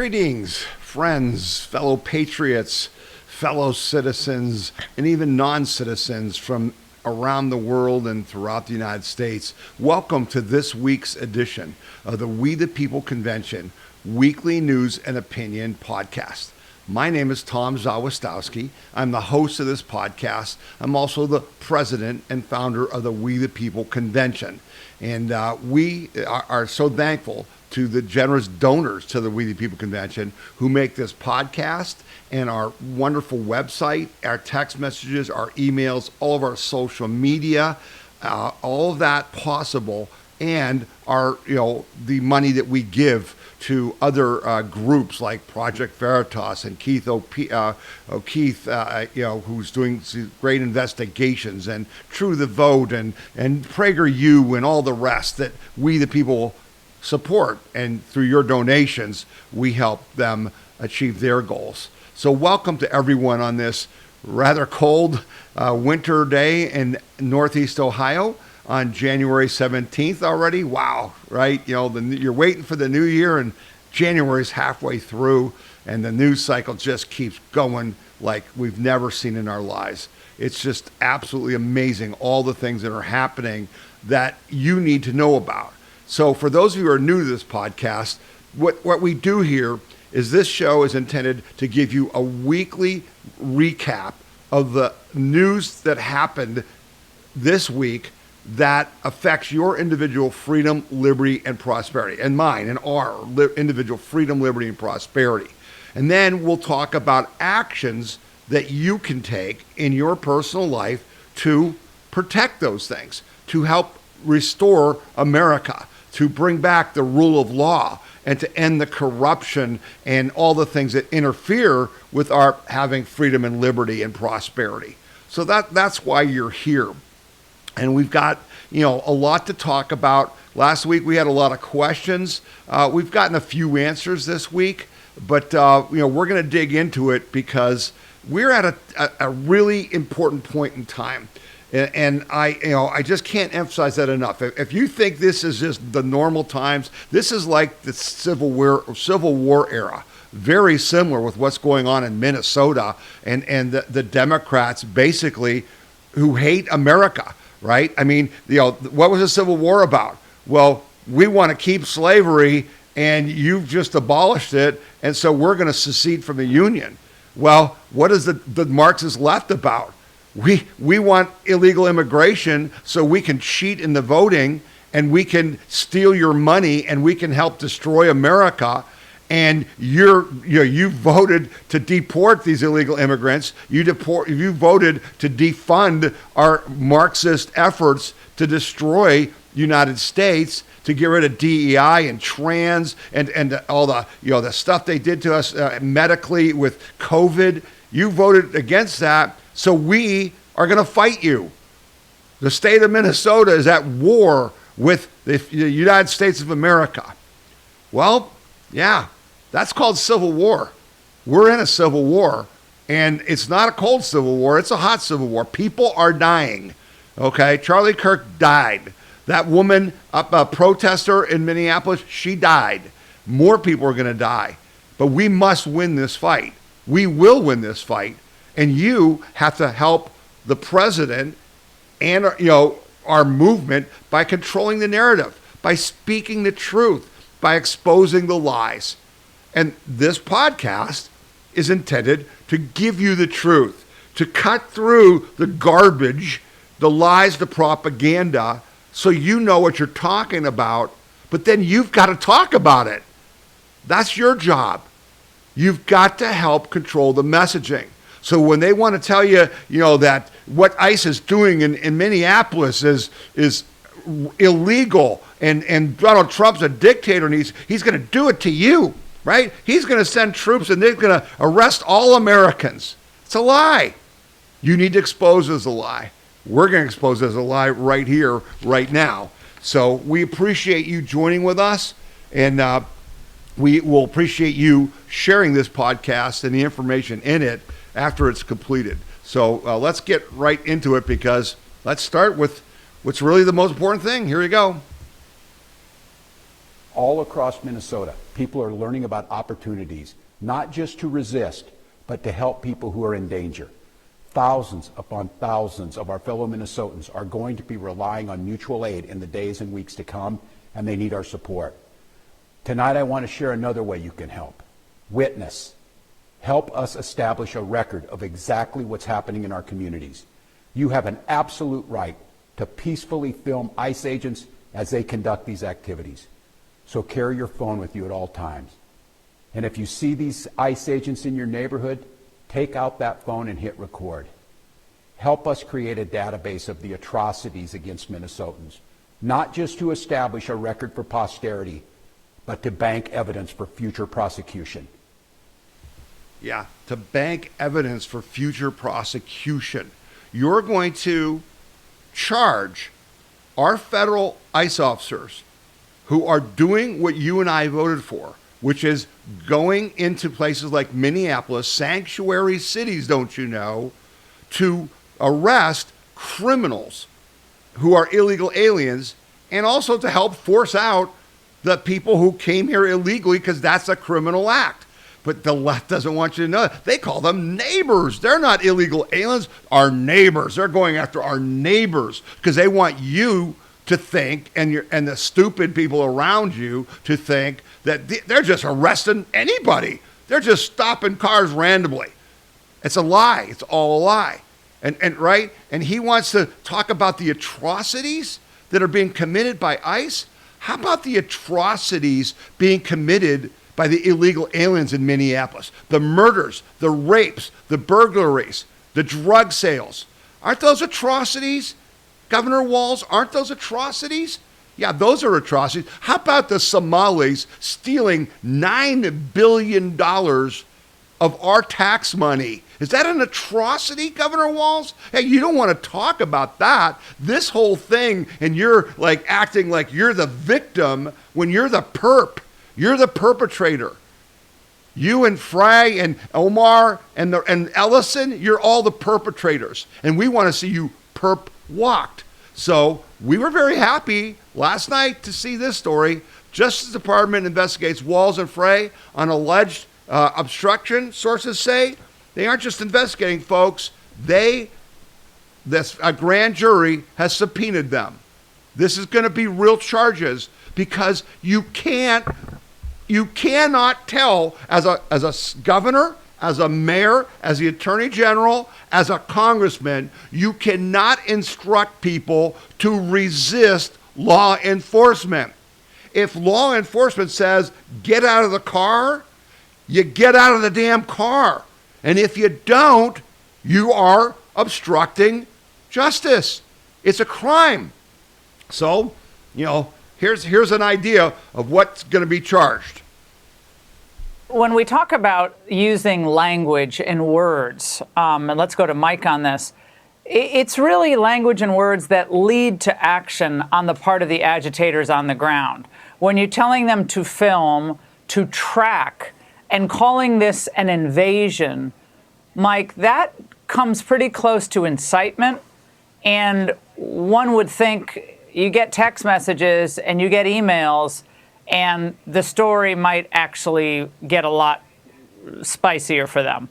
Greetings, friends, fellow patriots, fellow citizens, and even non-citizens from around the world and throughout the United States. Welcome to this week's edition of the We the People Convention Weekly News and Opinion Podcast. My name is Tom Zawistowski. I'm the host of this podcast. I'm also the president and founder of the We the People Convention. And we are so thankful to the generous donors to the We the People Convention who make this podcast and our wonderful website, our text messages, our emails, all of our social media, all of that possible, and our, the money that we give to other groups like Project Veritas and Keith who's doing great investigations, and True the Vote and PragerU and all the rest that we the people support, and through your donations we help them achieve their goals. So welcome to everyone on this rather cold winter day in Northeast Ohio on January 17th already. Wow, right? You're waiting for the new year and January's halfway through and the news cycle just keeps going like we've never seen in our lives. It's just absolutely amazing, all the things that are happening that you need to know about. So for those of you who are new to this podcast, what we do here is this show is intended to give you a weekly recap of the news that happened this week that affects your individual freedom, liberty, and prosperity, and mine and our individual freedom, liberty, and prosperity. And then we'll talk about actions that you can take in your personal life to protect those things, to help restore America, to bring back the rule of law, and to end the corruption and all the things that interfere with our having freedom and liberty and prosperity. So that's why you're here. And we've got, a lot to talk about. Last week we had a lot of questions. We've gotten a few answers this week, but we're going to dig into it because we're at a really important point in time. And I just can't emphasize that enough. If you think this is just the normal times, this is like the Civil War era. Very similar with what's going on in Minnesota and the Democrats basically who hate America, right? I mean, what was the Civil War about? Well, we want to keep slavery and you've just abolished it, and so we're going to secede from the Union. Well, what is the Marxist left about? We want illegal immigration so we can cheat in the voting and we can steal your money and we can help destroy America. And you voted to deport these illegal immigrants. You voted to defund our Marxist efforts to destroy the United States, to get rid of DEI and trans and all the stuff they did to us medically with COVID. You voted against that. So we are going to fight you. The state of Minnesota is at war with the United States of America. Well, yeah, that's called civil war. We're in a civil war, and it's not a cold civil war. It's a hot civil war. People are dying, okay? Charlie Kirk died. That woman, a protester in Minneapolis, she died. More people are going to die. But we must win this fight. We will win this fight. And you have to help the president and our movement by controlling the narrative, by speaking the truth, by exposing the lies. And this podcast is intended to give you the truth, to cut through the garbage, the lies, the propaganda, so you know what you're talking about, but then you've got to talk about it. That's your job. You've got to help control the messaging. So when they want to tell you, that what ICE is doing in Minneapolis is illegal and Donald Trump's a dictator and he's going to do it to you, right? He's going to send troops and they're going to arrest all Americans. It's a lie. You need to expose it as a lie. We're going to expose it as a lie right here, right now. So we appreciate you joining with us, and we will appreciate you sharing this podcast and the information in it after it's completed. So let's get right into it, because let's start with what's really the most important thing. Here you go. All across Minnesota, people are learning about opportunities, not just to resist, but to help people who are in danger. Thousands upon thousands of our fellow Minnesotans are going to be relying on mutual aid in the days and weeks to come, and they need our support. Tonight, I want to share another way you can help. Witness. Help us establish a record of exactly what's happening in our communities. You have an absolute right to peacefully film ICE agents as they conduct these activities. So carry your phone with you at all times. And if you see these ICE agents in your neighborhood, take out that phone and hit record. Help us create a database of the atrocities against Minnesotans, not just to establish a record for posterity, but to bank evidence for future prosecution. Yeah, to bank evidence for future prosecution. You're going to charge our federal ICE officers who are doing what you and I voted for, which is going into places like Minneapolis, sanctuary cities, don't you know, to arrest criminals who are illegal aliens, and also to help force out the people who came here illegally, because that's a criminal act. But the left doesn't want you to know that. They call them neighbors. They're not illegal aliens. Our neighbors. They're going after our neighbors because they want you to think, and the stupid people around you to think that they're just arresting anybody. They're just stopping cars randomly. It's a lie. It's all a lie. And right? And he wants to talk about the atrocities that are being committed by ICE. How about the atrocities being committed by the illegal aliens in Minneapolis? The murders, the rapes, the burglaries, the drug sales. Aren't those atrocities? Governor Walz, aren't those atrocities? Yeah, those are atrocities. How about the Somalis stealing $9 billion of our tax money? Is that an atrocity, Governor Walz? Hey, you don't want to talk about that. This whole thing, and you're like acting like you're the victim when you're the perp. You're the perpetrator. You and Frey and Omar and Ellison, you're all the perpetrators. And we want to see you perp walked. So we were very happy last night to see this story. Justice Department investigates Walz and Frey on alleged obstruction. Sources say they aren't just investigating, folks. A grand jury has subpoenaed them. This is going to be real charges because you cannot tell as a governor, as a mayor, as the attorney general, as a congressman, you cannot instruct people to resist law enforcement. If law enforcement says, get out of the car, you get out of the damn car. And if you don't, you are obstructing justice. It's a crime. So, here's an idea of what's going to be charged. When we talk about using language and words, and let's go to Mike on this, it's really language and words that lead to action on the part of the agitators on the ground. When you're telling them to film, to track, and calling this an invasion, Mike, that comes pretty close to incitement. And one would think you get text messages and you get emails, and the story might actually get a lot spicier for them.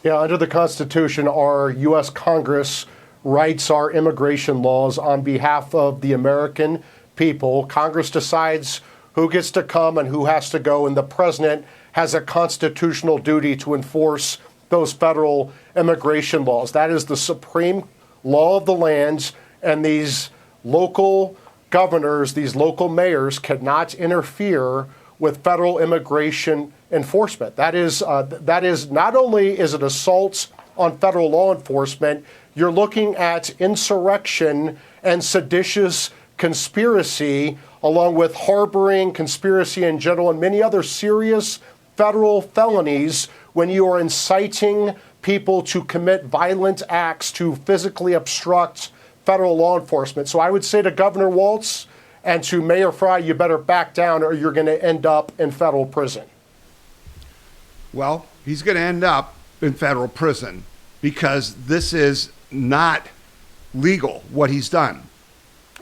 Yeah, under the Constitution, our U.S. Congress writes our immigration laws on behalf of the American people. Congress decides who gets to come and who has to go, and the president has a constitutional duty to enforce those federal immigration laws. That is the supreme law of the land, and these local governors, these local mayors cannot interfere with federal immigration enforcement. That is not only is it assaults on federal law enforcement, you're looking at insurrection and seditious conspiracy, along with harboring, conspiracy in general, and many other serious federal felonies when you are inciting people to commit violent acts to physically obstruct federal law enforcement. So I would say to Governor Walz and to Mayor Frey, you better back down or you're going to end up in federal prison. Well, he's going to end up in federal prison because this is not legal, what he's done.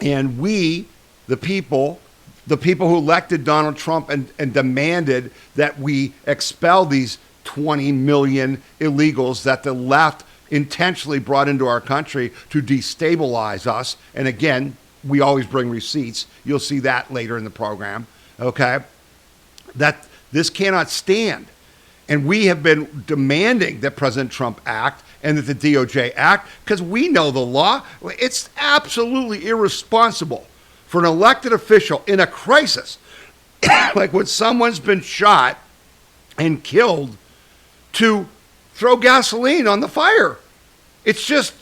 And we, the people who elected Donald Trump and demanded that we expel these 20 million illegals that the left intentionally brought into our country to destabilize us. And again, we always bring receipts. You'll see that later in the program, okay? That this cannot stand. And we have been demanding that President Trump act and that the DOJ act because we know the law. It's absolutely irresponsible for an elected official in a crisis, like when someone's been shot and killed, to throw gasoline on the fire. It's just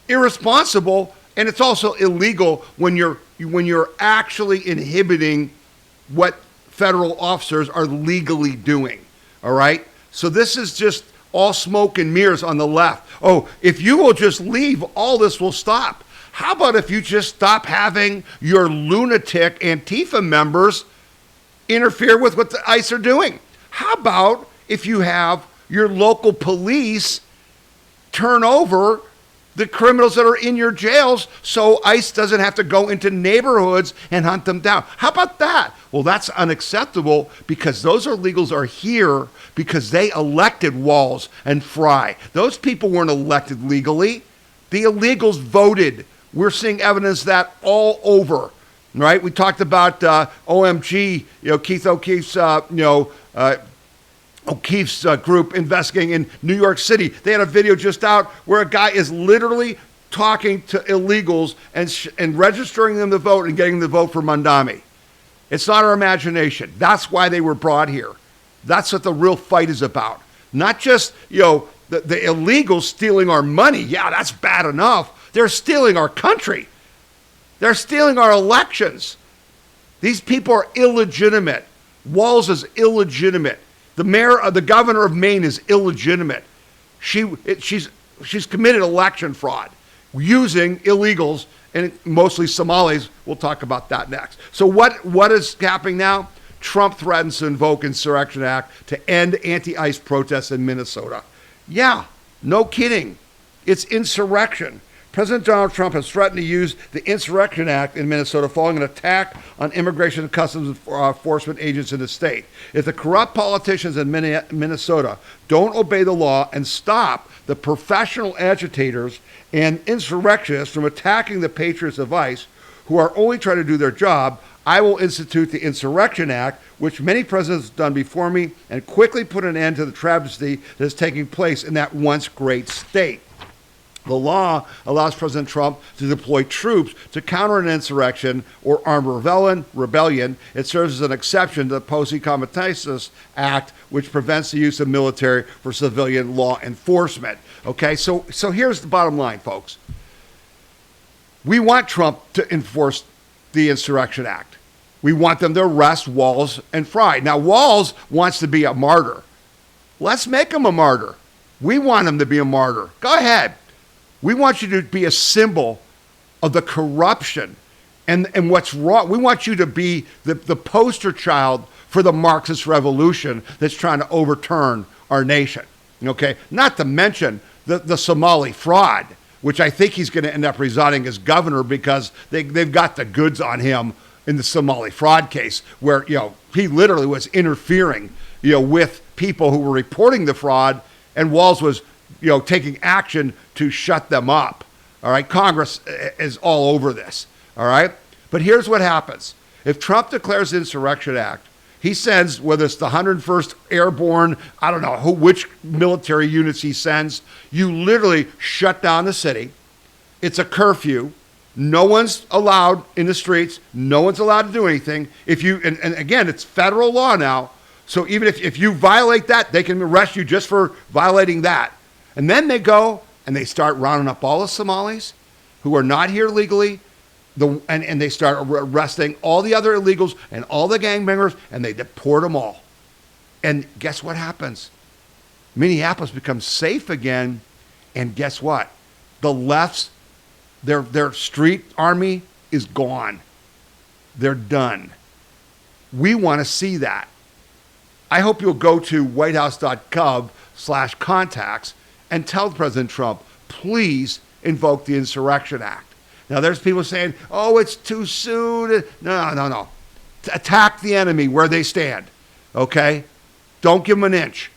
irresponsible, and it's also illegal when you're actually inhibiting what federal officers are legally doing. All right? So this is just all smoke and mirrors on the left. Oh, if you will just leave, all this will stop. How about if you just stop having your lunatic Antifa members interfere with what the ICE are doing? How about if you have your local police turn over the criminals that are in your jails so ICE doesn't have to go into neighborhoods and hunt them down? How about that? Well, that's unacceptable because those illegals are here because they elected Walz and Frey. Those people weren't elected legally. The illegals voted. We're seeing evidence of that all over, right? We talked about OMG, Keith O'Keefe's, O'Keefe's group investigating in New York City. They had a video just out where a guy is literally talking to illegals and registering them to vote and getting the vote for Mandami. It's not our imagination. That's why they were brought here. That's what the real fight is about. Not just, the illegals stealing our money. Yeah, that's bad enough. They're stealing our country. They're stealing our elections. These people are illegitimate. Walz is illegitimate. The governor of Maine is illegitimate. She's committed election fraud using illegals and mostly Somalis. We'll talk about that next. So what is happening now? Trump threatens to invoke Insurrection Act to end anti-ICE protests in Minnesota. Yeah, no kidding. It's insurrection. President Donald Trump has threatened to use the Insurrection Act in Minnesota following an attack on immigration and customs enforcement agents in the state. If the corrupt politicians in Minnesota don't obey the law and stop the professional agitators and insurrectionists from attacking the patriots of ICE, who are only trying to do their job, I will institute the Insurrection Act, which many presidents have done before me, and quickly put an end to the travesty that is taking place in that once great state. The law allows President Trump to deploy troops to counter an insurrection or armed rebellion. It serves as an exception to the Complexities Act, which prevents the use of military for civilian law enforcement. Okay, so here's the bottom line, folks. We want Trump to enforce the Insurrection Act. We want them to arrest Walz and Frey. Now, Walz wants to be a martyr. Let's make him a martyr. We want him to be a martyr. Go ahead. We want you to be a symbol of the corruption and what's wrong. We want you to be the poster child for the Marxist revolution that's trying to overturn our nation. Okay? Not to mention the Somali fraud, which I think he's going to end up resigning as governor because they've got the goods on him in the Somali fraud case where, he literally was interfering, with people who were reporting the fraud, and Walz was taking action to shut them up. All right. Congress is all over this. All right. But here's what happens. If Trump declares the Insurrection Act, he sends, whether it's the 101st Airborne, I don't know which military units he sends, you literally shut down the city. It's a curfew. No one's allowed in the streets. No one's allowed to do anything. And again, it's federal law now. So even if you violate that, they can arrest you just for violating that. And then they go and they start rounding up all the Somalis who are not here legally, and they start arresting all the other illegals and all the gangbangers, and they deport them all. And guess what happens? Minneapolis becomes safe again, and guess what? The left's, their street army is gone. They're done. We want to see that. I hope you'll go to whitehouse.gov/contacts and tell President Trump, please invoke the Insurrection Act. Now, there's people saying, oh, it's too soon. No. Attack the enemy where they stand, okay? Don't give them an inch.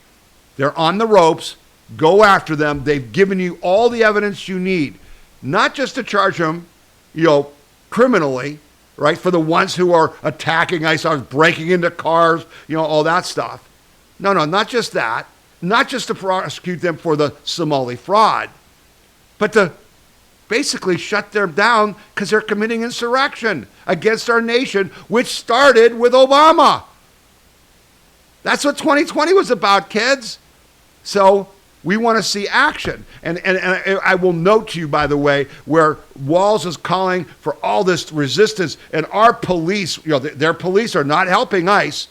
They're on the ropes. Go after them. They've given you all the evidence you need, not just to charge them, criminally, right, for the ones who are attacking ISIS, breaking into cars, all that stuff. No, not just that. Not just to prosecute them for the Somali fraud, but to basically shut them down because they're committing insurrection against our nation, which started with Obama. That's what 2020 was about, kids. So we want to see action. And I will note to you, by the way, where Walz is calling for all this resistance, and our police, their police are not helping ICE,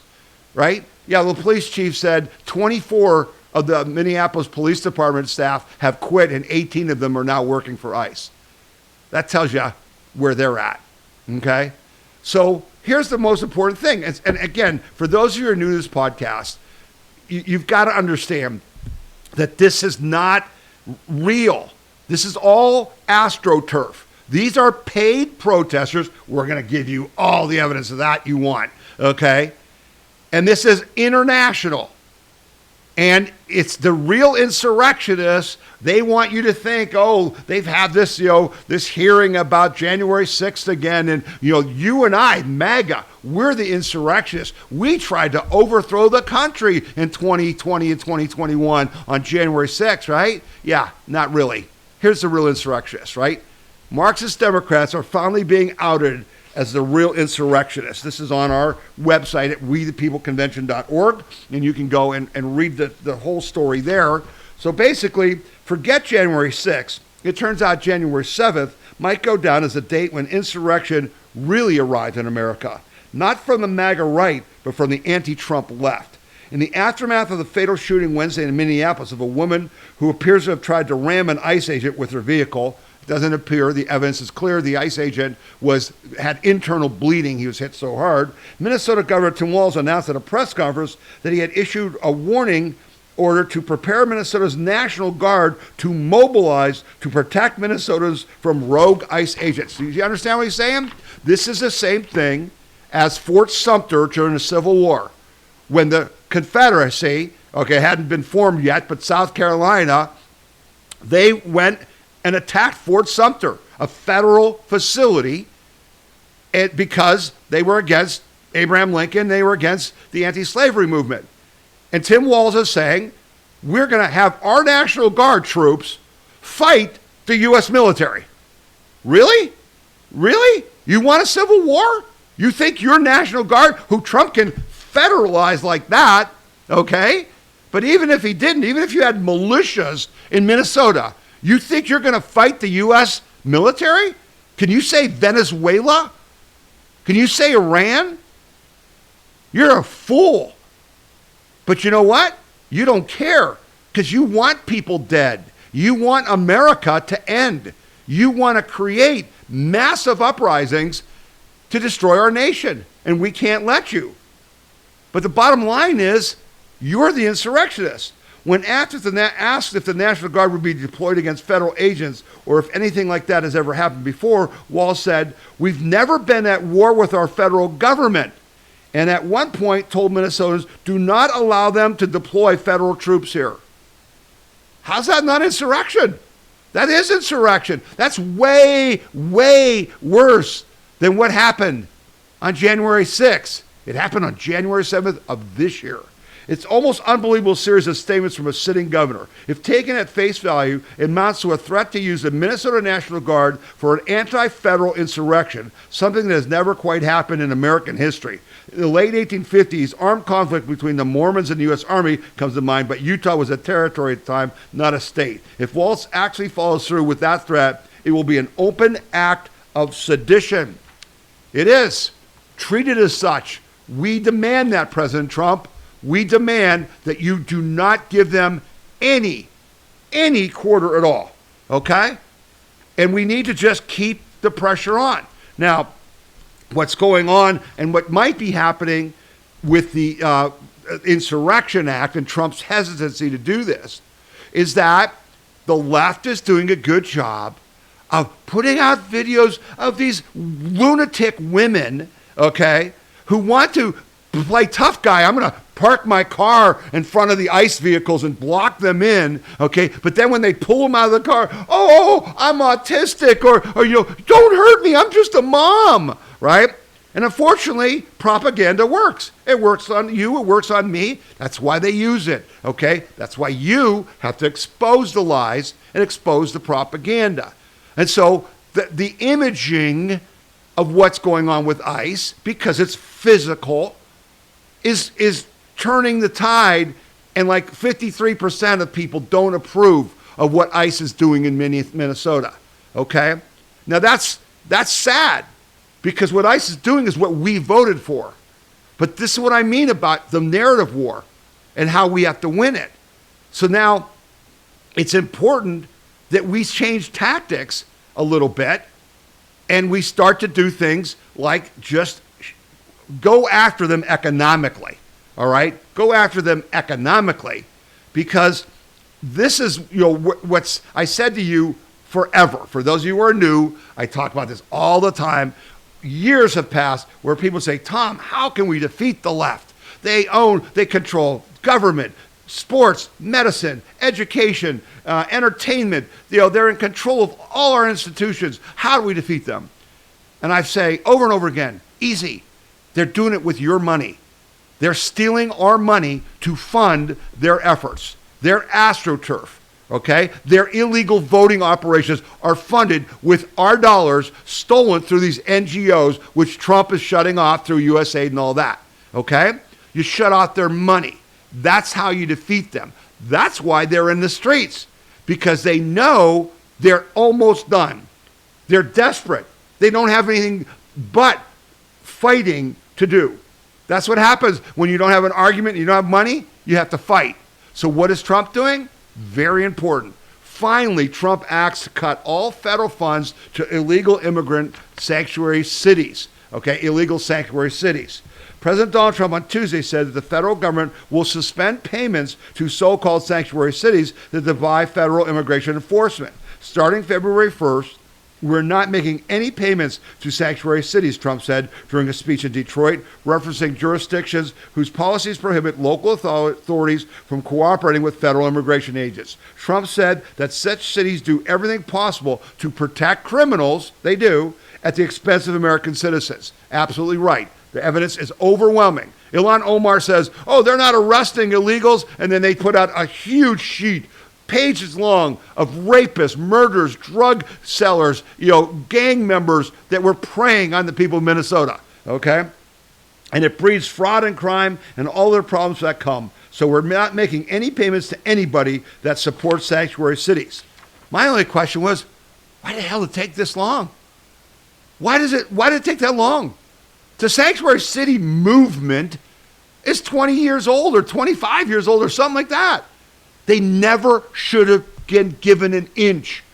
right? Yeah, the police chief said 24 of the Minneapolis Police Department staff have quit, and 18 of them are now working for ICE. That tells you where they're at, okay? So here's the most important thing. And again, for those of you who are new to this podcast, you've got to understand that this is not real. This is all AstroTurf. These are paid protesters. We're going to give you all the evidence of that you want, okay? And this is international. And it's the real insurrectionists. They want you to think, oh, they've had this, this hearing about January 6th again. And, you and I, MAGA, we're the insurrectionists. We tried to overthrow the country in 2020 and 2021 on January 6th, right? Yeah, not really. Here's the real insurrectionists, right? Marxist Democrats are finally being outed as the real insurrectionists. This is on our website at wethepeopleconvention.org, and you can go and read the whole story there. So basically, forget January 6th. It turns out January 7th might go down as a date when insurrection really arrived in America. Not from the MAGA right, but from the anti-Trump left. In the aftermath of the fatal shooting Wednesday in Minneapolis of a woman who appears to have tried to ram an ICE agent with her vehicle, doesn't appear. The evidence is clear. The ICE agent had internal bleeding. He was hit so hard. Minnesota Governor Tim Walz announced at a press conference that he had issued a warning order to prepare Minnesota's National Guard to mobilize to protect Minnesotans from rogue ICE agents. Do you understand what he's saying? This is the same thing as Fort Sumter during the Civil War, when the Confederacy, hadn't been formed yet, but South Carolina, they went and attacked Fort Sumter, a federal facility, because they were against Abraham Lincoln, they were against the anti-slavery movement. And Tim Walz is saying, we're going to have our National Guard troops fight the U.S. military. Really? Really? You want a civil war? You think your National Guard, who Trump can federalize like that, okay? But even if he didn't, even if you had militias in Minnesota, you think you're going to fight the U.S. military? Can you say Venezuela? Can you say Iran? You're a fool. But you know what? You don't care because you want people dead. You want America to end. You want to create massive uprisings to destroy our nation, and we can't let you. But the bottom line is, you're the insurrectionist. When asked if the National Guard would be deployed against federal agents or if anything like that has ever happened before, Walz said, we've never been at war with our federal government. And at one point told Minnesotans, do not allow them to deploy federal troops here. How's that not insurrection? That is insurrection. That's way, way worse than what happened on January 6th. It happened on January 7th of this year. It's almost unbelievable series of statements from a sitting governor. If taken at face value, it amounts to a threat to use the Minnesota National Guard for an anti-federal insurrection, something that has never quite happened in American history. In the late 1850s, armed conflict between the Mormons and the U.S. Army comes to mind, but Utah was a territory at the time, not a state. If Walz actually follows through with that threat, it will be an open act of sedition. It is. Treat it as such. We demand that, President Trump. We demand that you do not give them any quarter at all, okay? And we need to just keep the pressure on. Now, what's going on and what might be happening with the Insurrection Act and Trump's hesitancy to do this is that the left is doing a good job of putting out videos of these lunatic women, okay, who want to play tough guy. I'm going to park my car in front of the ICE vehicles and block them in, okay? But then when they pull them out of the car, oh, I'm autistic, or don't hurt me, I'm just a mom, right? And unfortunately, propaganda works. It works on you, it works on me. That's why they use it, okay? That's why you have to expose the lies and expose the propaganda. And so the imaging of what's going on with ICE, because it's physical, is turning the tide, and like 53% of people don't approve of what ICE is doing in Minnesota, okay? Now that's sad, because what ICE is doing is what we voted for. But this is what I mean about the narrative war and how we have to win it. So now it's important that we change tactics a little bit, and we start to do things like just go after them economically, all right? Go after them economically, because this is, what's I said to you forever. For those of you who are new, I talk about this all the time. Years have passed where people say, Tom, how can we defeat the left? They control government, sports, medicine, education, entertainment. They're in control of all our institutions. How do we defeat them? And I say over and over again, easy. They're doing it with your money. They're stealing our money to fund their efforts. Their AstroTurf, okay? Their illegal voting operations are funded with our dollars stolen through these NGOs, which Trump is shutting off through USAID and all that, okay? You shut off their money. That's how you defeat them. That's why they're in the streets, because they know they're almost done. They're desperate. They don't have anything but fighting to do. That's what happens when you don't have an argument and you don't have money. You have to fight. So what is Trump doing? Very important. Finally, Trump acts to cut all federal funds to illegal immigrant sanctuary cities. Okay, illegal sanctuary cities. President Donald Trump on Tuesday said that the federal government will suspend payments to so-called sanctuary cities that defy federal immigration enforcement. Starting February 1st, we're not making any payments to sanctuary cities, Trump said during a speech in Detroit, referencing jurisdictions whose policies prohibit local authorities from cooperating with federal immigration agents. Trump said that such cities do everything possible to protect criminals, they do, at the expense of American citizens. Absolutely right. The evidence is overwhelming. Ilhan Omar says, oh, they're not arresting illegals, and then they put out a huge sheet, pages long, of rapists, murderers, drug sellers, gang members that were preying on the people of Minnesota, okay? And it breeds fraud and crime and all their problems that come. So we're not making any payments to anybody that supports sanctuary cities. My only question was, why the hell did it take this long? Why did it take that long? The sanctuary city movement is 20 years old or 25 years old or something like that. They never should have been given an inch.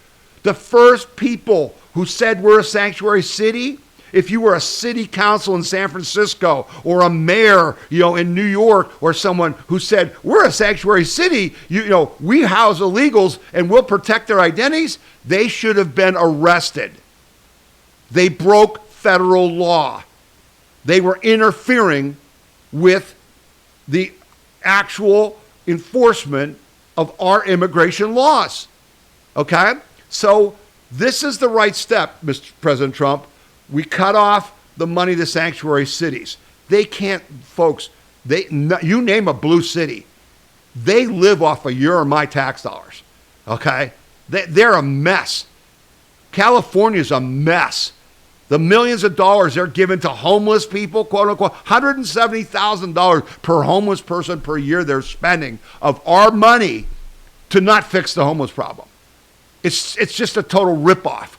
The first people who said we're a sanctuary city, if you were a city council in San Francisco or a mayor, in New York, or someone who said we're a sanctuary city, we house illegals and we'll protect their identities, they should have been arrested. They broke federal law. They were interfering with the actual enforcement of our immigration laws. Okay? So this is the right step, Mr. President Trump. We cut off the money to sanctuary cities. They can't, folks, you name a blue city, they live off of your or my tax dollars. Okay? They're a mess. California's a mess. The millions of dollars they're giving to homeless people, quote unquote, $170,000 per homeless person per year they're spending of our money to not fix the homeless problem. It's just a total ripoff,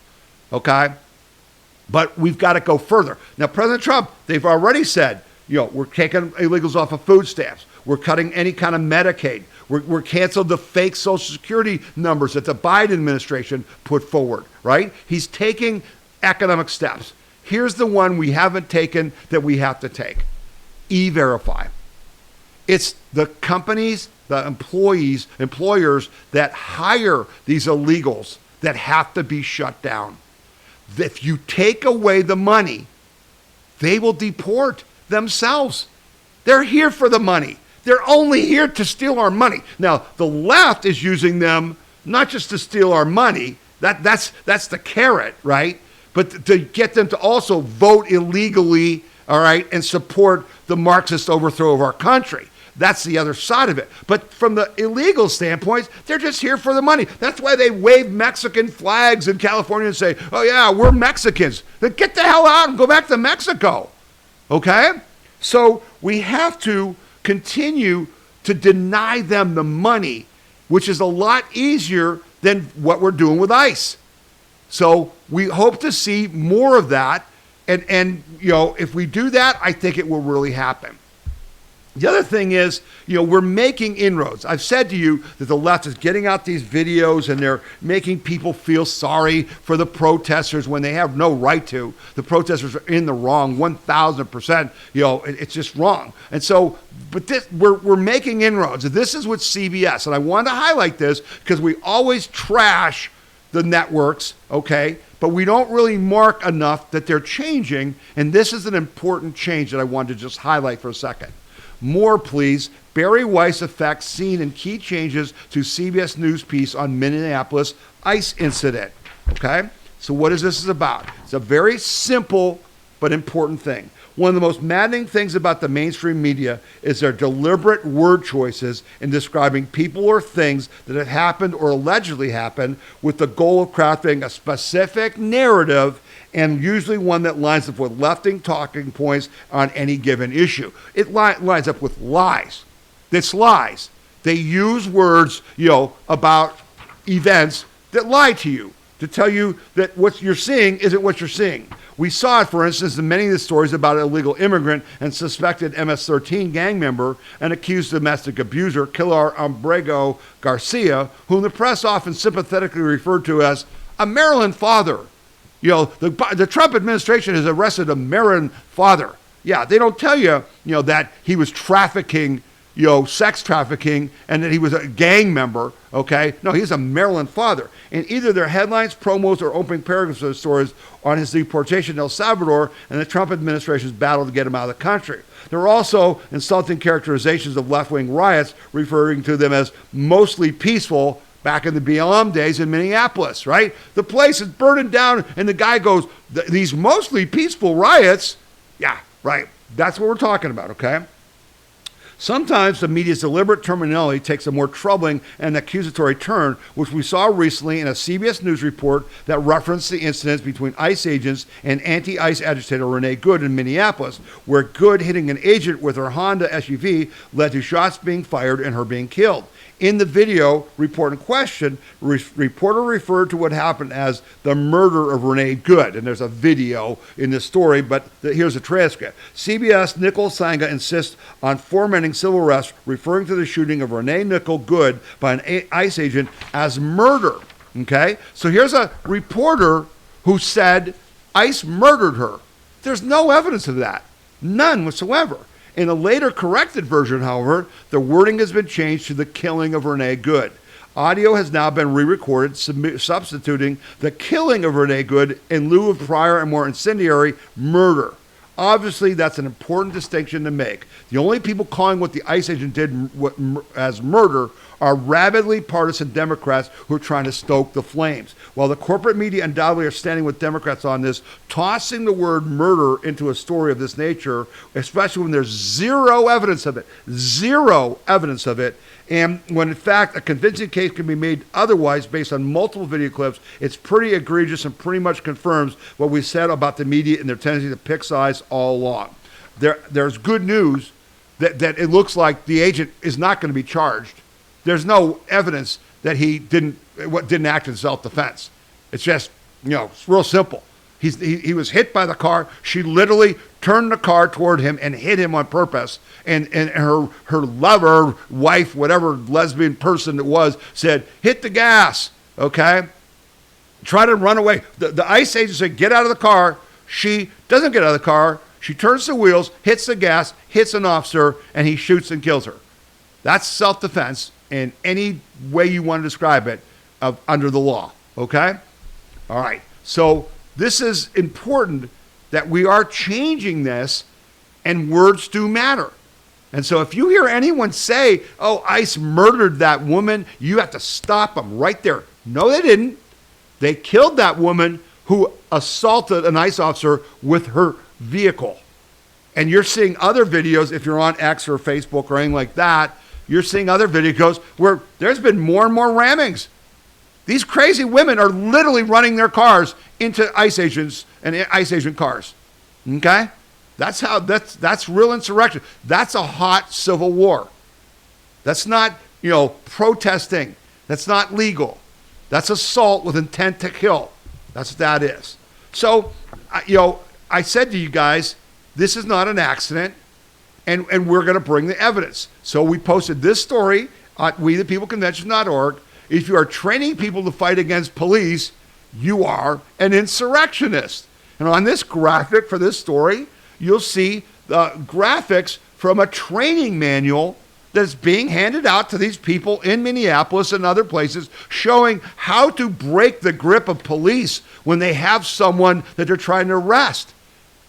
okay? But we've got to go further. Now, President Trump, they've already said, we're taking illegals off of food stamps. We're cutting any kind of Medicaid. We're canceled the fake Social Security numbers that the Biden administration put forward, right? He's taking economic steps. Here's the one we haven't taken that we have to take. E-Verify. It's the companies, the employers that hire these illegals that have to be shut down. If you take away the money, they will deport themselves. They're here for the money. They're only here to steal our money. Now, the left is using them not just to steal our money, that's the carrot, right? But to get them to also vote illegally, all right, and support the Marxist overthrow of our country. That's the other side of it. But from the illegal standpoint, they're just here for the money. That's why they wave Mexican flags in California and say, oh yeah, we're Mexicans. Then get the hell out and go back to Mexico. Okay? So we have to continue to deny them the money, which is a lot easier than what we're doing with ICE. So we hope to see more of that. And you know, if we do that, I think it will really happen. The other thing is, you know, we're making inroads. I've said to you that the left is getting out these videos and they're making people feel sorry for the protesters when they have no right to. The protesters are in the wrong 1,000%. You know, it's just wrong. And so, but this, we're making inroads. And this is with CBS. And I wanted to highlight this because we always trash the networks, okay? But we don't really mark enough that they're changing. And this is an important change that I wanted to just highlight for a second. More, please. Barry Weiss effects seen in key changes to CBS News piece on Minneapolis ICE incident. Okay? So what is this about? It's a very simple but important thing. One of the most maddening things about the mainstream media is their deliberate word choices in describing people or things that have happened or allegedly happened with the goal of crafting a specific narrative, and usually one that lines up with left-wing talking points on any given issue. It lines up with lies. It's lies. They use words, you know, about events that lie to you, to tell you that what you're seeing isn't what you're seeing. We saw it, for instance, in many of the stories about an illegal immigrant and suspected MS-13 gang member and accused domestic abuser, Kilar Umbrego Garcia, whom the press often sympathetically referred to as a Maryland father. You know, the Trump administration has arrested a Maryland father. Yeah, they don't tell you, you know, that he was trafficking, you know, sex trafficking, and that he was a gang member, okay? No, he's a Maryland father. In either their headlines, promos, or opening paragraphs of the stories on his deportation to El Salvador and the Trump administration's battle to get him out of the country. There are also insulting characterizations of left-wing riots, referring to them as mostly peaceful back in the BLM days in Minneapolis, right? The place is burning down, and the guy goes, these mostly peaceful riots? Yeah, right. That's what we're talking about, okay? Sometimes the media's deliberate terminology takes a more troubling and accusatory turn, which we saw recently in a CBS News report that referenced the incidents between ICE agents and anti-ICE agitator Renee Good in Minneapolis, where Good hitting an agent with her Honda SUV led to shots being fired and her being killed. In the video report in question, reporter referred to what happened as the murder of Renee Good. And there's a video in this story, but here's a transcript. CBS Nicole Sanga insists on fomenting civil arrest, referring to the shooting of Renee Nicole Good by an ICE agent as murder. Okay? So here's a reporter who said ICE murdered her. There's no evidence of that. None whatsoever. In a later corrected version, however, the wording has been changed to the killing of Renee Good. Audio has now been re-recorded, substituting the killing of Renee Good in lieu of prior and more incendiary murder. Obviously, that's an important distinction to make. The only people calling what the ICE agent did as murder are rabidly partisan Democrats who are trying to stoke the flames. While the corporate media undoubtedly are standing with Democrats on this, tossing the word murder into a story of this nature, especially when there's zero evidence of it, and when in fact a convincing case can be made otherwise based on multiple video clips, it's pretty egregious and pretty much confirms what we said about the media and their tendency to pick sides all along. There's good news that it looks like the agent is not going to be charged. There's no evidence that he didn't act in self-defense. It's just, you know, it's real simple. He was hit by the car. She literally turned the car toward him and hit him on purpose. And her lover, wife, whatever lesbian person it was, said, hit the gas, okay? Try to run away. The ICE agent said, get out of the car. She doesn't get out of the car. She turns the wheels, hits the gas, hits an officer, and he shoots and kills her. That's self-defense in any way you want to describe it under the law. Okay? All right. So this is important that we are changing this, and words do matter. And so if you hear anyone say, oh, ICE murdered that woman, you have to stop them right there. No, they didn't. They killed that woman who assaulted an ICE officer with her vehicle. And you're seeing other videos, if you're on X or Facebook or anything like that, you're seeing other videos where there's been more and more rammings. These crazy women are literally running their cars into ICE agents and ICE agent cars. Okay? That's real insurrection. That's a hot civil war. That's not, protesting. That's not legal. That's assault with intent to kill. That's what that is. So, I said to you guys, this is not an accident, and we're going to bring the evidence. So we posted this story at WeThePeopleConvention.org. If you are training people to fight against police, you are an insurrectionist. And on this graphic for this story, you'll see the graphics from a training manual that's being handed out to these people in Minneapolis and other places, showing how to break the grip of police when they have someone that they're trying to arrest.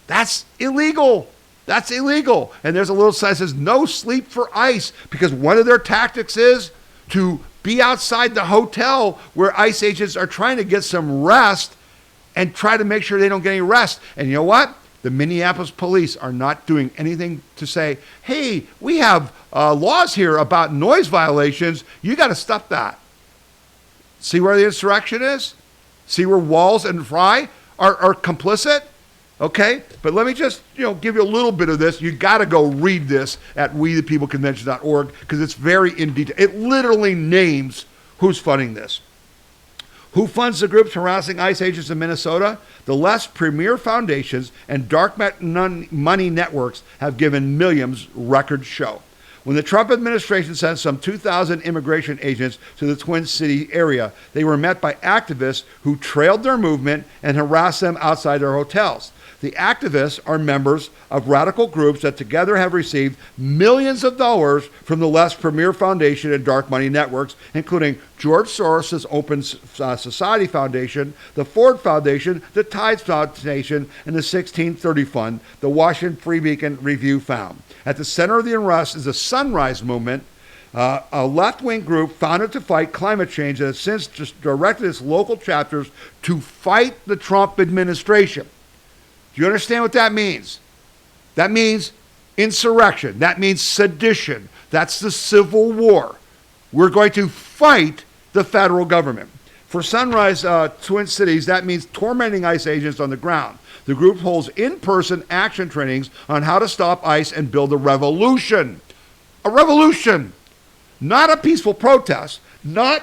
That's illegal. That's illegal. And there's a little sign that says, no sleep for ICE, because one of their tactics is to be outside the hotel where ICE agents are trying to get some rest and try to make sure they don't get any rest. And you know what? The Minneapolis police are not doing anything to say, hey, we have laws here about noise violations. You got to stop that. See where the insurrection is? See where Walz and Frey are complicit? Okay, but let me just give you a little bit of this. You got to go read this at WeThePeopleConvention.org because it's very in detail. It literally names who's funding this. Who funds the groups harassing ICE agents in Minnesota? The left's premier foundations and dark money networks have given millions, records show. When the Trump administration sent some 2,000 immigration agents to the Twin City area, they were met by activists who trailed their movement and harassed them outside their hotels. The activists are members of radical groups that together have received millions of dollars from the left's premier foundation and dark money networks, including George Soros' Open Society Foundation, the Ford Foundation, the Tides Foundation, and the 1630 Fund, the Washington Free Beacon Review found. At the center of the unrest is the Sunrise Movement, a left-wing group founded to fight climate change that has since just directed its local chapters to fight the Trump administration. Do you understand what that means? That means insurrection. That means sedition. That's the Civil War. We're going to fight the federal government. For Sunrise Twin Cities, that means tormenting ICE agents on the ground. The group holds in-person action trainings on how to stop ICE and build a revolution. A revolution. Not a peaceful protest. Not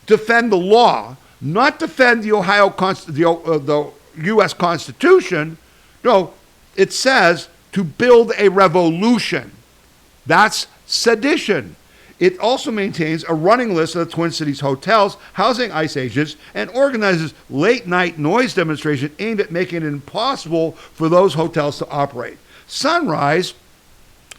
defend the law. Not defend the the U.S. Constitution. No, it says to build a revolution. That's sedition. It also maintains a running list of the Twin Cities hotels housing ICE agents and organizes late-night noise demonstrations aimed at making it impossible for those hotels to operate. Sunrise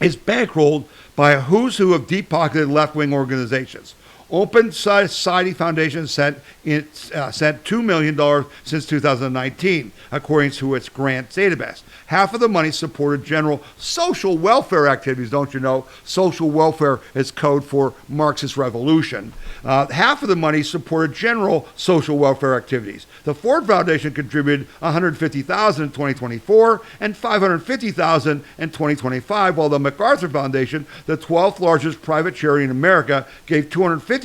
is bankrolled by a who's who of deep-pocketed left-wing organizations. Open Society Foundation sent $2 million since 2019, according to its grant database. Half of the money supported general social welfare activities. Don't you know? Social welfare is code for Marxist revolution. Half of the money supported general social welfare activities. The Ford Foundation contributed $150,000 in 2024 and $550,000 in 2025, while the MacArthur Foundation, the 12th largest private charity in America, gave $250,000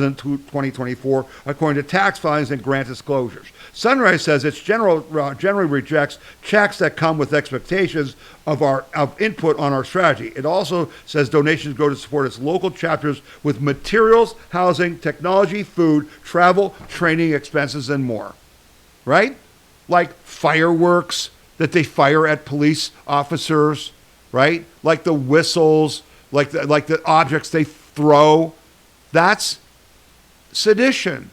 in 2024, according to tax filings and grant disclosures. Sunrise says it generally rejects checks that come with expectations of input on our strategy. It also says donations go to support its local chapters with materials, housing, technology, food, travel, training expenses, and more. Right? Like fireworks that they fire at police officers, right? Like the whistles, like the objects they throw. That's sedition.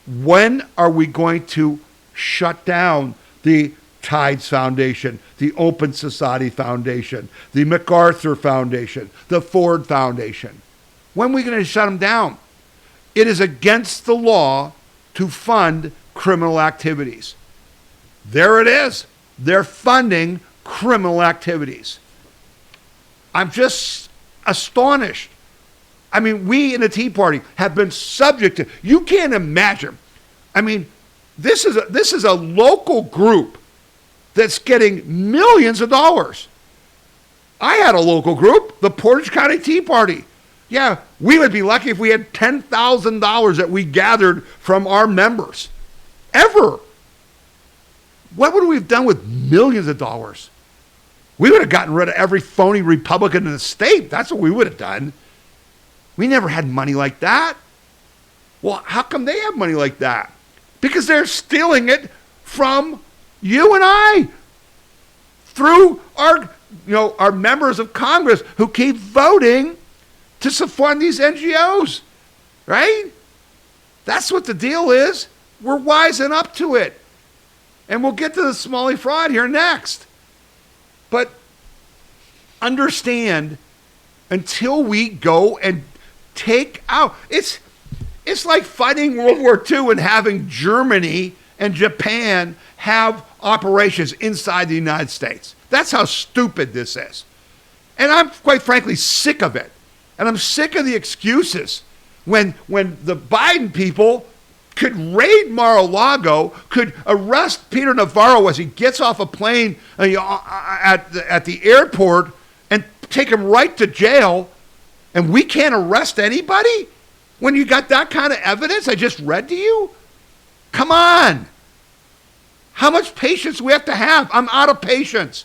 When are we going to shut down the Tides Foundation, the Open Society Foundation, the MacArthur Foundation, the Ford Foundation? When are we going to shut them down? It is against the law to fund criminal activities. There it is. They're funding criminal activities. I'm just astonished. I mean, we in the Tea Party have been subject to, you can't imagine. I mean, this is a local group that's getting millions of dollars. I had a local group, the Portage County Tea Party. Yeah, we would be lucky if we had $10,000 that we gathered from our members. Ever. What would we have done with millions of dollars? We would have gotten rid of every phony Republican in the state. That's what we would have done. We never had money like that. Well, how come they have money like that? Because they're stealing it from you and I through our members of Congress who keep voting to fund these NGOs, right? That's what the deal is. We're wising up to it. And we'll get to the Somali fraud here next. But understand, until we go and take out, it's like fighting World War II and having Germany and Japan have operations inside the United States. That's how stupid this is. And I'm quite frankly sick of it. And I'm sick of the excuses when the Biden people could raid Mar-a-Lago, could arrest Peter Navarro as he gets off a plane at the airport and take him right to jail, and we can't arrest anybody when you got that kind of evidence I just read to you? Come on. How much patience do we have to have? I'm out of patience.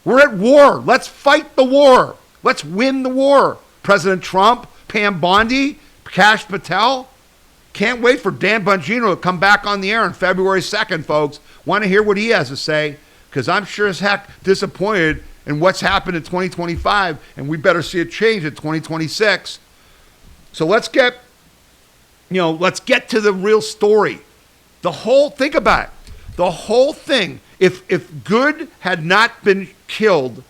We're at war. Let's fight the war. Let's win the war. President Trump, Pam Bondi, Kash Patel. Can't wait for Dan Bongino to come back on the air on February 2nd, folks. Want to hear what he has to say, because I'm sure as heck disappointed in what's happened in 2025, and we better see a change in 2026. So let's get to the real story. Think about it. The whole thing, if Good had not been killed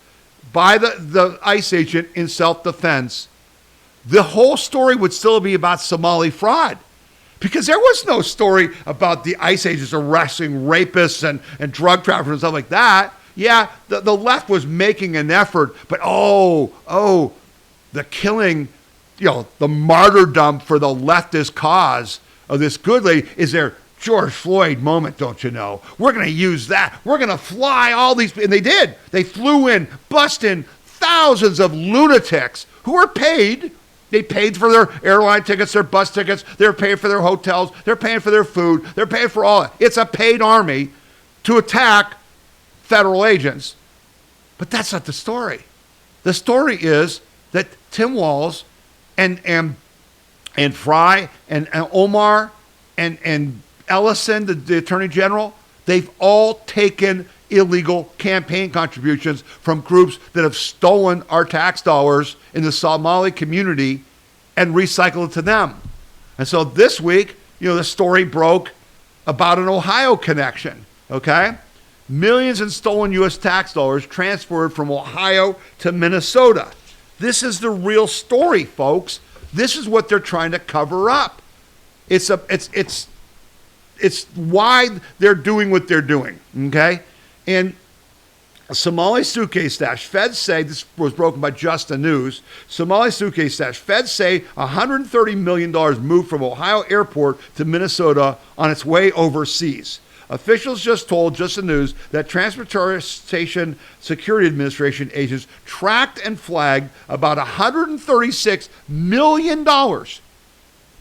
by the ICE agent in self-defense, the whole story would still be about Somali fraud. Because there was no story about the ICE agents arresting rapists and drug traffickers and stuff like that. Yeah, the left was making an effort, but the killing, the martyrdom for the leftist cause of this Good lady is their George Floyd moment, don't you know? We're going to use that. We're going to fly all these, and they did. They flew in, bust in thousands of lunatics who were paid. They paid for their airline tickets, their bus tickets. They're paying for their hotels. They're paying for their food. They're paying for all that. It's a paid army to attack federal agents. But that's not the story. The story is that Tim Walz and Frey and Omar and Ellison, the Attorney General, they've all taken illegal campaign contributions from groups that have stolen our tax dollars in the Somali community and recycled it to them. And so this week, the story broke about an Ohio connection, okay? Millions in stolen U.S. tax dollars transferred from Ohio to Minnesota. This is the real story, folks. This is what they're trying to cover up. It's why they're doing what they're doing, okay? And Somali suitcase stash. Feds say, this was broken by Just the News, Somali suitcase stash. Feds say $130 million moved from Ohio airport to Minnesota on its way overseas. Officials just told Just the News that Transportation Security Administration agents tracked and flagged about $136 million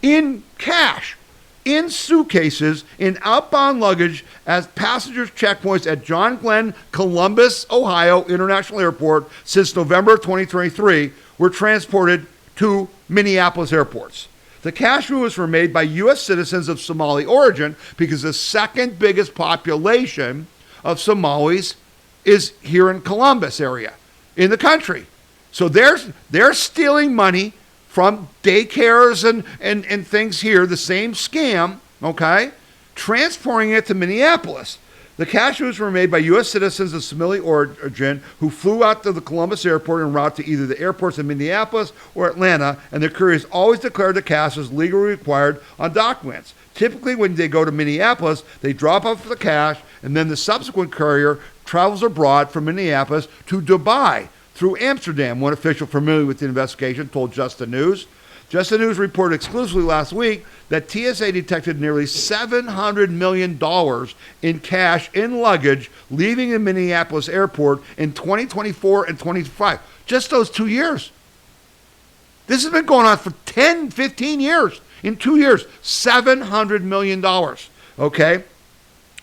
in cash in suitcases in outbound luggage as passengers checkpoints at John Glenn Columbus, Ohio International Airport since November 2023 were transported to Minneapolis airports. The cash moves were made by U.S. citizens of Somali origin because the second biggest population of Somalis is here in Columbus area in the country. So they're stealing money from daycares and things here, the same scam, okay, transporting it to Minneapolis. The cash moves were made by U.S. citizens of Somali origin who flew out to the Columbus airport en route to either the airports in Minneapolis or Atlanta, and the couriers always declared the cash as legally required on documents. Typically, when they go to Minneapolis, they drop off the cash, and then the subsequent courier travels abroad from Minneapolis to Dubai through Amsterdam, one official familiar with the investigation told Just the News. Just the News reported exclusively last week that TSA detected nearly $700 million in cash in luggage leaving the Minneapolis airport in 2024 and 2025. Just those 2 years. This has been going on for 10, 15 years. In 2 years, $700 million. Okay?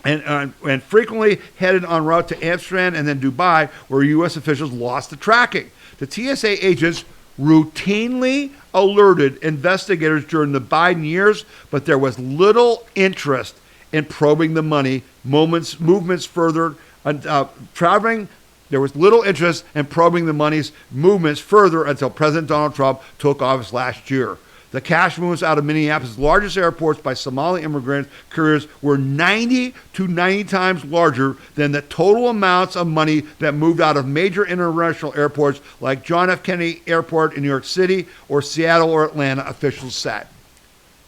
And frequently headed en route to Amsterdam and then Dubai, where U.S. officials lost the tracking. The TSA agents routinely alerted investigators during the Biden years, but there was little interest in probing the money, movements further, there was little interest in probing the money's movements further until President Donald Trump took office last year. The cash movements out of Minneapolis' largest airports by Somali immigrant couriers were 90 to 90 times larger than the total amounts of money that moved out of major international airports like John F. Kennedy Airport in New York City or Seattle or Atlanta, officials said.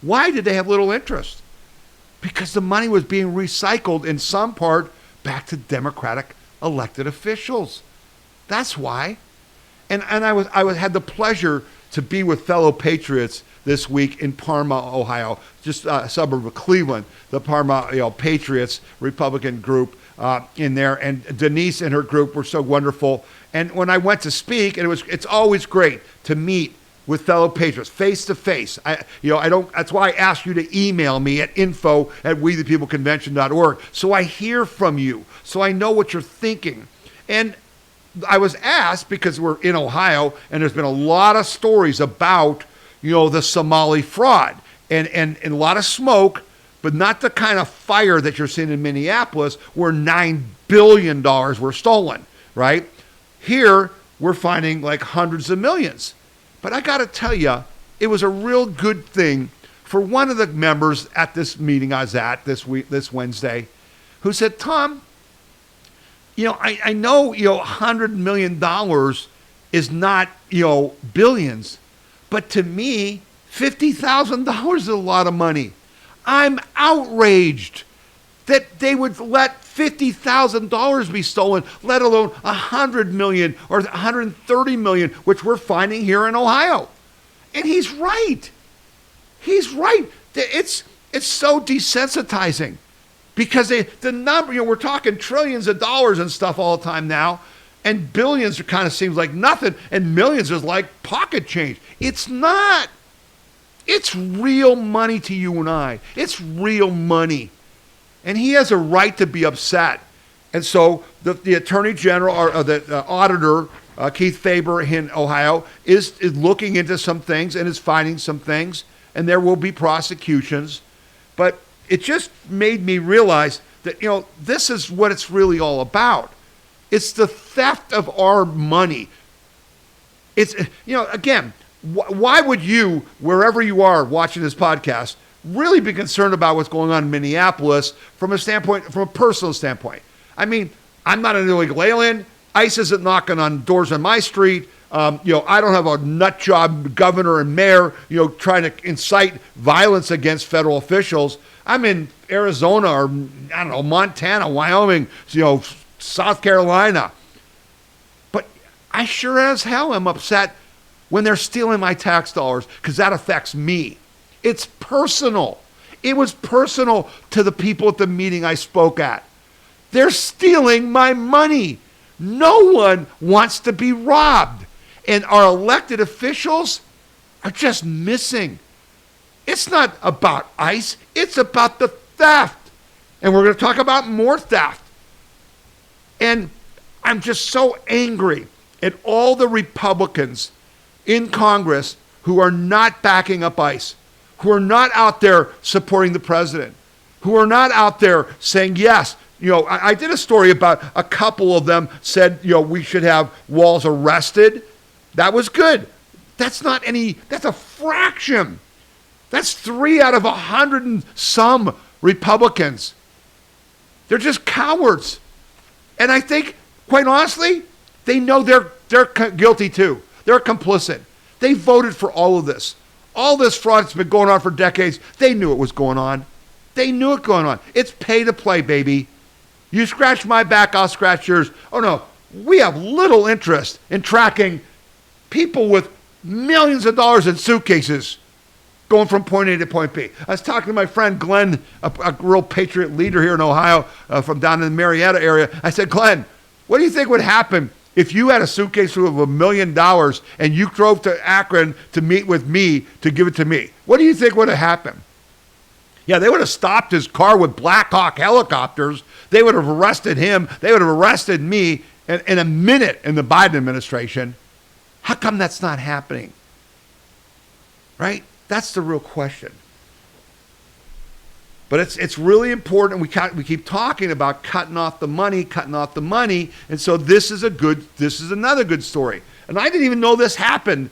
Why did they have little interest? Because the money was being recycled in some part back to Democratic elected officials. That's why. And I had the pleasure to be with fellow patriots this week in Parma, Ohio, just a suburb of Cleveland, the Parma Patriots Republican group in there. And Denise and her group were so wonderful. And when I went to speak, and it's always great to meet with fellow patriots face to face. That's why I asked you to email me at info@wethepeopleconvention.org so I hear from you, so I know what you're thinking. And I was asked, because we're in Ohio and there's been a lot of stories about, the Somali fraud and a lot of smoke, but not the kind of fire that you're seeing in Minneapolis where $9 billion were stolen, right? Here, we're finding like hundreds of millions. But I got to tell you, it was a real good thing for one of the members at this meeting I was at this Wednesday, who said, Tom, I know, $100 million is not, billions, but to me, $50,000 is a lot of money. I'm outraged that they would let $50,000 be stolen, let alone $100 million or $130 million, which we're finding here in Ohio. And he's right. He's right. It's so desensitizing. Because the number, we're talking trillions of dollars and stuff all the time now, and billions kind of seems like nothing, and millions is like pocket change. It's not. It's real money to you and I. It's real money. And he has a right to be upset. And so the Attorney General, or the Auditor, Keith Faber in Ohio, is looking into some things and is finding some things, and there will be prosecutions. But it just made me realize that, this is what it's really all about. It's the theft of our money. It's, again, why would you, wherever you are watching this podcast, really be concerned about what's going on in Minneapolis from a personal standpoint? I mean, I'm not an illegal alien. ICE isn't knocking on doors on my street. I don't have a nut job governor and mayor, trying to incite violence against federal officials. I'm in Arizona or, Montana, Wyoming, South Carolina. But I sure as hell am upset when they're stealing my tax dollars, because that affects me. It's personal. It was personal to the people at the meeting I spoke at. They're stealing my money. No one wants to be robbed. And our elected officials are just missing. It's not about ICE. It's about the theft. And we're going to talk about more theft. And I'm just so angry at all the Republicans in Congress who are not backing up ICE, who are not out there supporting the president, who are not out there saying, yes, I did a story about a couple of them said, we should have Walz arrested. That was good. That's a fraction. That's 3 out of 100 and some Republicans. They're just cowards. And I think, quite honestly, they know they're guilty too. They're complicit. They voted for all of this. All this fraud that's been going on for decades, they knew it was going on. They knew it going on. It's pay to play, baby. You scratch my back, I'll scratch yours. Oh no, we have little interest in tracking people with millions of dollars in suitcases going from point A to point B. I was talking to my friend Glenn, a real patriot leader here in Ohio, from down in the Marietta area. I said, Glenn, what do you think would happen if you had a suitcase full of $1 million and you drove to Akron to meet with me to give it to me? What do you think would have happened? Yeah, they would have stopped his car with Black Hawk helicopters. They would have arrested him. They would have arrested me in a minute in the Biden administration. How come that's not happening? Right? That's the real question. But it's really important. We keep talking about cutting off the money, and so this is another good story. And I didn't even know this happened.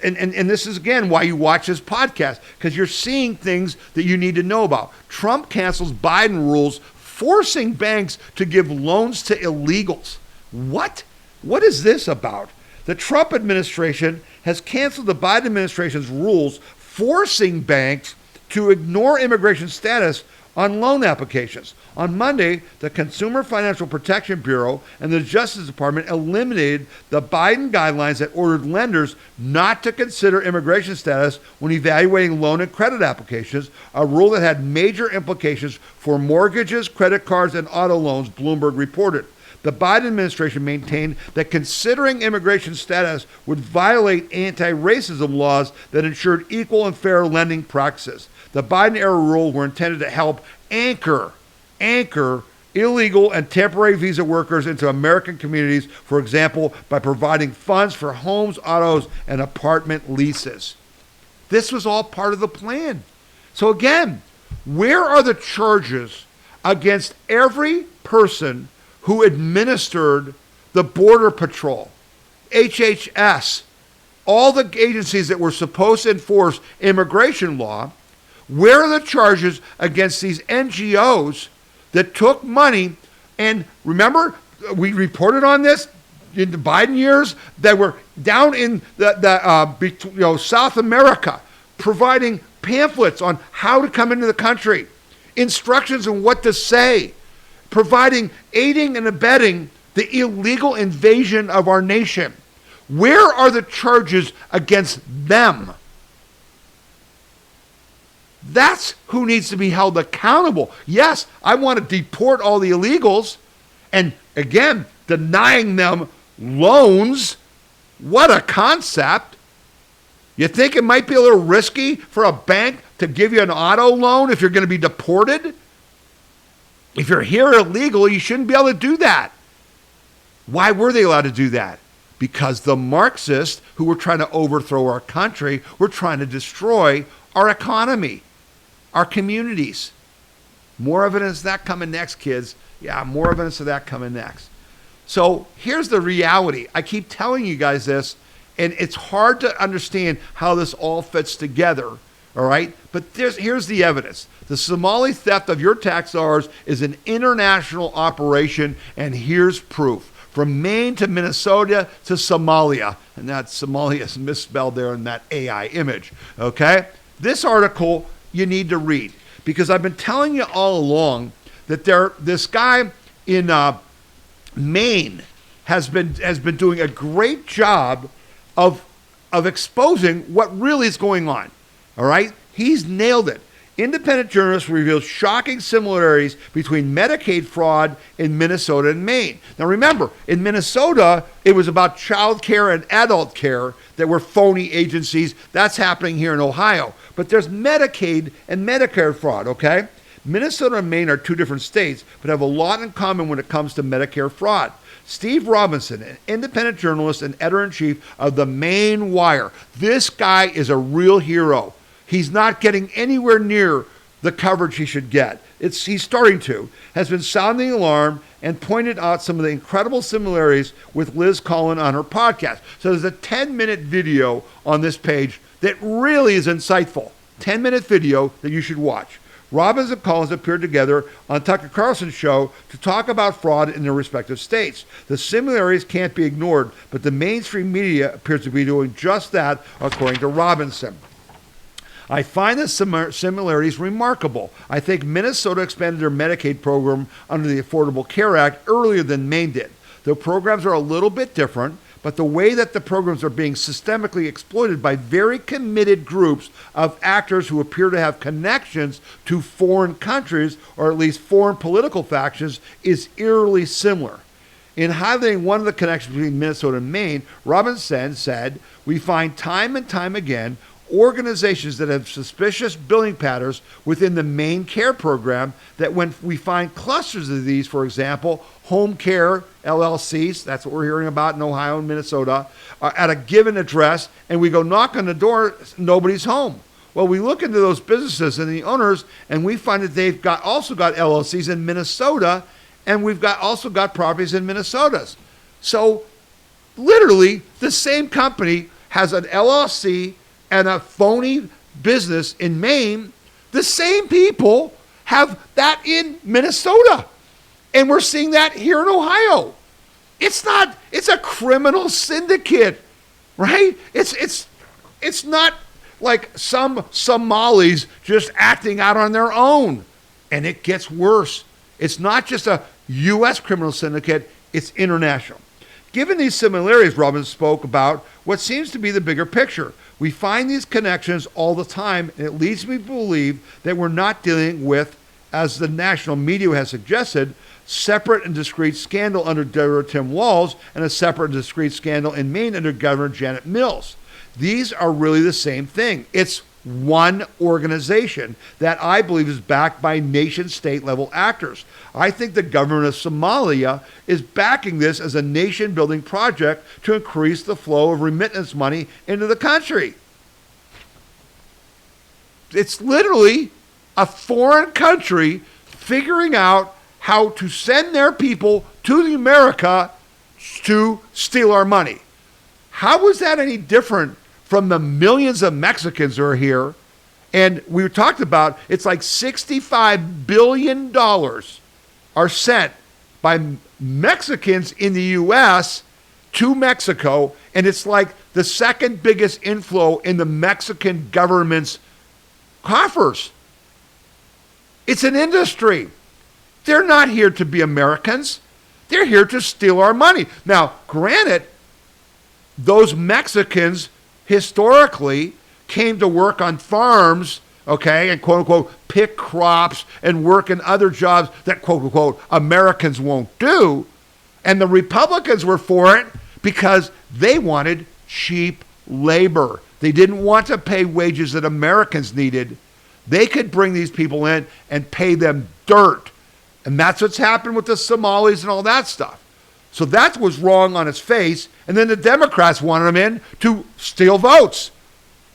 And this is, again, why you watch this podcast, because you're seeing things that you need to know about. Trump cancels Biden rules forcing banks to give loans to illegals. What? What is this about? The Trump administration has canceled the Biden administration's rules forcing banks to ignore immigration status on loan applications. On Monday, the Consumer Financial Protection Bureau and the Justice Department eliminated the Biden guidelines that ordered lenders not to consider immigration status when evaluating loan and credit applications, a rule that had major implications for mortgages, credit cards, and auto loans, Bloomberg reported. The Biden administration maintained that considering immigration status would violate anti-racism laws that ensured equal and fair lending practices. The Biden-era rules were intended to help anchor illegal and temporary visa workers into American communities, for example, by providing funds for homes, autos, and apartment leases. This was all part of the plan. So again, where are the charges against every person who administered the Border Patrol, HHS, all the agencies that were supposed to enforce immigration law? Where are the charges against these NGOs that took money? And remember, we reported on this in the Biden years, that were down in South America, providing pamphlets on how to come into the country, instructions on what to say, aiding and abetting the illegal invasion of our nation. Where are the charges against them? That's who needs to be held accountable. Yes, I want to deport all the illegals, and again, denying them loans. What a concept. You think it might be a little risky for a bank to give you an auto loan if you're going to be deported? If you're here illegal, you shouldn't be able to do that. Why were they allowed to do that? Because the Marxists who were trying to overthrow our country were trying to destroy our economy, our communities. More evidence of that coming next, kids. Yeah, more evidence of that coming next. So here's the reality. I keep telling you guys this, and it's hard to understand how this all fits together, all right? But here's the evidence. The Somali theft of your tax dollars is an international operation, and here's proof. From Maine to Minnesota to Somalia, and that Somalia is misspelled there in that AI image, okay? This article you need to read, because I've been telling you all along that this guy in Maine has been doing a great job of exposing what really is going on, all right? He's nailed it. Independent journalists revealed shocking similarities between Medicaid fraud in Minnesota and Maine. Now remember, in Minnesota, it was about child care and adult care that were phony agencies. That's happening here in Ohio. But there's Medicaid and Medicare fraud, okay? Minnesota and Maine are two different states, but have a lot in common when it comes to Medicare fraud. Steve Robinson, an independent journalist and editor-in-chief of the Maine Wire. This guy is a real hero. He's not getting anywhere near the coverage he should get. He's starting to, has been sounding the alarm and pointed out some of the incredible similarities with Liz Collin on her podcast. So there's a 10-minute video on this page that really is insightful. 10-minute video that you should watch. Robbins and Collins appeared together on Tucker Carlson's show to talk about fraud in their respective states. The similarities can't be ignored, but the mainstream media appears to be doing just that, according to Robinson. I find the similarities remarkable. I think Minnesota expanded their Medicaid program under the Affordable Care Act earlier than Maine did. The programs are a little bit different, but the way that the programs are being systemically exploited by very committed groups of actors who appear to have connections to foreign countries, or at least foreign political factions, is eerily similar. In highlighting one of the connections between Minnesota and Maine, Robinson said, "We find time and time again organizations that have suspicious billing patterns within the Maine Care program, that when we find clusters of these, for example, home care LLCs, that's what we're hearing about in Ohio and Minnesota, at a given address, and we go knock on the door, nobody's home." Well, we look into those businesses and the owners, and we find that they've also got LLCs in Minnesota, and we've also got properties in Minnesota. So literally the same company has an LLC and a phony business in Maine. The same people have that in Minnesota. And we're seeing that here in Ohio. It's a criminal syndicate, right? It's not like some Somalis just acting out on their own. And it gets worse. It's not just a U.S. criminal syndicate, it's international. Given these similarities, Robbins spoke about what seems to be the bigger picture. We find these connections all the time, and it leads me to believe that we're not dealing with, as the national media has suggested, separate and discrete scandal under Governor Tim Walz and a separate and discrete scandal in Maine under Governor Janet Mills. These are really the same thing. It's one organization that I believe is backed by nation-state level actors. I think the government of Somalia is backing this as a nation-building project to increase the flow of remittance money into the country. It's literally a foreign country figuring out how to send their people to America to steal our money. How is that any different from the millions of Mexicans who are here? And we talked about, it's like $65 billion are sent by Mexicans in the U.S. to Mexico, and it's like the second biggest inflow in the Mexican government's coffers. It's an industry. They're not here to be Americans. They're here to steal our money. Now, granted, those Mexicans historically came to work on farms, okay, and quote unquote pick crops and work in other jobs that quote unquote Americans won't do. And the Republicans were for it because they wanted cheap labor. They didn't want to pay wages that Americans needed. They could bring these people in and pay them dirt. And that's what's happened with the Somalis and all that stuff. So that was wrong on its face. And then the Democrats wanted them in to steal votes.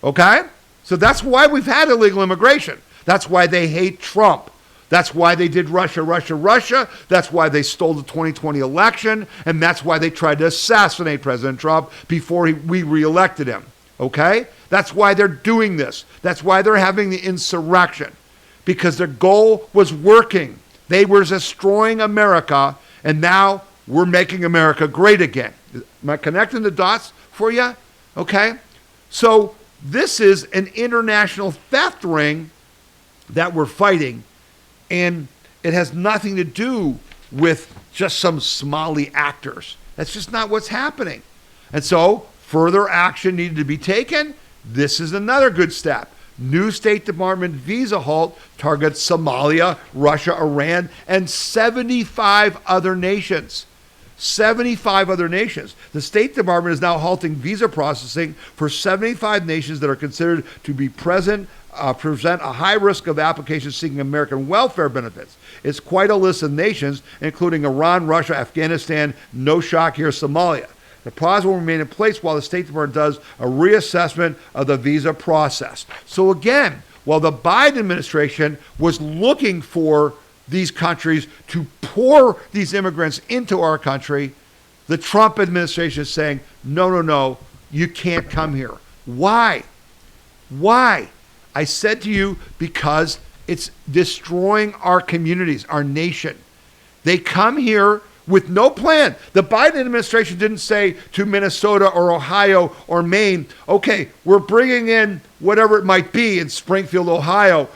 Okay? So that's why we've had illegal immigration. That's why they hate Trump. That's why they did Russia, Russia, Russia. That's why they stole the 2020 election. And that's why they tried to assassinate President Trump before we reelected him. Okay? That's why they're doing this. That's why they're having the insurrection. Because their goal was working. They were destroying America, and now we're making America great again. Am I connecting the dots for you? Okay? So this is an international theft ring that we're fighting, and it has nothing to do with just some Somali actors. That's just not what's happening. And so further action needed to be taken. This is another good step. New State Department visa halt targets Somalia, Russia, Iran, and 75 other nations. 75 other nations. The State Department is now halting visa processing for 75 nations that are considered to be present a high risk of applications seeking American welfare benefits. It's quite a list of nations, including Iran, Russia, Afghanistan, no shock here, Somalia. The pause will remain in place while the State Department does a reassessment of the visa process. So again, while the Biden administration was looking for these countries to pour these immigrants into our country, the Trump administration is saying, no, you can't come here. Why? Why? I said to you, because It's destroying our communities, our nation. They come here with no plan. The Biden administration didn't say to Minnesota or Ohio or Maine, okay, we're bringing in whatever it might be in Springfield, Ohio,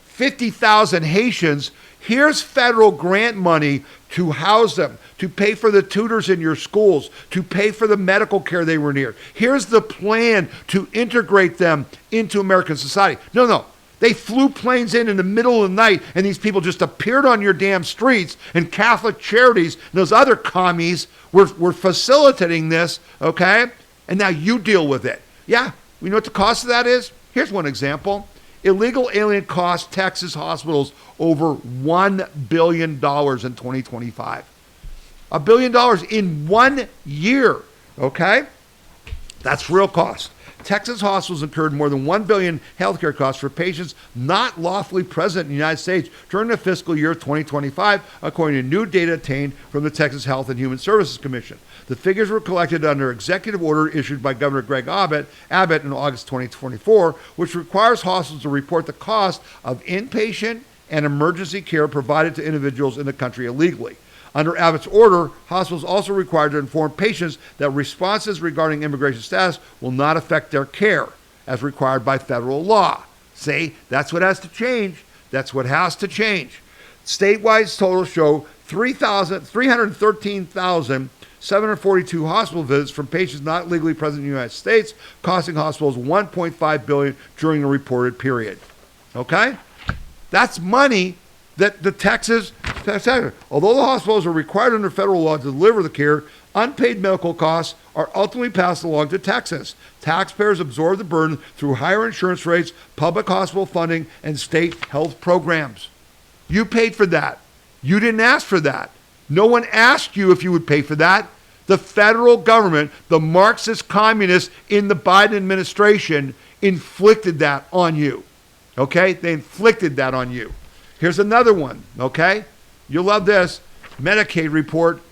50,000 Haitians. Here's federal grant money to house them, to pay for the tutors in your schools, to pay for the medical care they were near. Here's the plan to integrate them into American society. No. They flew planes in the middle of the night, and these people just appeared on your damn streets, and Catholic Charities and those other commies were facilitating this, okay? And now you deal with it. Yeah, you know what the cost of that is? Here's one example. Illegal alien cost Texas hospitals over $1 billion in 2025. $1 billion in 1 year, okay? That's real cost. Texas hospitals incurred more than $1 billion healthcare costs for patients not lawfully present in the United States during the fiscal year 2025, according to new data obtained from the Texas Health and Human Services Commission. The figures were collected under executive order issued by Governor Greg Abbott in August 2024, which requires hospitals to report the cost of inpatient and emergency care provided to individuals in the country illegally. Under Abbott's order, hospitals also required to inform patients that responses regarding immigration status will not affect their care, as required by federal law. See, that's what has to change. That's what has to change. Statewide totals show 313,742 hospital visits from patients not legally present in the United States, costing hospitals $1.5 billion during the reported period. Okay? That's money that the Texas, although the hospitals are required under federal law to deliver the care, unpaid medical costs are ultimately passed along to Texas. Taxpayers absorb the burden through higher insurance rates, public hospital funding, and state health programs. You paid for that. You didn't ask for that. No one asked you if you would pay for that. The federal government, the Marxist communists in the Biden administration, inflicted that on you. Okay? They inflicted that on you. Here's another one, okay? You'll love this. Medicaid report.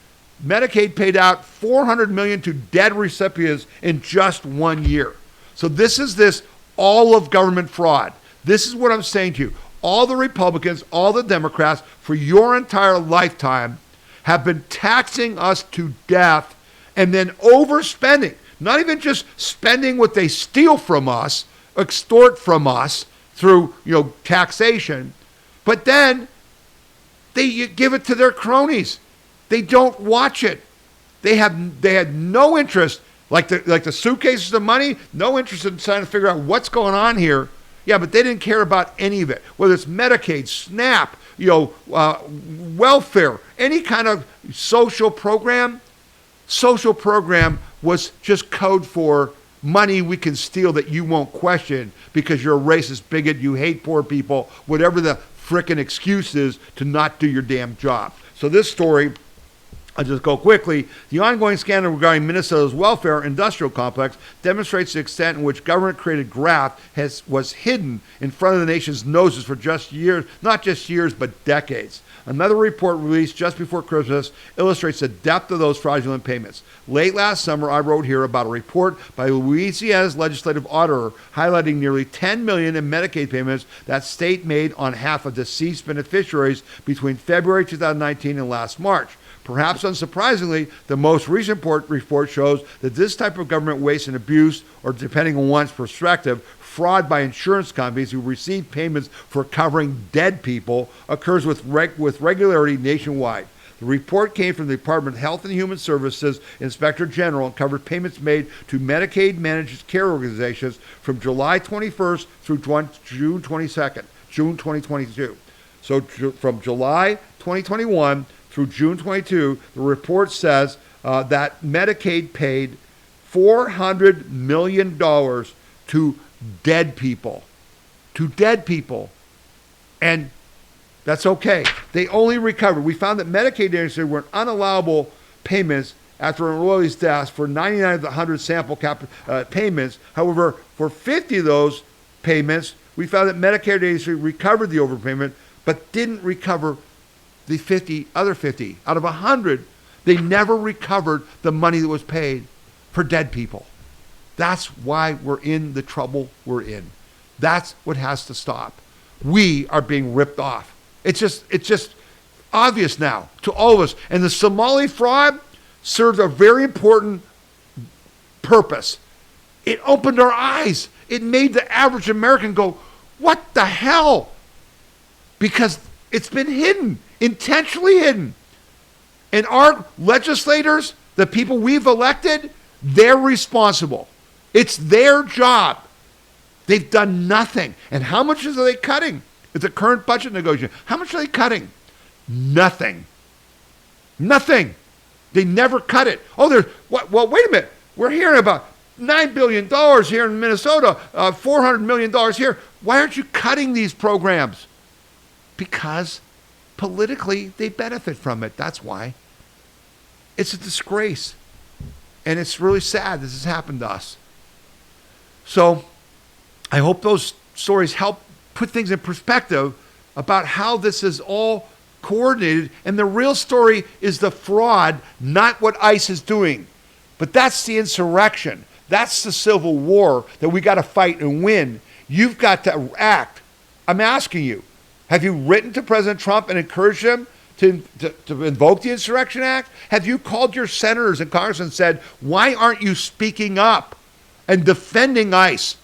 Medicaid paid out $400 million to dead recipients in just 1 year. So this is all of government fraud. This is what I'm saying to you. All the Republicans, all the Democrats, for your entire lifetime, have been taxing us to death and then overspending. Not even just spending what they steal from us, extort from us through, taxation, but then they give it to their cronies. They don't watch it. They had no interest, like the suitcases of money, no interest in trying to figure out what's going on here. Yeah, but they didn't care about any of it, whether it's Medicaid, SNAP, welfare, any kind of social program. Social program was just code for money we can steal that you won't question because you're a racist bigot, you hate poor people, whatever the frickin' excuse is to not do your damn job. So this story, I'll just go quickly. The ongoing scandal regarding Minnesota's welfare industrial complex demonstrates the extent in which government-created graft was hidden in front of the nation's noses for just years, not just years, but decades. Another report released just before Christmas illustrates the depth of those fraudulent payments. Late last summer, I wrote here about a report by Louisiana's legislative auditor highlighting nearly $10 million in Medicaid payments that state made on behalf of deceased beneficiaries between February 2019 and last March. Perhaps unsurprisingly, the most recent report shows that this type of government waste and abuse, or depending on one's perspective, fraud by insurance companies who receive payments for covering dead people, occurs with regularity nationwide. The report came from the Department of Health and Human Services Inspector General and covered payments made to Medicaid managed care organizations from July 21st through June 22nd, June 2022. So from July 2021 through June 22, the report says that Medicaid paid $400 million to dead people. And that's okay. They only recovered. We found that Medicaid agencies were unallowable payments after an enrollee's death for 99 of the 100 sample payments. However, for 50 of those payments, we found that Medicare agency recovered the overpayment, but didn't recover the other 50. Out of 100, they never recovered the money that was paid for dead people. That's why we're in the trouble we're in. That's what has to stop. we are being ripped off. It's just obvious now to all of us. And the Somali fraud served a very important purpose. It opened our eyes. It made the average American go, what the hell? Because it's been hidden, intentionally hidden. And our legislators, the people we've elected, they're responsible. It's their job. They've done nothing. And how much are they cutting? It's the current budget negotiation. How much are they cutting? Nothing. Nothing. They never cut it. Oh, there's, well, wait a minute. We're hearing about $9 billion here in Minnesota, $400 million here. Why aren't you cutting these programs? Because politically they benefit from it. That's why. It's a disgrace. And it's really sad this has happened to us. So I hope those stories help put things in perspective about how this is all coordinated. And the real story is the fraud, not what ICE is doing. But that's the insurrection. That's the civil war that we got to fight and win. You've got to act. I'm asking you, have you written to President Trump and encouraged him to invoke the Insurrection Act? Have you called your senators and congressmen and said, why aren't you speaking up and defending ICE?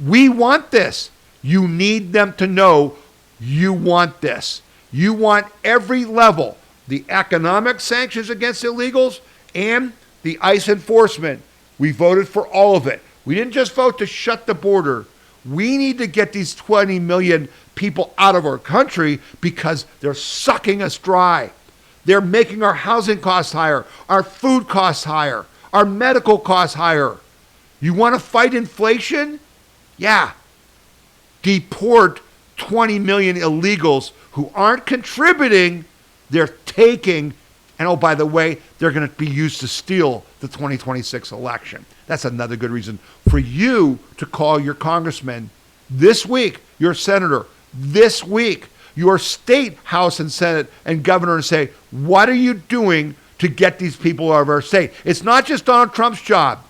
We want this. You need them to know you want this. You want every level, the economic sanctions against illegals and the ICE enforcement. We voted for all of it. We didn't just vote to shut the border. We need to get these 20 million people out of our country because they're sucking us dry. They're making our housing costs higher, our food costs higher, our medical costs higher. You want to fight inflation? Yeah. Deport 20 million illegals who aren't contributing, they're taking, and oh, by the way, they're going to be used to steal the 2026 election. That's another good reason for you to call your congressman this week, your senator this week, your state house and senate and governor, and say, what are you doing to get these people out of our state? It's not just Donald Trump's job.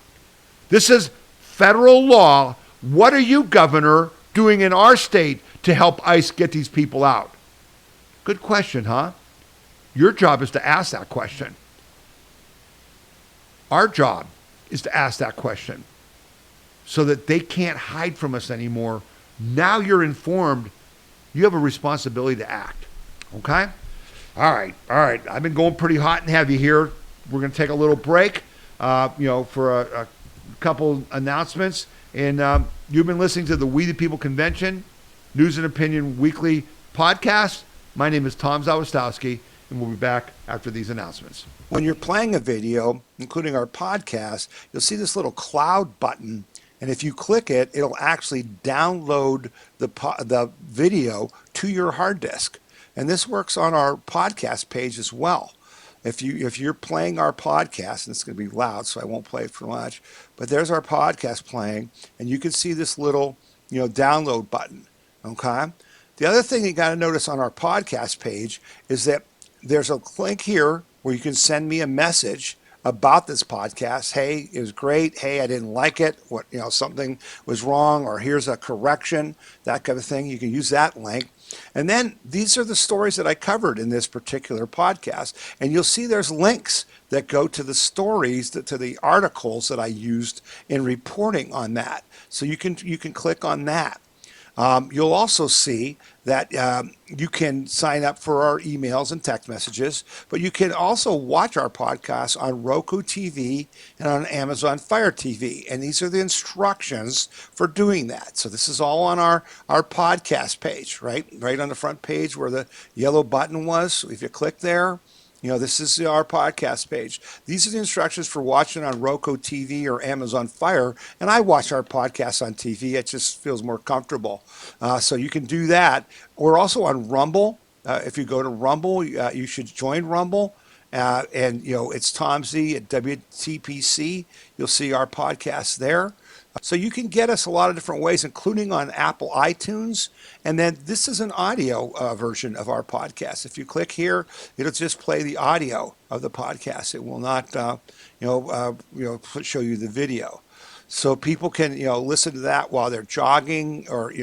This is federal law. What are you, governor, doing in our state to help ICE get these people out? Good question, huh? Your job is to ask that question. Our job is to ask that question so that they can't hide from us anymore. Now you're informed. You have a responsibility to act. Okay? All right. I've been going pretty hot and heavy here. We're going to take a little break, for a couple announcements. And you've been listening to the We the People Convention News and Opinion Weekly podcast. My name is Tom Zawistowski, and we'll be back after these announcements. When you're playing a video, including our podcast, you'll see this little cloud button. And if you click it, it'll actually download the video to your hard disk. And this works on our podcast page as well. If you're playing our podcast, and it's going to be loud, so I won't play it for much, but there's our podcast playing, and you can see this little, download button. Okay. The other thing you got to notice on our podcast page is that there's a link here where you can send me a message about this podcast. Hey, it was great. Hey, I didn't like it. What, something was wrong, or here's a correction, that kind of thing. You can use that link. And then these are the stories that I covered in this particular podcast. And you'll see there's links that go to the stories, to the articles that I used in reporting on that. So you can click on that. You'll also see that you can sign up for our emails and text messages, but you can also watch our podcast on Roku TV and on Amazon Fire TV. And these are the instructions for doing that. So this is all on our podcast page, right on the front page where the yellow button was. If you click there, this is our podcast page. These are the instructions for watching on Roku TV or Amazon Fire. And I watch our podcast on TV. It just feels more comfortable. So you can do that. We're also on Rumble. If you go to Rumble, you should join Rumble. And it's Tom Z at WTPC. You'll see our podcast there. So you can get us a lot of different ways, including on Apple iTunes. And then this is an audio version of our podcast. If you click here, it'll just play the audio of the podcast. It will not, show you the video. so people can, listen to that while they're jogging or,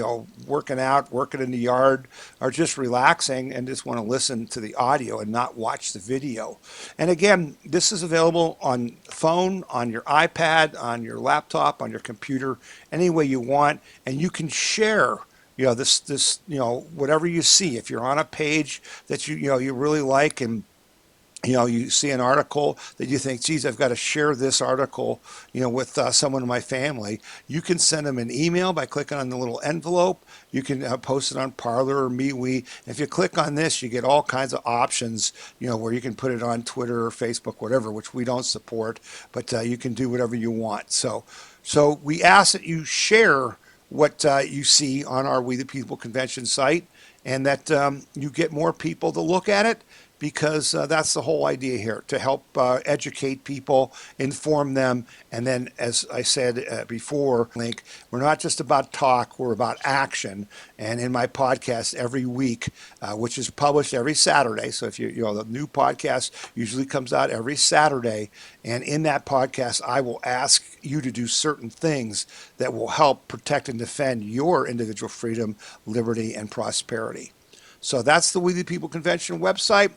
working out, working in the yard, or just relaxing and just want to listen to the audio and not watch the video. And again, this is available on phone, on your iPad, on your laptop, on your computer, any way you want. And you can share this whatever you see. If you're on a page that you really like, and you see an article that you think, geez, I've got to share this article, with someone in my family. You can send them an email by clicking on the little envelope. You can post it on Parler or MeWe. If you click on this, you get all kinds of options, where you can put it on Twitter or Facebook, whatever, which we don't support, but you can do whatever you want. So we ask that you share what you see on our We the People convention site, and that you get more people to look at it, because that's the whole idea here, to help educate people, inform them. And then, as I said before, Link, we're not just about talk, we're about action. And in my podcast every week, which is published every Saturday, so if the new podcast usually comes out every Saturday, and in that podcast, I will ask you to do certain things that will help protect and defend your individual freedom, liberty, and prosperity. So that's the We the People Convention website.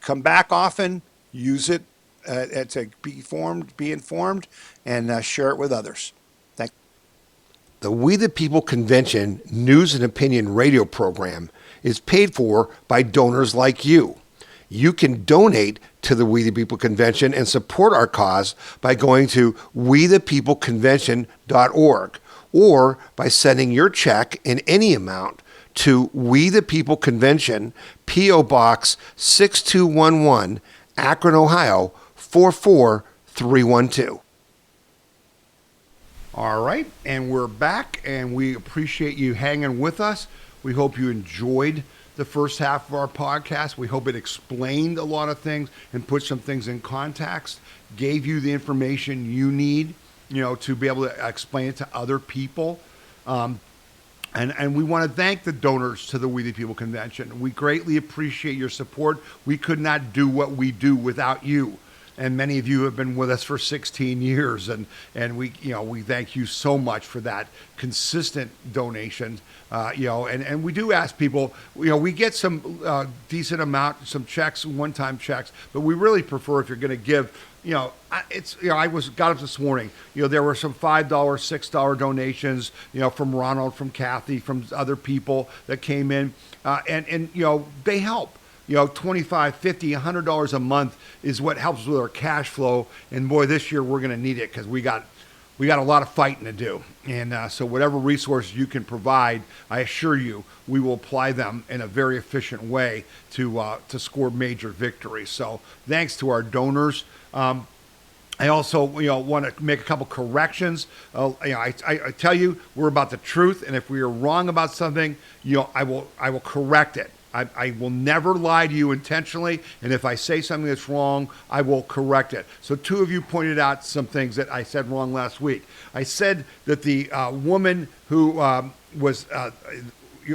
Come back often, use it to be informed, and share it with others. Thank you. The We the People Convention News and Opinion radio program is paid for by donors like you. You can donate to the We the People Convention and support our cause by going to wethepeopleconvention.org, or by sending your check in any amount to We the People Convention, P.O. Box 6211, Akron, Ohio 44312. All right, and we're back, and we appreciate you hanging with us. We hope you enjoyed the first half of our podcast. We hope it explained a lot of things and put some things in context, gave you the information you need, to be able to explain it to other people. And we want to thank the donors to the We the People Convention. We greatly appreciate your support. We could not do what we do without you. And many of you have been with us for 16 years, and we thank you so much for that consistent donation. And we do ask people, we get some decent amount, some checks, one-time checks, but we really prefer, if you're going to give, I got up this morning, there were some $5, $6 donations, from Ronald, from Kathy, from other people that came in, and they help. $25, $50, $100 a month is what helps with our cash flow. And boy, this year we're going to need it, because we got a lot of fighting to do. And so whatever resources you can provide, I assure you, we will apply them in a very efficient way to score major victories. So thanks to our donors. I also, want to make a couple corrections. I tell you, we're about the truth, and if we are wrong about something, I will correct it. I will never lie to you intentionally, and if I say something that's wrong, I will correct it. So two of you pointed out some things that I said wrong last week. I said that the woman who was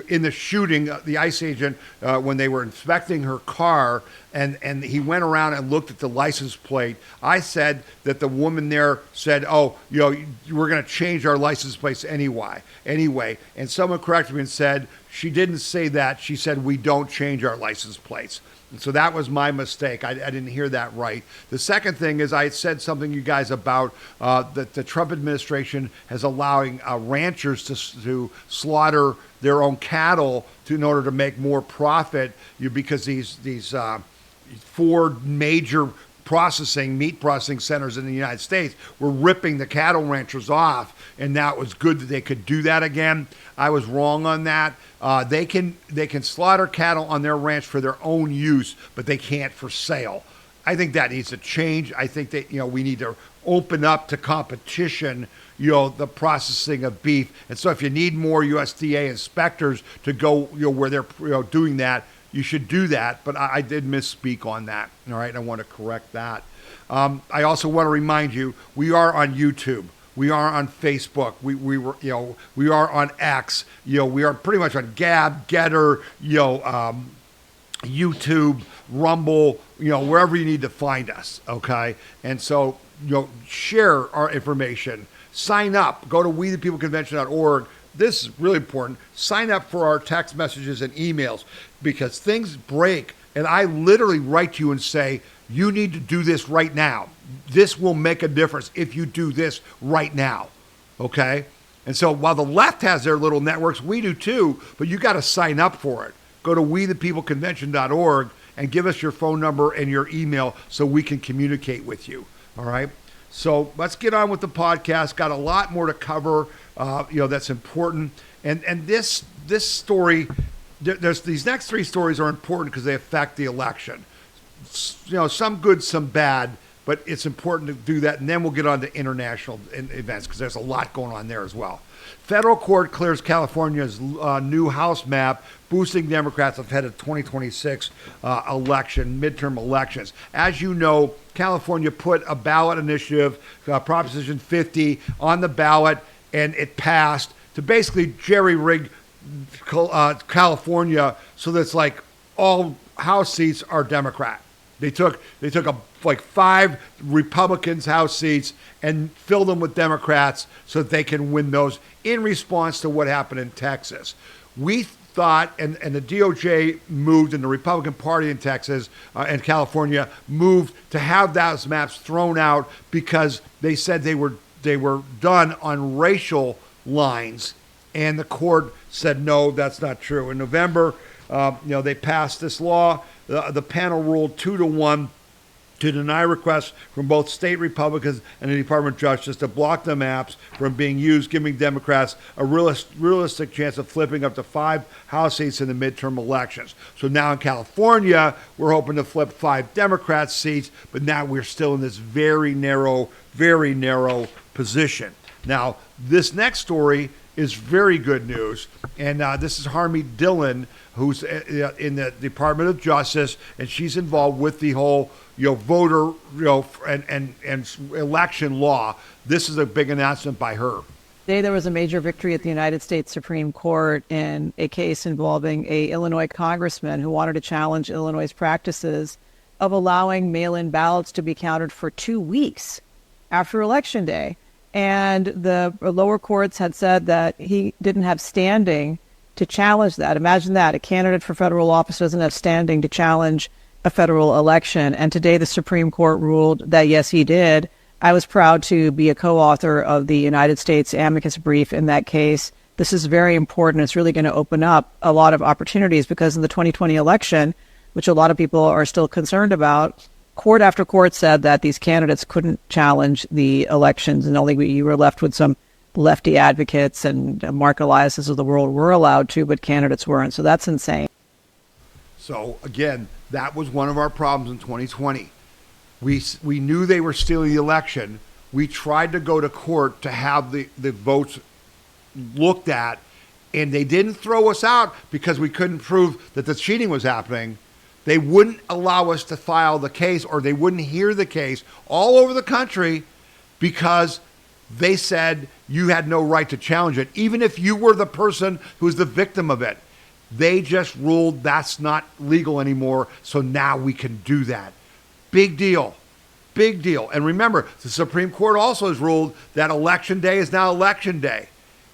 in the shooting, the ICE agent, when they were inspecting her car, and he went around and looked at the license plate, I said that the woman there said, we're going to change our license plates anyway. And someone corrected me and said, she didn't say that. She said, we don't change our license plates. And so that was my mistake. I didn't hear that right. The second thing is, I had said something, you guys, about that the Trump administration is allowing ranchers to slaughter their own cattle in order to make more profit, because these 4 major meat processing centers in the United States were ripping the cattle ranchers off, and now it was good that they could do that again. I was wrong on that. They can slaughter cattle on their ranch for their own use, but they can't for sale. I think that needs to change. I think that we need to open up to competition, the processing of beef. And so if you need more USDA inspectors to go where they're doing that, you should do that. But I did misspeak on that. All right, and I want to correct that. I also want to remind you, we are on YouTube. We are on Facebook. We are on X. We are pretty much on Gab, Getter, YouTube, Rumble, wherever you need to find us. Okay, and so share our information. Sign up. Go to wethepeopleconvention.org. This is really important. Sign up for our text messages and emails because things break. And I literally write to you and say, you need to do this right now. This will make a difference if you do this right now. Okay? And so while the left has their little networks, we do too, but you got to sign up for it. Go to wethepeopleconvention.org and give us your phone number and your email so we can communicate with you. All right? So let's get on with the podcast. Got a lot more to cover, that's important. And this story, there's these next three stories are important because they affect the election. Some good, some bad, but it's important to do that. And then we'll get on to international events because there's a lot going on there as well. Federal court clears California's new House map, boosting Democrats ahead of 2026 midterm elections. As you know, California put a ballot initiative, Proposition 50, on the ballot, and it passed to basically jerry-rig California so that it's like all House seats are Democrat. They took like 5 Republicans' House seats and filled them with Democrats so that they can win those in response to what happened in Texas. We thought, and the DOJ moved, and the Republican Party in Texas and California moved to have those maps thrown out because they said they were done on racial lines, and the court said no, that's not true. In November, they passed this law. The panel ruled 2-1 to deny requests from both state Republicans and the Department of Justice to block the maps from being used, giving Democrats a realistic chance of flipping up to 5 House seats in the midterm elections. So now in California, we're hoping to flip 5 Democrat seats, but now we're still in this very narrow position. Now, this next story is very good news, and this is Harmeet Dillon, who's in the Department of Justice, and she's involved with the whole voter and election law. This is a big announcement by her. Today there was a major victory at the United States Supreme Court in a case involving a Illinois congressman who wanted to challenge Illinois' practices of allowing mail-in ballots to be counted for 2 weeks after Election Day. And the lower courts had said that he didn't have standing to challenge that. Imagine that. A candidate for federal office doesn't have standing to challenge a federal election. And today the Supreme Court ruled that, yes, he did. I was proud to be a co-author of the United States amicus brief in that case. This is very important. It's really going to open up a lot of opportunities because in the 2020 election, which a lot of people are still concerned about, court after court said that these candidates couldn't challenge the elections, and only you were left with some lefty advocates and Mark Elias's of the world were allowed to, but candidates weren't. So that's insane. So again, that was one of our problems in 2020. We knew they were stealing the election. We tried to go to court to have the votes looked at, and they didn't throw us out because we couldn't prove that the cheating was happening. They wouldn't allow us to file the case, or they wouldn't hear the case all over the country because they said you had no right to challenge it, even if you were the person who was the victim of it. They just ruled that's not legal anymore, so now we can do that. Big deal. Big deal. And remember, the Supreme Court also has ruled that Election Day is now Election Day.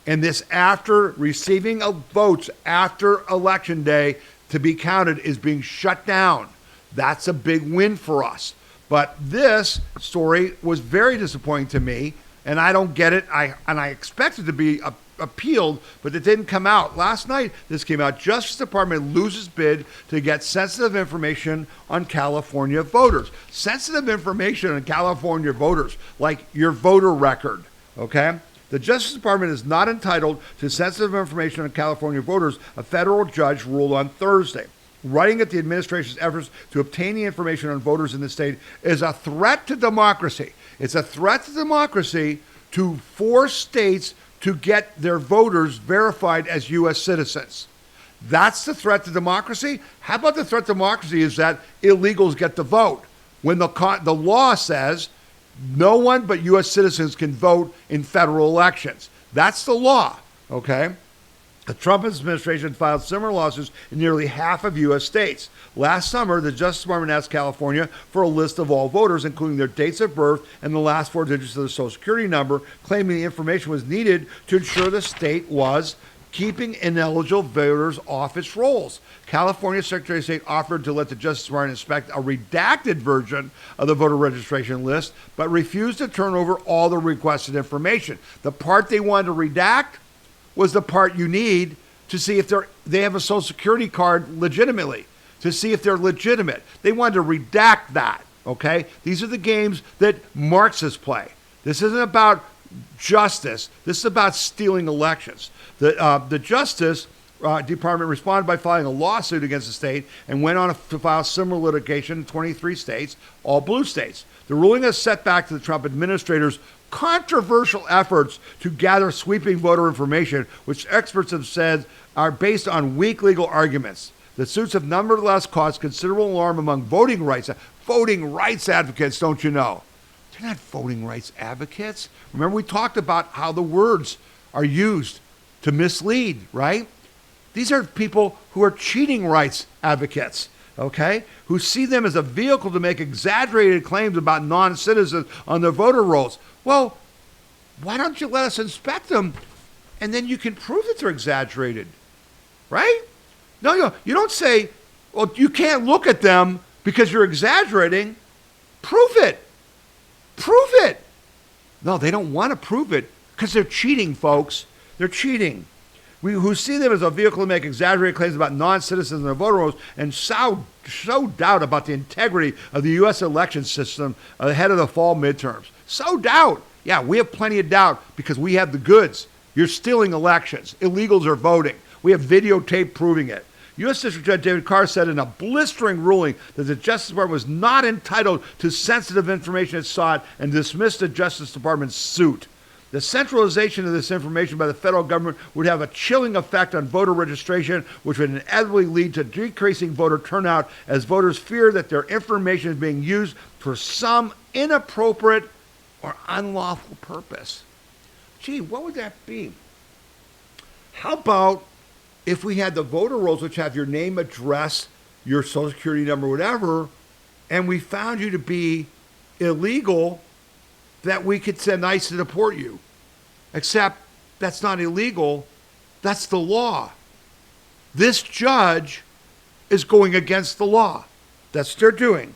And this after receiving of votes after Election Day to be counted is being shut down. That's a big win for us. But this story was very disappointing to me, and I don't get it. I expected to be appealed, but it didn't come out. Last night, this came out. Justice Department loses bid to get sensitive information on California voters. Sensitive information on California voters, like your voter record, okay? The Justice Department is not entitled to sensitive information on California voters, a federal judge ruled on Thursday. Writing that the administration's efforts to obtain the information on voters in the state is a threat to democracy. It's a threat to democracy to force states to get their voters verified as U.S. citizens. That's the threat to democracy. How about the threat to democracy is that illegals get to vote when the law says no one but U.S. citizens can vote in federal elections. That's the law, okay? The Trump administration filed similar lawsuits in nearly half of U.S. states. Last summer, the Justice Department asked California for a list of all voters, including their dates of birth and the last four digits of their Social Security number, claiming the information was needed to ensure the state was keeping ineligible voters off its rolls. California Secretary of State offered to let the Justice Department inspect a redacted version of the voter registration list, but refused to turn over all the requested information. The part they wanted to redact was the part you need to see if they have a Social Security card legitimately, to see if they're legitimate. They wanted to redact that, okay? These are the games that Marxists play. This isn't about justice. This is about stealing elections. The Justice Department responded by filing a lawsuit against the state and went on to file similar litigation in 23 states, all blue states. The ruling has set back to the Trump administrator's controversial efforts to gather sweeping voter information, which experts have said are based on weak legal arguments. The suits have nonetheless caused considerable alarm among voting rights advocates, don't you know? They're not voting rights advocates. Remember, we talked about how the words are used to mislead, right? These are people who are cheating rights advocates, okay, who see them as a vehicle to make exaggerated claims about non-citizens on their voter rolls. Well, why don't you let us inspect them, and then you can prove that they're exaggerated, right? No, you don't say, well, you can't look at them because you're exaggerating. Prove it. Prove it. No, they don't want to prove it because they're cheating, folks. They're cheating. Who see them as a vehicle to make exaggerated claims about non-citizens in their voter rolls and sow doubt about the integrity of the U.S. election system ahead of the fall midterms. Sow doubt. Yeah, we have plenty of doubt because we have the goods. You're stealing elections. Illegals are voting. We have videotape proving it. U.S. District Judge David Carr said in a blistering ruling that the Justice Department was not entitled to sensitive information it sought and dismissed the Justice Department's suit. The centralization of this information by the federal government would have a chilling effect on voter registration, which would inevitably lead to decreasing voter turnout as voters fear that their information is being used for some inappropriate or unlawful purpose. Gee, what would that be? How about if we had the voter rolls, which have your name, address, your Social Security number, whatever, and we found you to be illegal, that we could send ICE to deport you. Except that's not illegal. That's the law. This judge is going against the law. That's what they're doing.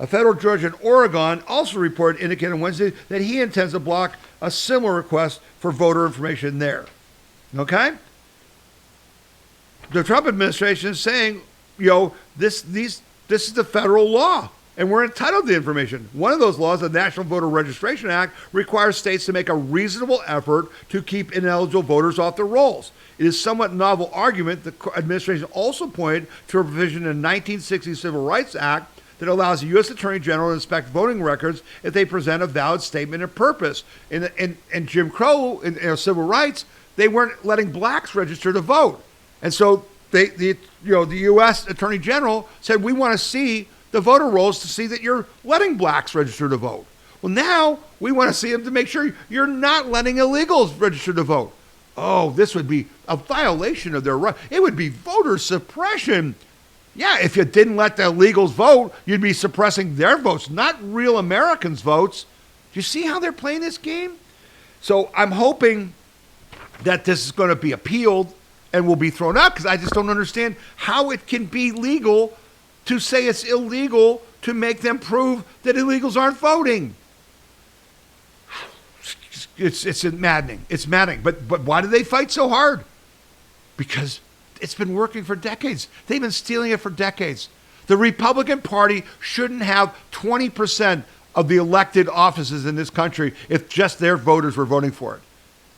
A federal judge in Oregon also reported, indicated on Wednesday, that he intends to block a similar request for voter information there. Okay? The Trump administration is saying, this is the federal law. And we're entitled to the information. One of those laws, the National Voter Registration Act, requires states to make a reasonable effort to keep ineligible voters off the rolls. It is a somewhat novel argument. The administration also pointed to a provision in the 1960 Civil Rights Act that allows the U.S. Attorney General to inspect voting records if they present a valid statement of purpose. In Jim Crow, in civil rights, they weren't letting blacks register to vote. And so the U.S. Attorney General said, we want to see the voter rolls to see that you're letting blacks register to vote. Well, now we want to see them to make sure you're not letting illegals register to vote. Oh, this would be a violation of their right. It would be voter suppression. Yeah, if you didn't let the illegals vote, you'd be suppressing their votes, not real Americans' votes. Do you see how they're playing this game? So I'm hoping that this is going to be appealed and will be thrown out because I just don't understand how it can be legal to say it's illegal to make them prove that illegals aren't voting. It's maddening. It's maddening. But why do they fight so hard? Because it's been working for decades. They've been stealing it for decades. The Republican Party shouldn't have 20% of the elected offices in this country if just their voters were voting for it.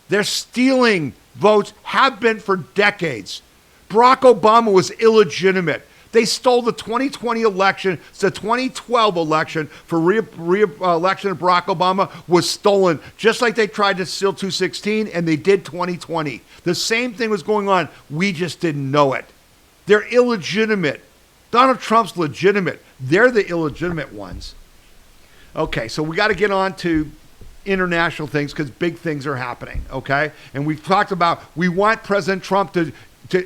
They're stealing votes, have been for decades. Barack Obama was illegitimate. They stole the 2020 election. The 2012 election for re-election of Barack Obama was stolen, just like they tried to steal 2016, and they did 2020. The same thing was going on. We just didn't know it. They're illegitimate. Donald Trump's legitimate. They're the illegitimate ones. Okay, so we got to get on to international things because big things are happening, okay? And we've talked about, we want President Trump to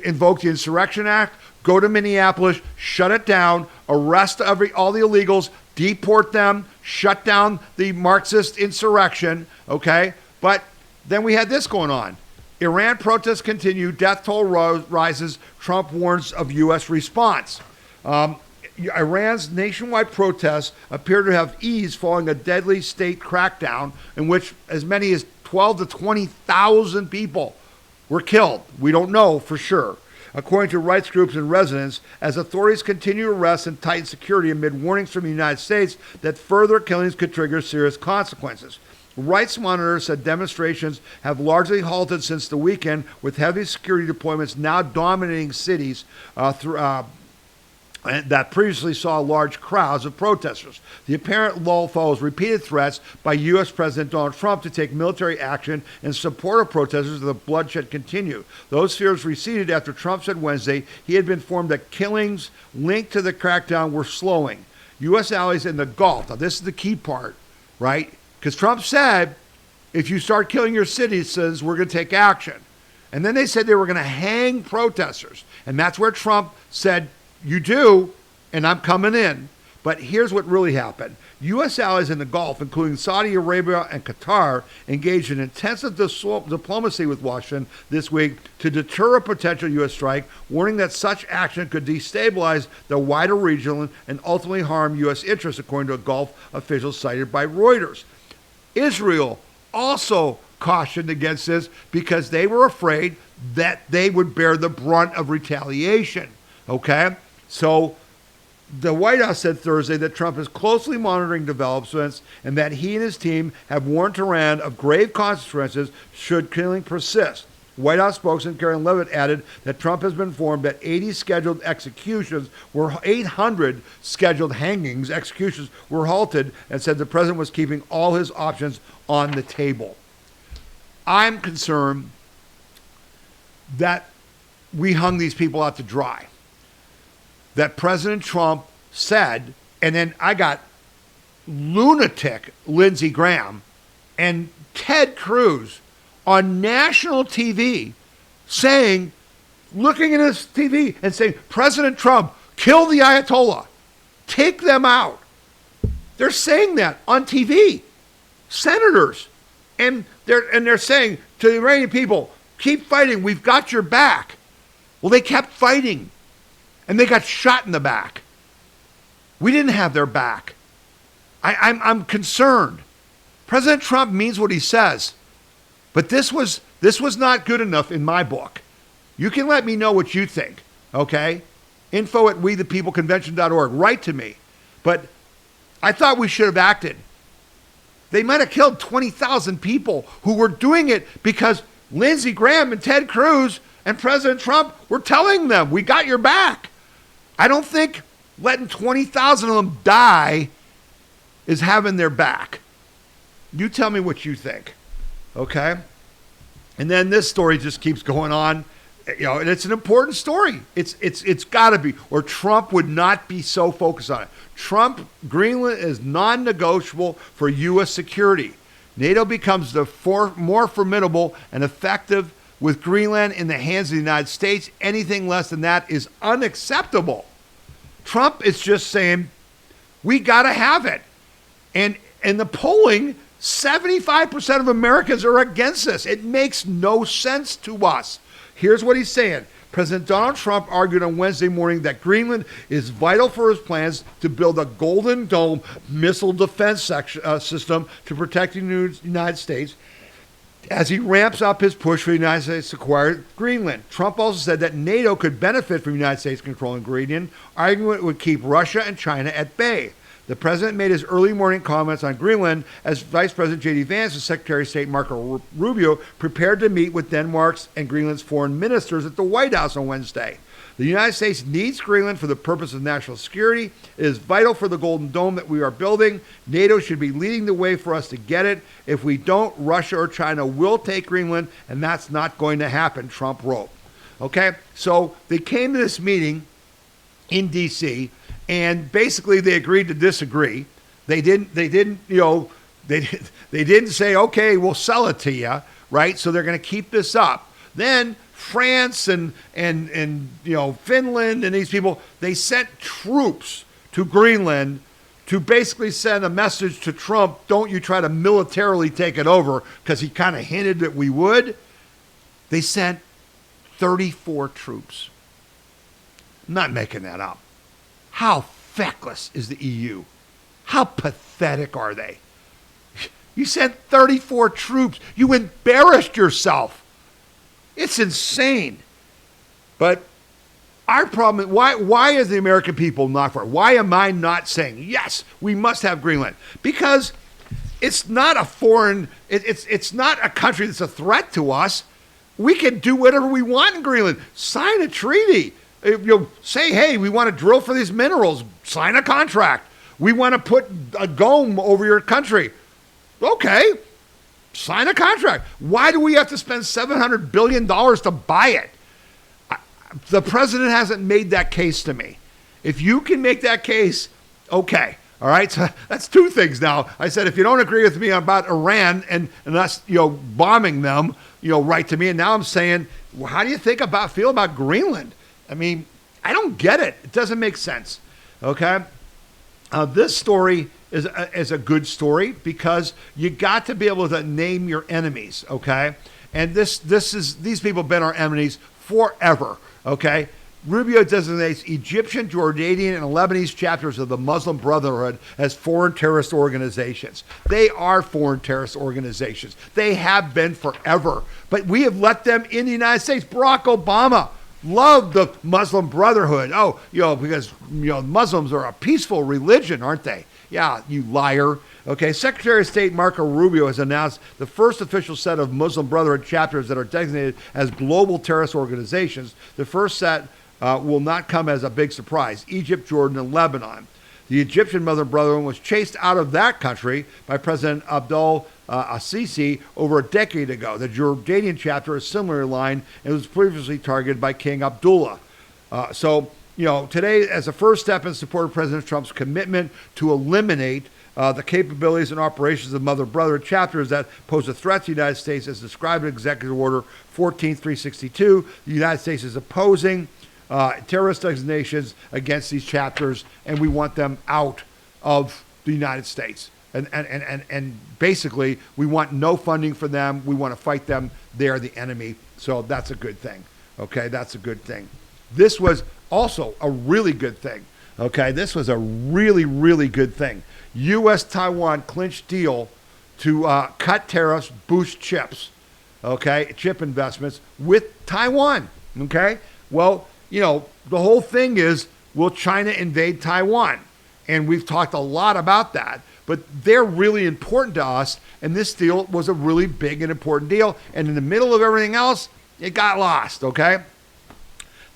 invoke the Insurrection Act, go to Minneapolis, shut it down, arrest all the illegals, deport them, shut down the Marxist insurrection, okay? But then we had this going on. Iran protests continue, death toll rises, Trump warns of U.S. response. Iran's nationwide protests appear to have eased following a deadly state crackdown in which as many as 12 to 20,000 people were killed. We don't know for sure, according to rights groups and residents, as authorities continue to arrest and tighten security amid warnings from the United States that further killings could trigger serious consequences. Rights monitors said demonstrations have largely halted since the weekend, with heavy security deployments now dominating cities that previously saw large crowds of protesters. The apparent lull follows repeated threats by U.S. President Donald Trump to take military action in support of protesters as the bloodshed continued. Those fears receded after Trump said Wednesday he had been informed that killings linked to the crackdown were slowing. U.S. allies in the Gulf, now this is the key part, right? Because Trump said, if you start killing your citizens, we're going to take action. And then they said they were going to hang protesters. And that's where Trump said, you do, and I'm coming in. But here's what really happened. U.S. allies in the Gulf, including Saudi Arabia and Qatar, engaged in intensive diplomacy with Washington this week to deter a potential U.S. strike, warning that such action could destabilize the wider region and ultimately harm U.S. interests, according to a Gulf official cited by Reuters. Israel also cautioned against this because they were afraid that they would bear the brunt of retaliation. Okay? So the White House said Thursday that Trump is closely monitoring developments and that he and his team have warned Iran of grave consequences should killing persist. White House spokesman Karen Leavitt added that Trump has been informed that 800 scheduled executions were halted, and said the president was keeping all his options on the table. I'm concerned that we hung these people out to dry. That President Trump said, and then I got lunatic Lindsey Graham and Ted Cruz on national TV saying, looking at his TV and saying, President Trump, kill the Ayatollah, take them out. They're saying that on TV, senators, and they're saying to the Iranian people, keep fighting, we've got your back. Well, they kept fighting. And they got shot in the back. We didn't have their back. I'm concerned. President Trump means what he says. But this was not good enough in my book. You can let me know what you think, okay? info@wethepeopleconvention.org. Write to me. But I thought we should have acted. They might have killed 20,000 people who were doing it because Lindsey Graham and Ted Cruz and President Trump were telling them, we got your back. I don't think letting 20,000 of them die is having their back. You tell me what you think, okay? And then this story just keeps going on, and it's an important story. It's got to be, or Trump would not be so focused on it. Greenland is non-negotiable for U.S. security. NATO becomes more formidable and effective with Greenland in the hands of the United States. Anything less than that is unacceptable. Trump is just saying, we got to have it. And in the polling, 75% of Americans are against this. It makes no sense to us. Here's what he's saying. President Donald Trump argued on Wednesday morning that Greenland is vital for his plans to build a Golden Dome missile defense system to protect the United States as he ramps up his push for the United States to acquire Greenland. Trump also said that NATO could benefit from the United States controlling Greenland, arguing it would keep Russia and China at bay. The president made his early morning comments on Greenland as Vice President J.D. Vance and Secretary of State Marco Rubio prepared to meet with Denmark's and Greenland's foreign ministers at the White House on Wednesday. The United States needs Greenland for the purpose of national security. It is vital for the Golden Dome that we are building. NATO should be leading the way for us to get it. If we don't, Russia or China will take Greenland, and that's not going to happen, Trump wrote. Okay, so they came to this meeting in D.C., and basically they agreed to disagree. They didn't, They didn't say, okay, we'll sell it to you, right? So they're going to keep this up. Then France and Finland and these people, they sent troops to Greenland to basically send a message to Trump, don't you try to militarily take it over, because he kind of hinted that we would. They sent 34 troops. I'm not making that up. How feckless is the EU? How pathetic are they? You sent 34 troops. You embarrassed yourself. It's insane. But our problem is, why is the American people not for it? Why am I not saying, yes, we must have Greenland? Because it's not a foreign, it's not a country that's a threat to us. We can do whatever we want in Greenland. Sign a treaty. Say, hey, we want to drill for these minerals. Sign a contract. We want to put a dome over your country. Okay, sign a contract. Why do we have to spend $700 billion to buy it? The president hasn't made that case to me. If you can make that case, okay. All right, so that's two things now. I said, if you don't agree with me about Iran and us, bombing them, write to me. And now I'm saying, well, how do you feel about Greenland? I mean, I don't get it. It doesn't make sense. Okay, this story is a good story because you got to be able to name your enemies. Okay, and these people have been our enemies forever. Okay. Rubio designates Egyptian, Jordanian, and Lebanese chapters of the Muslim Brotherhood as foreign terrorist organizations. They are foreign terrorist organizations. They have been forever. But we have let them in the United States. Barack Obama loved the Muslim Brotherhood. Oh, because Muslims are a peaceful religion, aren't they? Yeah, you liar. Okay, Secretary of State Marco Rubio has announced the first official set of Muslim Brotherhood chapters that are designated as global terrorist organizations. The first set will not come as a big surprise: Egypt, Jordan, and Lebanon. The Egyptian Muslim Brotherhood was chased out of that country by President Abdel Sisi over a decade ago. The Jordanian chapter is similarly aligned and was previously targeted by King Abdullah. Today, as a first step in support of President Trump's commitment to eliminate the capabilities and operations of Mother Brotherhood chapters that pose a threat to the United States, as described in Executive Order 14362, the United States is opposing terrorist designations against these chapters, and we want them out of the United States. And basically, we want no funding for them. We want to fight them. They are the enemy. So that's a good thing. Okay, that's a good thing. This was also a really good thing. Okay, this was a really, really good thing. U.S.-Taiwan clinched deal to cut tariffs, boost chips, okay, chip investments with Taiwan. Okay, well, the whole thing is, will China invade Taiwan? And we've talked a lot about that, but they're really important to us, and this deal was a really big and important deal, and in the middle of everything else, it got lost, okay?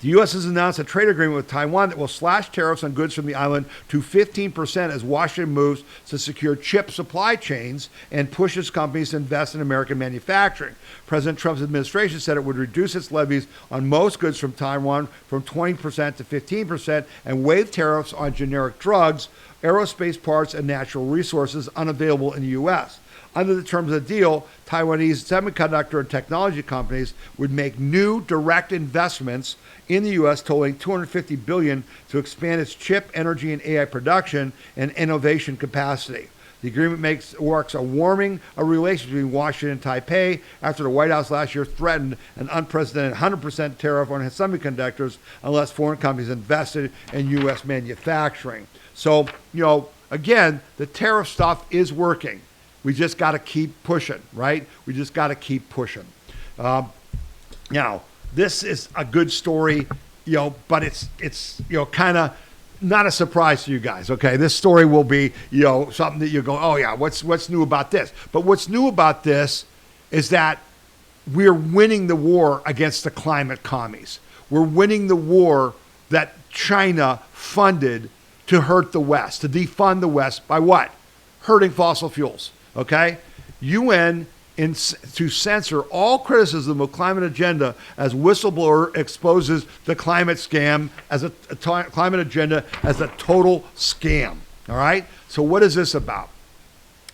The U.S. has announced a trade agreement with Taiwan that will slash tariffs on goods from the island to 15% as Washington moves to secure chip supply chains and pushes companies to invest in American manufacturing. President Trump's administration said it would reduce its levies on most goods from Taiwan from 20% to 15% and waive tariffs on generic drugs, aerospace parts, and natural resources unavailable in the U.S. Under the terms of the deal, Taiwanese semiconductor and technology companies would make new direct investments in the U.S. totaling $250 billion to expand its chip, energy, and AI production and innovation capacity. The agreement works a warming a relationship between Washington and Taipei after the White House last year threatened an unprecedented 100% tariff on semiconductors unless foreign companies invested in U.S. manufacturing. So, again, the tariff stuff is working. We just got to keep pushing, right? We just got to keep pushing. Now, this is a good story, but it's kind of not a surprise to you guys, okay? This story will be, something that you go, oh yeah, what's new about this? But what's new about this is that we're winning the war against the climate commies. We're winning the war that China funded to hurt the West, to defund the West by what? Hurting fossil fuels. Okay, UN to censor all criticism of climate agenda as whistleblower exposes the climate scam as a climate agenda as a total scam. All right. So what is this about?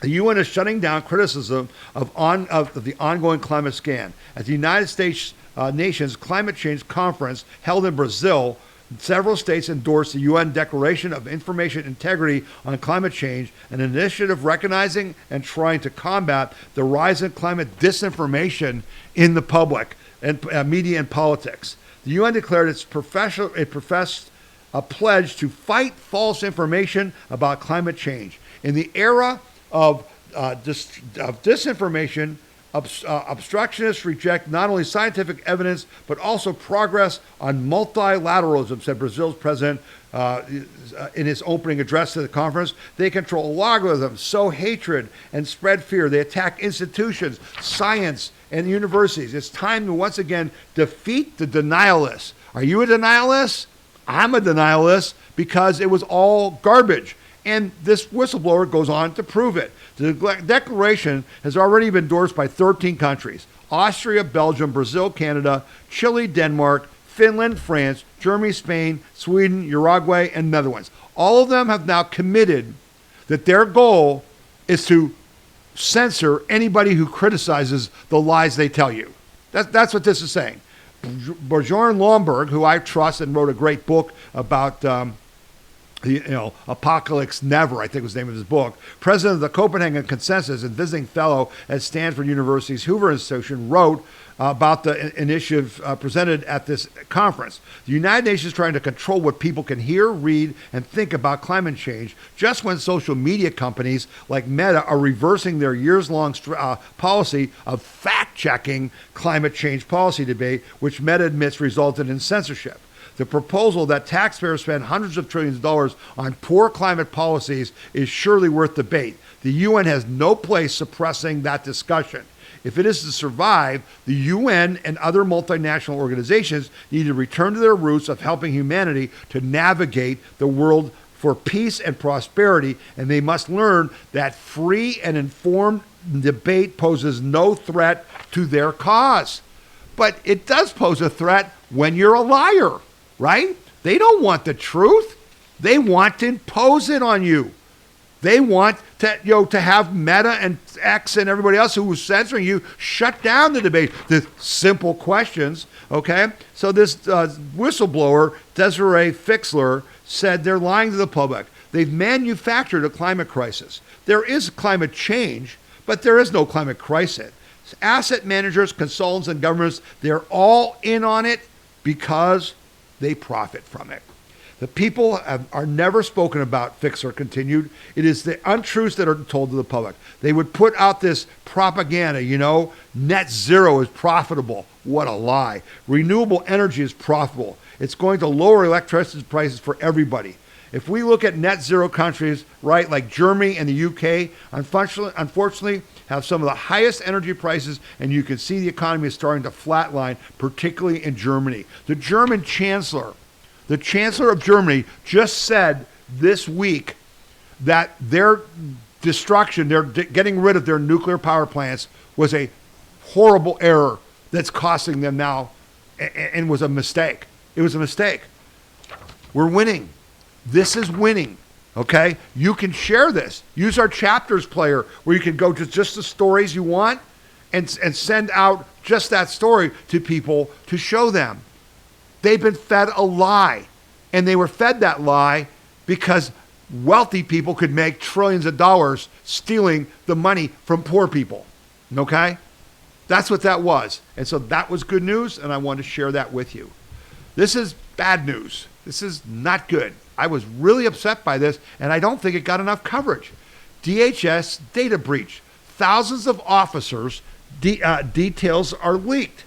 The UN is shutting down criticism of the ongoing climate scan. At the United States Nations Climate Change Conference held in Brazil, several states endorsed the UN Declaration of Information Integrity on Climate Change, an initiative recognizing and trying to combat the rise in climate disinformation in the public and media and politics. The UN declared it professed a pledge to fight false information about climate change. In the era of disinformation, obstructionists reject not only scientific evidence, but also progress on multilateralism, said Brazil's president in his opening address to the conference. They control logarithms, sow hatred, and spread fear. They attack institutions, science, and universities. It's time to once again defeat the denialists. Are you a denialist? I'm a denialist because it was all garbage. And this whistleblower goes on to prove it. The declaration has already been endorsed by 13 countries: Austria, Belgium, Brazil, Canada, Chile, Denmark, Finland, France, Germany, Spain, Sweden, Uruguay, and Netherlands. All of them have now committed that their goal is to censor anybody who criticizes the lies they tell you. That's what this is saying. Bjorn Lomborg, who I trust and wrote a great book about Apocalypse Never, I think was the name of his book, president of the Copenhagen Consensus and visiting fellow at Stanford University's Hoover Institution, wrote about the initiative presented at this conference. The United Nations is trying to control what people can hear, read, and think about climate change, just when social media companies like Meta are reversing their years-long policy of fact-checking climate change policy debate, which Meta admits resulted in censorship. The proposal that taxpayers spend hundreds of trillions of dollars on poor climate policies is surely worth debate. The UN has no place suppressing that discussion. If it is to survive, the UN and other multinational organizations need to return to their roots of helping humanity to navigate the world for peace and prosperity, and they must learn that free and informed debate poses no threat to their cause. But it does pose a threat when you're a liar. Right? They don't want the truth. They want to impose it on you. They want to have Meta and X and everybody else who was censoring you shut down the debate. The simple questions, okay? So this whistleblower, Desiree Fixler, said they're lying to the public. They've manufactured a climate crisis. There is climate change, but there is no climate crisis. Asset managers, consultants, and governments, they're all in on it because they profit from it. The people are never spoken about, Fixer continued. It is the untruths that are told to the public. They would put out this propaganda, net zero is profitable. What a lie. Renewable energy is profitable. It's going to lower electricity prices for everybody. If we look at net zero countries, right, like Germany and the UK, unfortunately, have some of the highest energy prices, and you can see the economy is starting to flatline, particularly in Germany. The German chancellor of Germany, just said this week that their destruction, they're getting rid of their nuclear power plants, was a horrible error that's costing them now, and was a mistake. It was a mistake. We're winning. This is winning. Okay? You can share this. Use our chapters player where you can go to just the stories you want and send out just that story to people to show them. They've been fed a lie. And they were fed that lie because wealthy people could make trillions of dollars stealing the money from poor people. Okay? That's what that was. And so that was good news, and I wanted to share that with you. This is bad news. This is not good. I was really upset by this, and I don't think it got enough coverage. DHS data breach. Thousands of officers' details are leaked.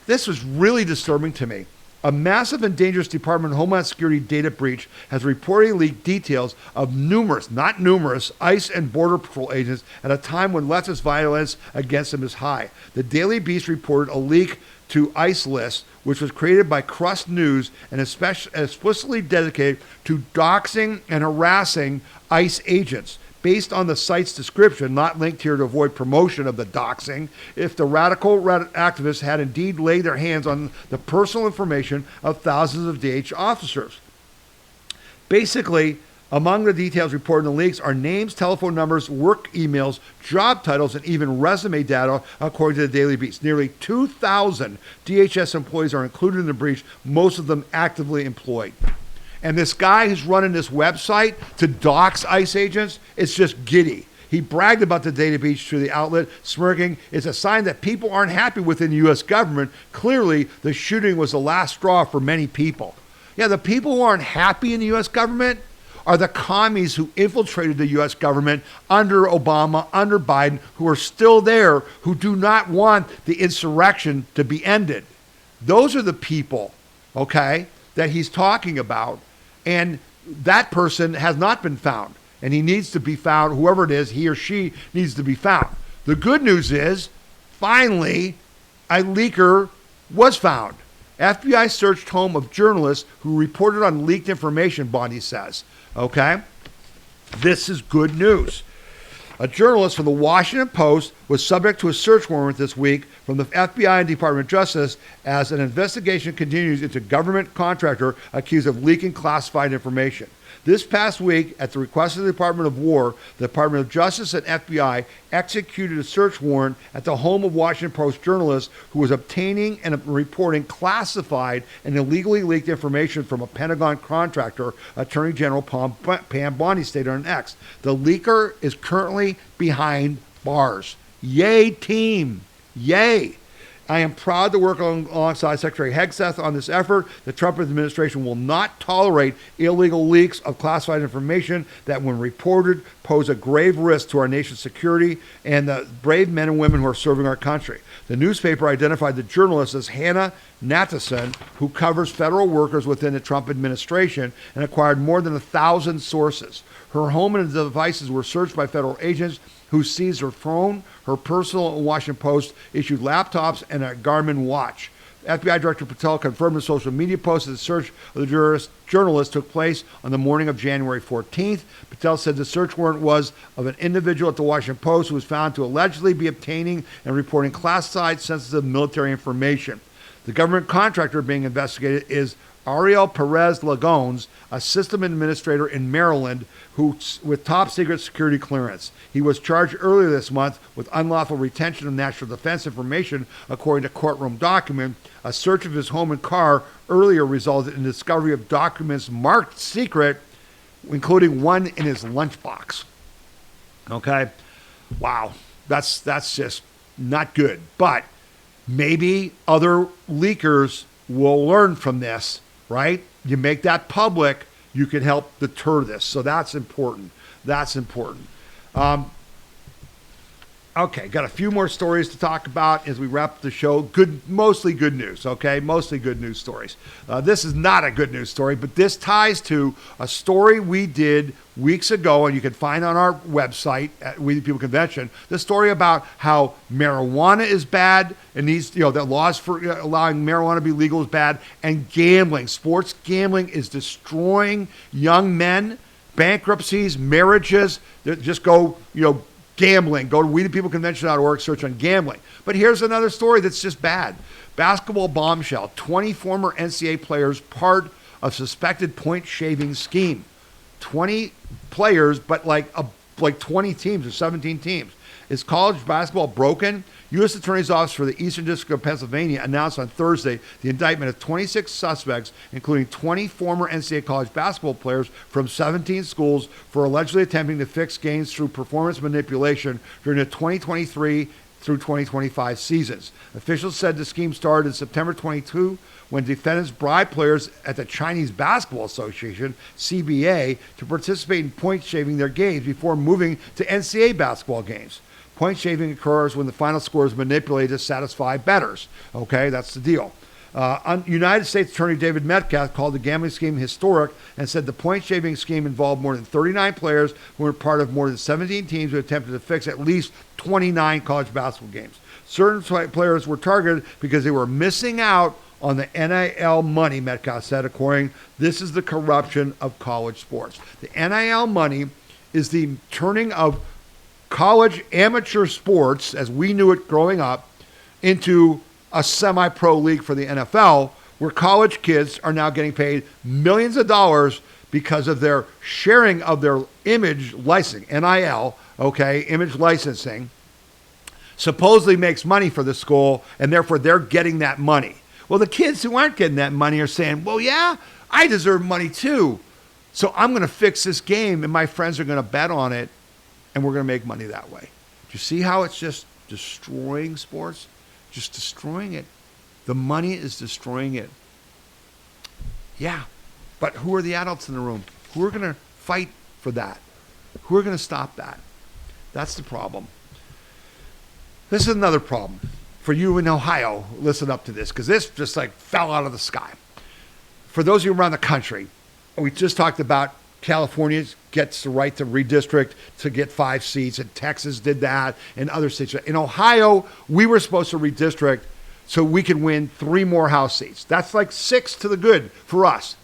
This was really disturbing to me. A massive and dangerous Department of Homeland Security data breach has reportedly leaked details of not numerous, ICE and Border Patrol agents at a time when leftist violence against them is high. The Daily Beast reported a leak to ICE list, which was created by Crust News and explicitly dedicated to doxing and harassing ICE agents. Based on the site's description, not linked here to avoid promotion of the doxing, if the radical activists had indeed laid their hands on the personal information of thousands of DH officers. Basically, Among the details reported in the leaks are names, telephone numbers, work emails, job titles, and even resume data, according to the Daily Beast. Nearly 2,000 DHS employees are included in the breach, most of them actively employed. And this guy who's running this website to dox ICE agents, it's just giddy. He bragged about the data breach to the outlet, smirking. It's a sign that people aren't happy within the U.S. government. Clearly, the shooting was the last straw for many people. Yeah, the people who aren't happy in the U.S. government are the commies who infiltrated the U.S. government under Obama, under Biden, who are still there, who do not want the insurrection to be ended. Those are the people, okay, that he's talking about. And that person has not been found. And he needs to be found, whoever it is, he or she needs to be found. The good news is, finally, a leaker was found. FBI searched home of journalists who reported on leaked information, Bondi says. Okay? This is good news. A journalist from the Washington Post was subject to a search warrant this week from the FBI and Department of Justice as an investigation continues into government contractor accused of leaking classified information. This past week, at the request of the Department of War, the Department of Justice and FBI executed a search warrant at the home of Washington Post journalist who was obtaining and reporting classified and illegally leaked information from a Pentagon contractor, Attorney General Pam Bondi stated on X. The leaker is currently behind bars. Yay, team. Yay. I am proud to work alongside Secretary Hegseth on this effort. The Trump administration will not tolerate illegal leaks of classified information that, when reported, pose a grave risk to our nation's security and the brave men and women who are serving our country. The newspaper identified the journalist as Hannah Nathanson, who covers federal workers within the Trump administration and acquired more than 1,000 sources. Her home and devices were searched by federal agents who seized her phone, her personal and Washington Post issued laptops, and a Garmin watch. FBI Director Patel confirmed in social media posts that the search of the journalist took place on the morning of January 14th. Patel said the search warrant was of an individual at the Washington Post who was found to allegedly be obtaining and reporting classified sensitive military information. The government contractor being investigated is Ariel Perez Lagones, a system administrator in Maryland with top secret security clearance. He was charged earlier this month with unlawful retention of national defense information, according to courtroom document. A search of his home and car earlier resulted in the discovery of documents marked secret, including one in his lunchbox. Okay? Wow. That's just not good. But maybe other leakers will learn from this, right? You make that public, you can help deter this. So that's important. That's important. Okay, got a few more stories to talk about as we wrap up the show. Mostly good news, okay? Mostly good news stories. This is not a good news story, but this ties to a story we did weeks ago, and you can find on our website at We the People Convention, the story about how marijuana is bad, and these, the laws for allowing marijuana to be legal is bad, and gambling, sports gambling is destroying young men, bankruptcies, marriages that just go, gambling. Go to WeThePeopleConvention.org, search on gambling. But here's another story that's just bad. Basketball bombshell. 20 former NCAA players part of suspected point shaving scheme. 20 players, but like 20 teams or 17 teams. Is college basketball broken? U.S. Attorney's Office for the Eastern District of Pennsylvania announced on Thursday the indictment of 26 suspects, including 20 former NCAA college basketball players from 17 schools, for allegedly attempting to fix gains through performance manipulation during the 2023 through 2025 seasons. Officials said the scheme started in September 22 when defendants bribed players at the Chinese Basketball Association, CBA, to participate in point shaving their games before moving to NCAA basketball games. Point shaving occurs when the final score is manipulated to satisfy bettors. Okay, that's the deal. United States Attorney David Metcalf called the gambling scheme historic and said the point shaving scheme involved more than 39 players who were part of more than 17 teams who attempted to fix at least 29 college basketball games. Certain players were targeted because they were missing out on the NIL money, Metcalf said, according, this is the corruption of college sports. The NIL money is the turning of college amateur sports, as we knew it growing up, into a semi-pro league for the NFL, where college kids are now getting paid millions of dollars because of their sharing of their image licensing, NIL, okay, image licensing, supposedly makes money for the school, and therefore they're getting that money. Well, the kids who aren't getting that money are saying, well, yeah, I deserve money too. So I'm going to fix this game, and my friends are going to bet on it, and we're going to make money that way. Do you see how it's just destroying sports? Just destroying it. The money is destroying it. Yeah, but who are the adults in the room? Who are going to fight for that? Who are going to stop that? That's the problem. This is another problem. For you in Ohio, listen up to this, because this just like fell out of the sky. For those of you around the country, we just talked about California gets the right to redistrict to get 5 seats, and Texas did that, and other states. In Ohio, we were supposed to redistrict so we could win 3 more House seats. That's like 6 to the good for us.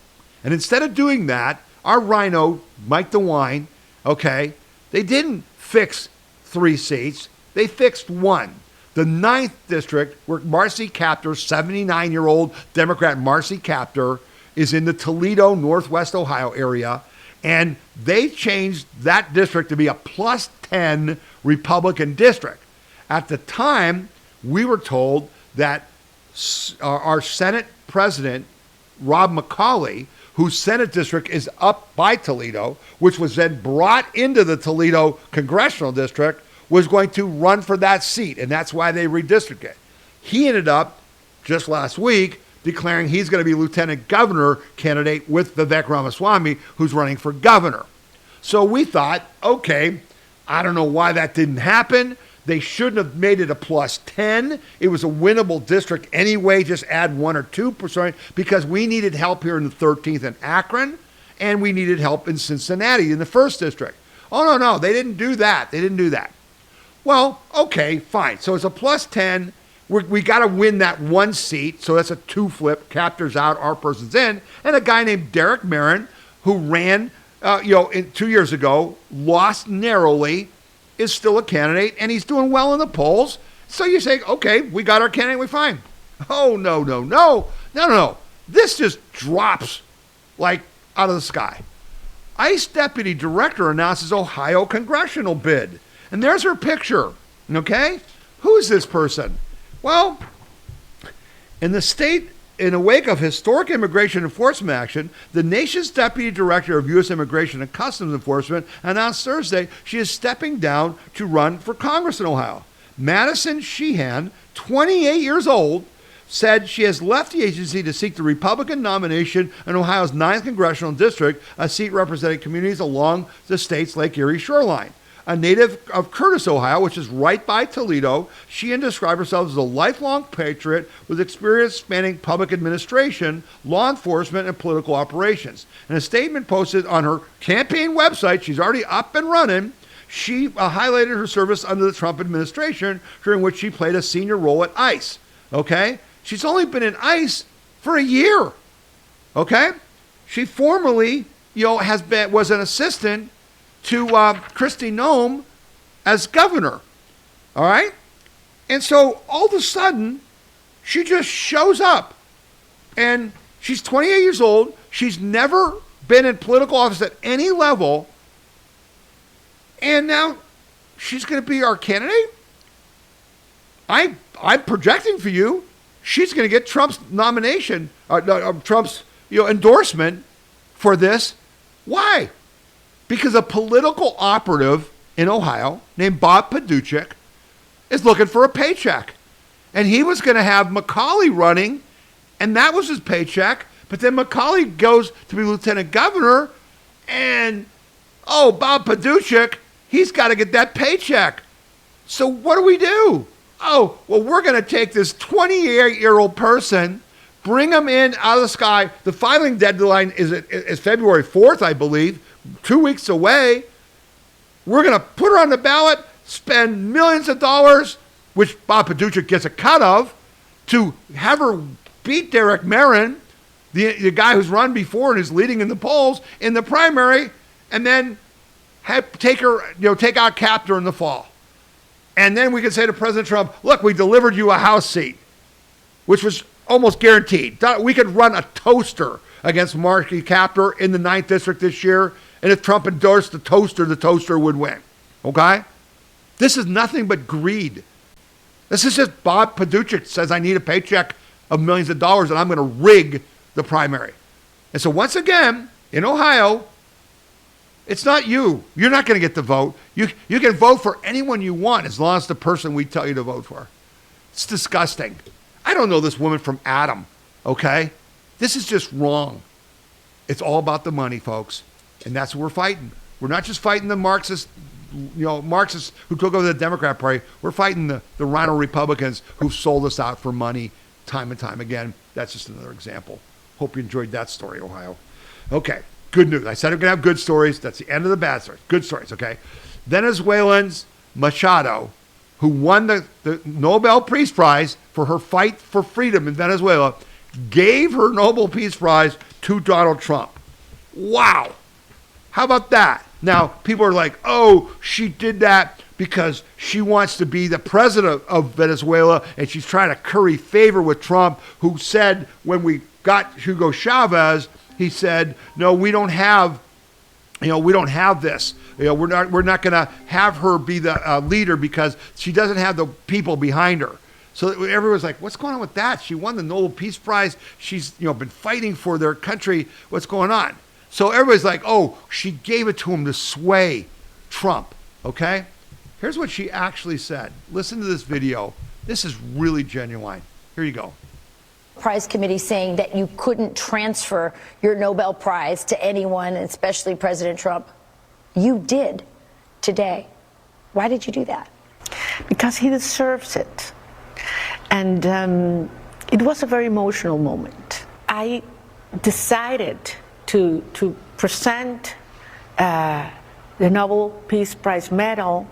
And instead of doing that, our rhino, Mike DeWine, okay, they didn't fix 3 seats. They fixed 1. The 9th district, where Marcy Kaptur, 79-year-old Democrat Marcy Kaptur, is in the Toledo, Northwest Ohio area, and they changed that district to be a plus 10 Republican district. At the time, we were told that our Senate President, Rob McCauley, whose Senate district is up by Toledo, which was then brought into the Toledo Congressional District, was going to run for that seat, and that's why they redistricted it. He ended up, just last week, declaring he's going to be lieutenant governor candidate with Vivek Ramaswamy, who's running for governor. So we thought, okay, I don't know why that didn't happen. They shouldn't have made it a plus 10. It was a winnable district anyway, just add 1 or 2%, because we needed help here in the 13th in Akron, and we needed help in Cincinnati in the 1st district. Oh, no, they didn't do that. They didn't do that. Well, okay, fine. So it's a plus 10. We got to win that 1 seat. So that's a 2 flip. Kaptur's out, our person's in. And a guy named Derek Marin, who ran, 2 years ago, lost narrowly, is still a candidate, and he's doing well in the polls. So you say, okay, we got our candidate, we're fine. Oh, no. This just drops like out of the sky. ICE Deputy Director announces Ohio congressional bid. And there's her picture, okay? Who is this person? Well, in the state, in the wake of historic immigration enforcement action, the nation's Deputy Director of U.S. Immigration and Customs Enforcement announced Thursday she is stepping down to run for Congress in Ohio. Madison Sheehan, 28 years old, said she has left the agency to seek the Republican nomination in Ohio's 9th Congressional District, a seat representing communities along the state's Lake Erie shoreline. A native of Curtis, Ohio, which is right by Toledo, Sheehan described herself as a lifelong patriot with experience spanning public administration, law enforcement, and political operations. In a statement posted on her campaign website, she's already up and running, she highlighted her service under the Trump administration, during which she played a senior role at ICE. Okay? She's only been in ICE for a year. Okay? She formerly, was an assistant to Kristi Noem as governor, all right? And so all of a sudden, she just shows up, and she's 28 years old. She's never been in political office at any level, and now she's going to be our candidate? I'm projecting for you, she's going to get Trump's nomination, Trump's endorsement for this. Why? Because a political operative in Ohio named Bob Paduchik is looking for a paycheck. And he was going to have McCauley running, and that was his paycheck. But then McCauley goes to be lieutenant governor, and, Bob Paduchik, he's got to get that paycheck. So what do? Oh, well, we're going to take this 28-year-old person, bring him in out of the sky. The filing deadline is February 4th, I believe. 2 weeks away. We're going to put her on the ballot, spend millions of dollars, which Bob Paduchik gets a cut of, to have her beat Derek Marin, the guy who's run before and is leading in the polls, in the primary, and then take out Kaptur in the fall. And then we can say to President Trump, look, we delivered you a House seat, which was almost guaranteed. We could run a toaster against Marky Captor in the 9th District this year. And if Trump endorsed the toaster would win. Okay? This is nothing but greed. This is just Bob Paduchik says, I need a paycheck of millions of dollars and I'm going to rig the primary. And so once again, in Ohio, it's not you. You're not going to get the vote. You can vote for anyone you want as long as the person we tell you to vote for. It's disgusting. I don't know this woman from Adam, okay? This is just wrong. It's all about the money, folks. And that's what we're fighting. We're not just fighting the Marxists who took over the Democrat Party. We're fighting the rhino Republicans who've sold us out for money time and time again. That's just another example. Hope you enjoyed that story, Ohio. Okay, good news. I said I'm going to have good stories. That's the end of the bad stories. Good stories, okay? Venezuelans Machado, who won the Nobel Peace Prize for her fight for freedom in Venezuela, gave her Nobel Peace Prize to Donald Trump. Wow. How about that? Now, people are like, oh, she did that because she wants to be the president of Venezuela and she's trying to curry favor with Trump, who said when we got Hugo Chavez, he said, no, we don't have this. We're not going to have her be the leader because she doesn't have the people behind her. So everyone's like, what's going on with that? She won the Nobel Peace Prize. She's been fighting for their country. What's going on? So everybody's like, oh, she gave it to him to sway Trump. Okay? Here's what she actually said. Listen to this video. This is really genuine. Here you go. Prize committee saying that you couldn't transfer your Nobel Prize to anyone, especially President Trump. You did today. Why did you do that? Because he deserves it. And it was a very emotional moment. I decided to present the Nobel Peace Prize medal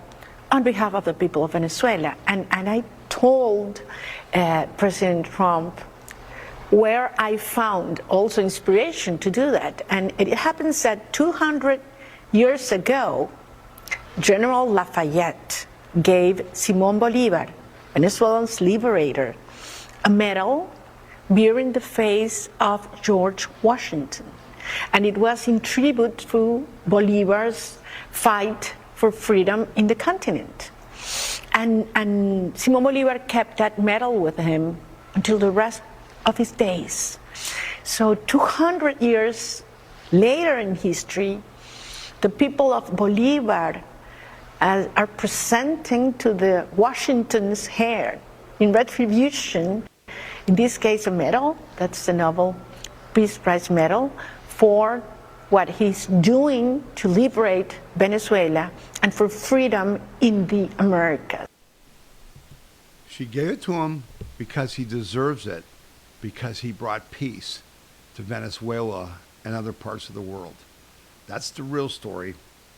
on behalf of the people of Venezuela. And I told President Trump where I found also inspiration to do that. And it happens that 200 years ago, General Lafayette gave Simon Bolivar, Venezuela's liberator, a medal bearing the face of George Washington. And it was in tribute to Bolivar's fight for freedom in the continent. And Simon Bolivar kept that medal with him until the rest of his days. So 200 years later in history, the people of Bolivar are presenting to the Washington's heir in retribution, in this case a medal, that's the Nobel Peace Prize medal, for what he's doing to liberate Venezuela and for freedom in the Americas. She gave it to him because he deserves it, because he brought peace to Venezuela and other parts of the world. That's the real story.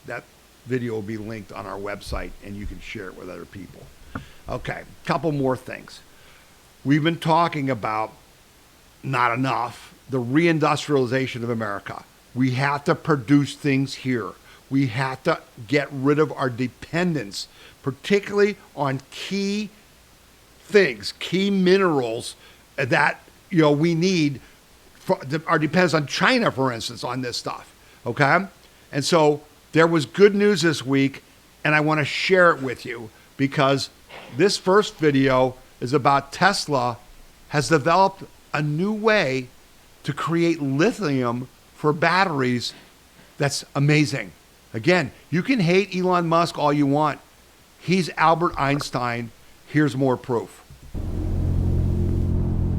That video will be linked on our website and you can share it with other people. Okay, couple more things. We've been talking about, not enough, the reindustrialization of America. We have to produce things here. We have to get rid of our dependence, particularly on key things, key minerals that we need. Our dependence on China, for instance, on this stuff. Okay? And so there was good news this week, and I want to share it with you because this first video is about Tesla has developed a new way to create lithium for batteries that's amazing. Again, you can hate Elon Musk all you want. He's Albert Einstein. Here's more proof.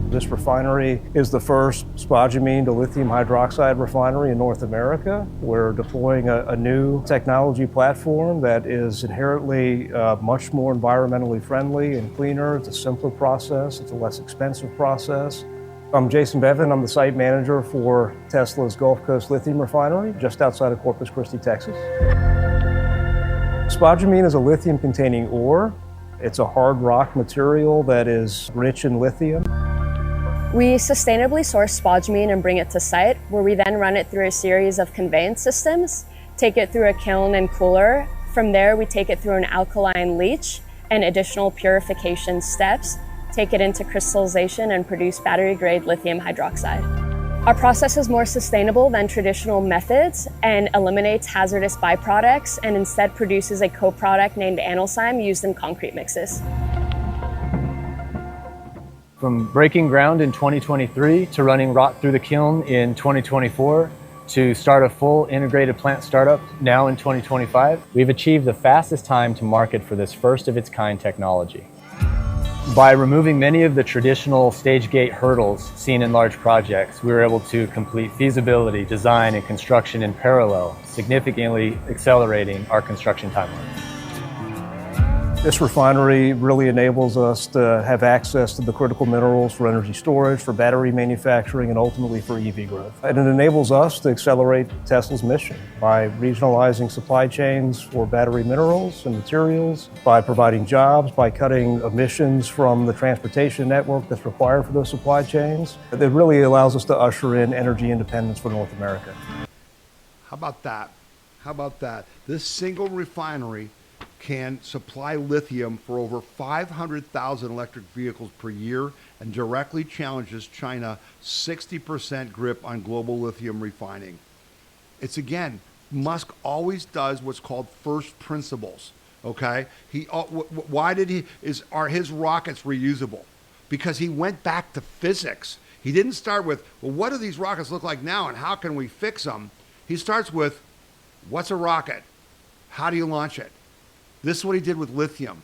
This refinery is the first spodumene to lithium hydroxide refinery in North America. We're deploying a new technology platform that is inherently much more environmentally friendly and cleaner. It's a simpler process. It's a less expensive process. I'm Jason Bevan. I'm the site manager for Tesla's Gulf Coast Lithium Refinery, just outside of Corpus Christi, Texas. Spodumene is a lithium-containing ore. It's a hard rock material that is rich in lithium. We sustainably source spodumene and bring it to site, where we then run it through a series of conveyance systems, take it through a kiln and cooler. From there, we take it through an alkaline leach and additional purification steps, take it into crystallization and produce battery-grade lithium hydroxide. Our process is more sustainable than traditional methods and eliminates hazardous byproducts and instead produces a co-product named analcime used in concrete mixes. From breaking ground in 2023 to running rock through the kiln in 2024 to start a full integrated plant startup now in 2025, we've achieved the fastest time to market for this first of its kind technology. By removing many of the traditional stage gate hurdles seen in large projects, we were able to complete feasibility, design, and construction in parallel, significantly accelerating our construction timeline. This refinery really enables us to have access to the critical minerals for energy storage, for battery manufacturing, and ultimately for EV growth. And it enables us to accelerate Tesla's mission by regionalizing supply chains for battery minerals and materials, by providing jobs, by cutting emissions from the transportation network that's required for those supply chains. It really allows us to usher in energy independence for North America. How about that? How about that? This single refinery can supply lithium for over 500,000 electric vehicles per year and directly challenges China's 60% grip on global lithium refining. It's again, Musk always does what's called first principles. Okay, are his rockets reusable? Because he went back to physics. He didn't start with, well, what do these rockets look like now and how can we fix them? He starts with, what's a rocket? How do you launch it? This is what he did with lithium.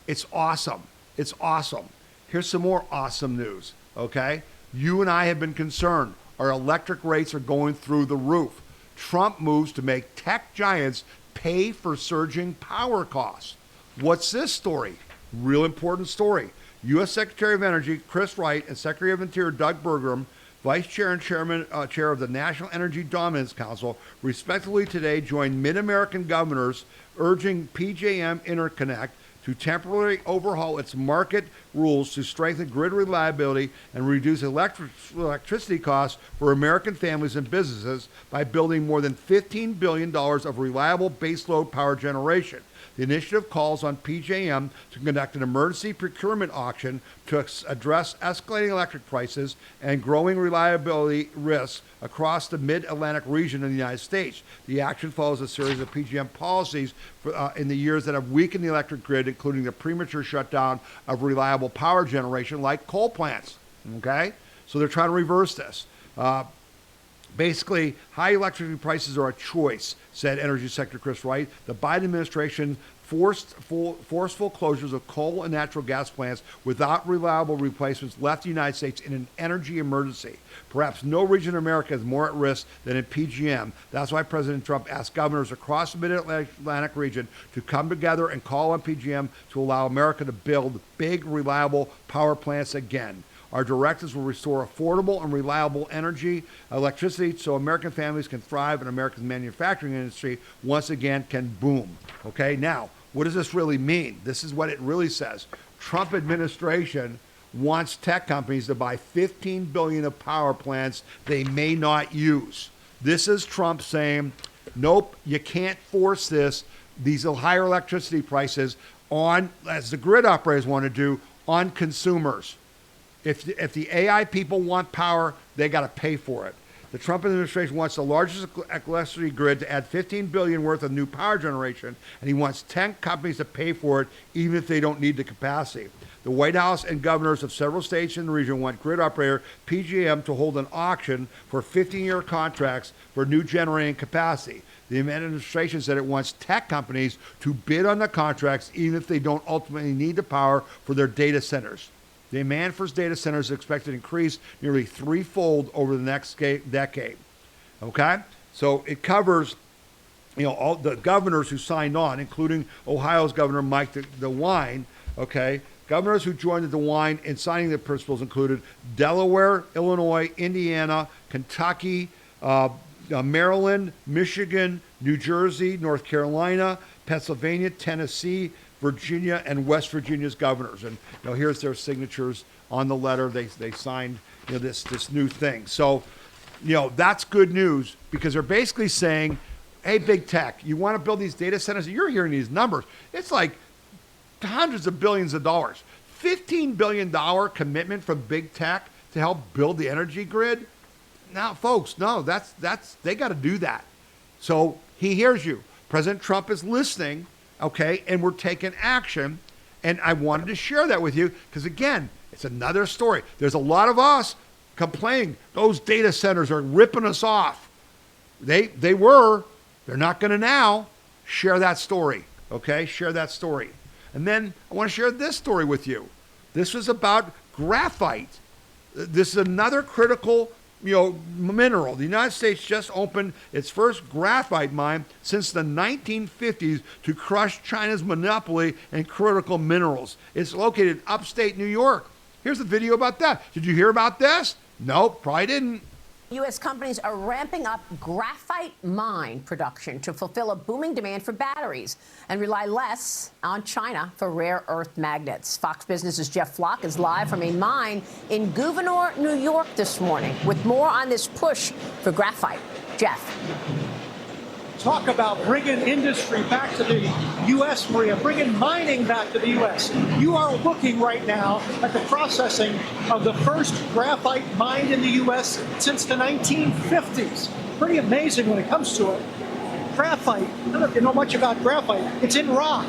It's awesome. It's awesome. Here's some more awesome news, okay? You and I have been concerned. Our electric rates are going through the roof. Trump moves to make tech giants pay for surging power costs. What's this story? Real important story. U.S. Secretary of Energy Chris Wright and Secretary of Interior Doug Burgum, Vice Chair and Chair of the National Energy Dominance Council, respectively today joined Mid-American governors urging PJM Interconnect to temporarily overhaul its market rules to strengthen grid reliability and reduce electricity costs for American families and businesses by building more than $15 billion of reliable baseload power generation. The initiative calls on PJM to conduct an emergency procurement auction to address escalating electric prices and growing reliability risks across the mid-Atlantic region in the United States. The action follows a series of PJM policies in the years that have weakened the electric grid, including the premature shutdown of reliable power generation like coal plants. Okay? So they're trying to reverse this. Basically, high electricity prices are a choice, said Energy Secretary Chris Wright. The Biden administration forceful closures of coal and natural gas plants without reliable replacements left the United States in an energy emergency. Perhaps no region of America is more at risk than in PJM. That's why President Trump asked governors across the Mid-Atlantic region to come together and call on PJM to allow America to build big, reliable power plants again. Our directives will restore affordable and reliable electricity, so American families can thrive and American manufacturing industry once again can boom. Okay, now, what does this really mean? This is what it really says. Trump administration wants tech companies to buy $15 billion of power plants they may not use. This is Trump saying, nope, you can't force these higher electricity prices on, as the grid operators want to do, on consumers. If the AI people want power, they got to pay for it. The Trump administration wants the largest electricity grid to add $15 billion worth of new power generation, and he wants 10 companies to pay for it, even if they don't need the capacity. The White House and governors of several states in the region want grid operator PJM to hold an auction for 15-year contracts for new generating capacity. The administration said it wants tech companies to bid on the contracts, even if they don't ultimately need the power for their data centers. The demand for data centers is expected to increase nearly threefold over the next decade. Okay? So it covers, all the governors who signed on, including Ohio's Governor Mike DeWine. Okay? Governors who joined the DeWine in signing the principles included Delaware, Illinois, Indiana, Kentucky, Maryland, Michigan, New Jersey, North Carolina, Pennsylvania, Tennessee, Virginia, and West Virginia's governors. And here's their signatures on the letter. They signed this new thing. So, that's good news because they're basically saying, hey, big tech, you want to build these data centers? You're hearing these numbers. It's like hundreds of billions of dollars. $15 billion commitment from big tech to help build the energy grid. now, folks, no, they got to do that. So he hears you. President Trump is listening, okay, and we're taking action. And I wanted to share that with you because, again, it's another story. There's a lot of us complaining those data centers are ripping us off. They were. They're not going to now. Share that story, okay? Share that story. And then I want to share this story with you. This was about graphite. This is another critical, mineral. The United States just opened its first graphite mine since the 1950s to crush China's monopoly in critical minerals. It's located in upstate New York. Here's a video about that. Did you hear about this? Nope, probably didn't. U.S. companies are ramping up graphite mine production to fulfill a booming demand for batteries and rely less on China for rare earth magnets. Fox Business's Jeff Flock is live from a mine in Gouverneur, New York this morning with more on this push for graphite. Jeff. Talk about bringing industry back to the U.S., Maria, bringing mining back to the U.S. You are looking right now at the processing of the first graphite mined in the U.S. since the 1950s. Pretty amazing when it comes to it. Graphite, I don't know if you know much about graphite. It's in rock,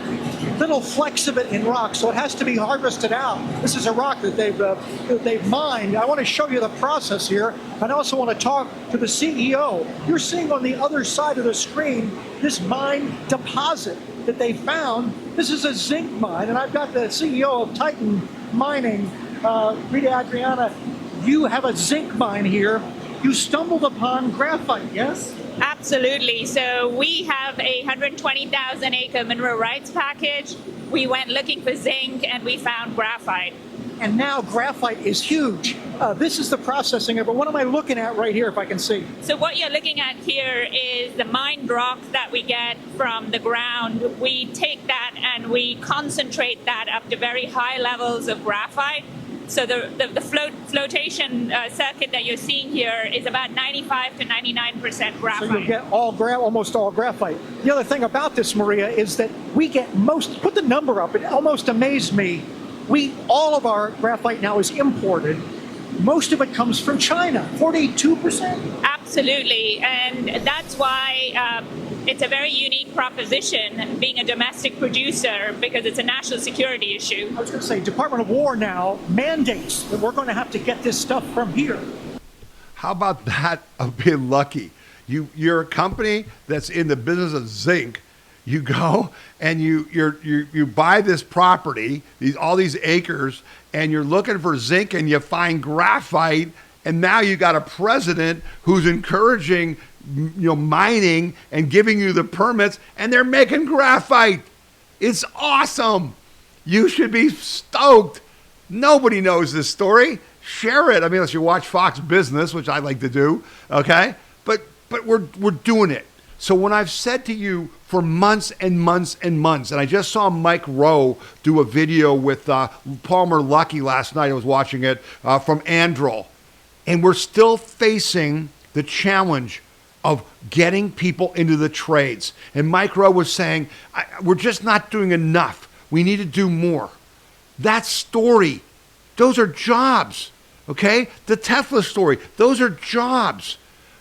little flecks of it in rock, so it has to be harvested out. This is a rock that they've mined. I want to show you the process here. And I also want to talk to the CEO. You're seeing on the other side of the screen this mine deposit that they found. This is a zinc mine, and I've got the CEO of Titan Mining, Rita Adriana. You have a zinc mine here. You stumbled upon graphite, yes? Absolutely. So we have a 120,000 acre mineral rights package. We went looking for zinc and we found graphite. And now graphite is huge. This is the processing of it. What am I looking at right here, if I can see? So what you're looking at here is the mined rock that we get from the ground. We take that and we concentrate that up to very high levels of graphite. So the flotation circuit that you're seeing here is about 95 to 99% graphite. So you get almost all graphite. The other thing about this, Maria, is that we get put the number up, it almost amazed me. All of our graphite now is imported. Most of it comes from China, 42%. Absolutely, and that's why it's a very unique proposition being a domestic producer because it's a national security issue. I was going to say, Department of War now mandates that we're going to have to get this stuff from here. How about that of being lucky? You're a company that's in the business of zinc. You go and you buy this property, all these acres, and you're looking for zinc and you find graphite, and now you got a president who's encouraging mining and giving you the permits, and they're making graphite. It's awesome. You should be stoked. Nobody knows this story. Share it. I mean, unless you watch Fox Business, which I like to do, okay? But we're doing it. So when I've said to you for months and months and months, and I just saw Mike Rowe do a video with Palmer Luckey last night, I was watching it, from Androl, and we're still facing the challenge of getting people into the trades. And Mike Rowe was saying, we're just not doing enough. We need to do more. That story, those are jobs, okay? The Tesla story, those are jobs.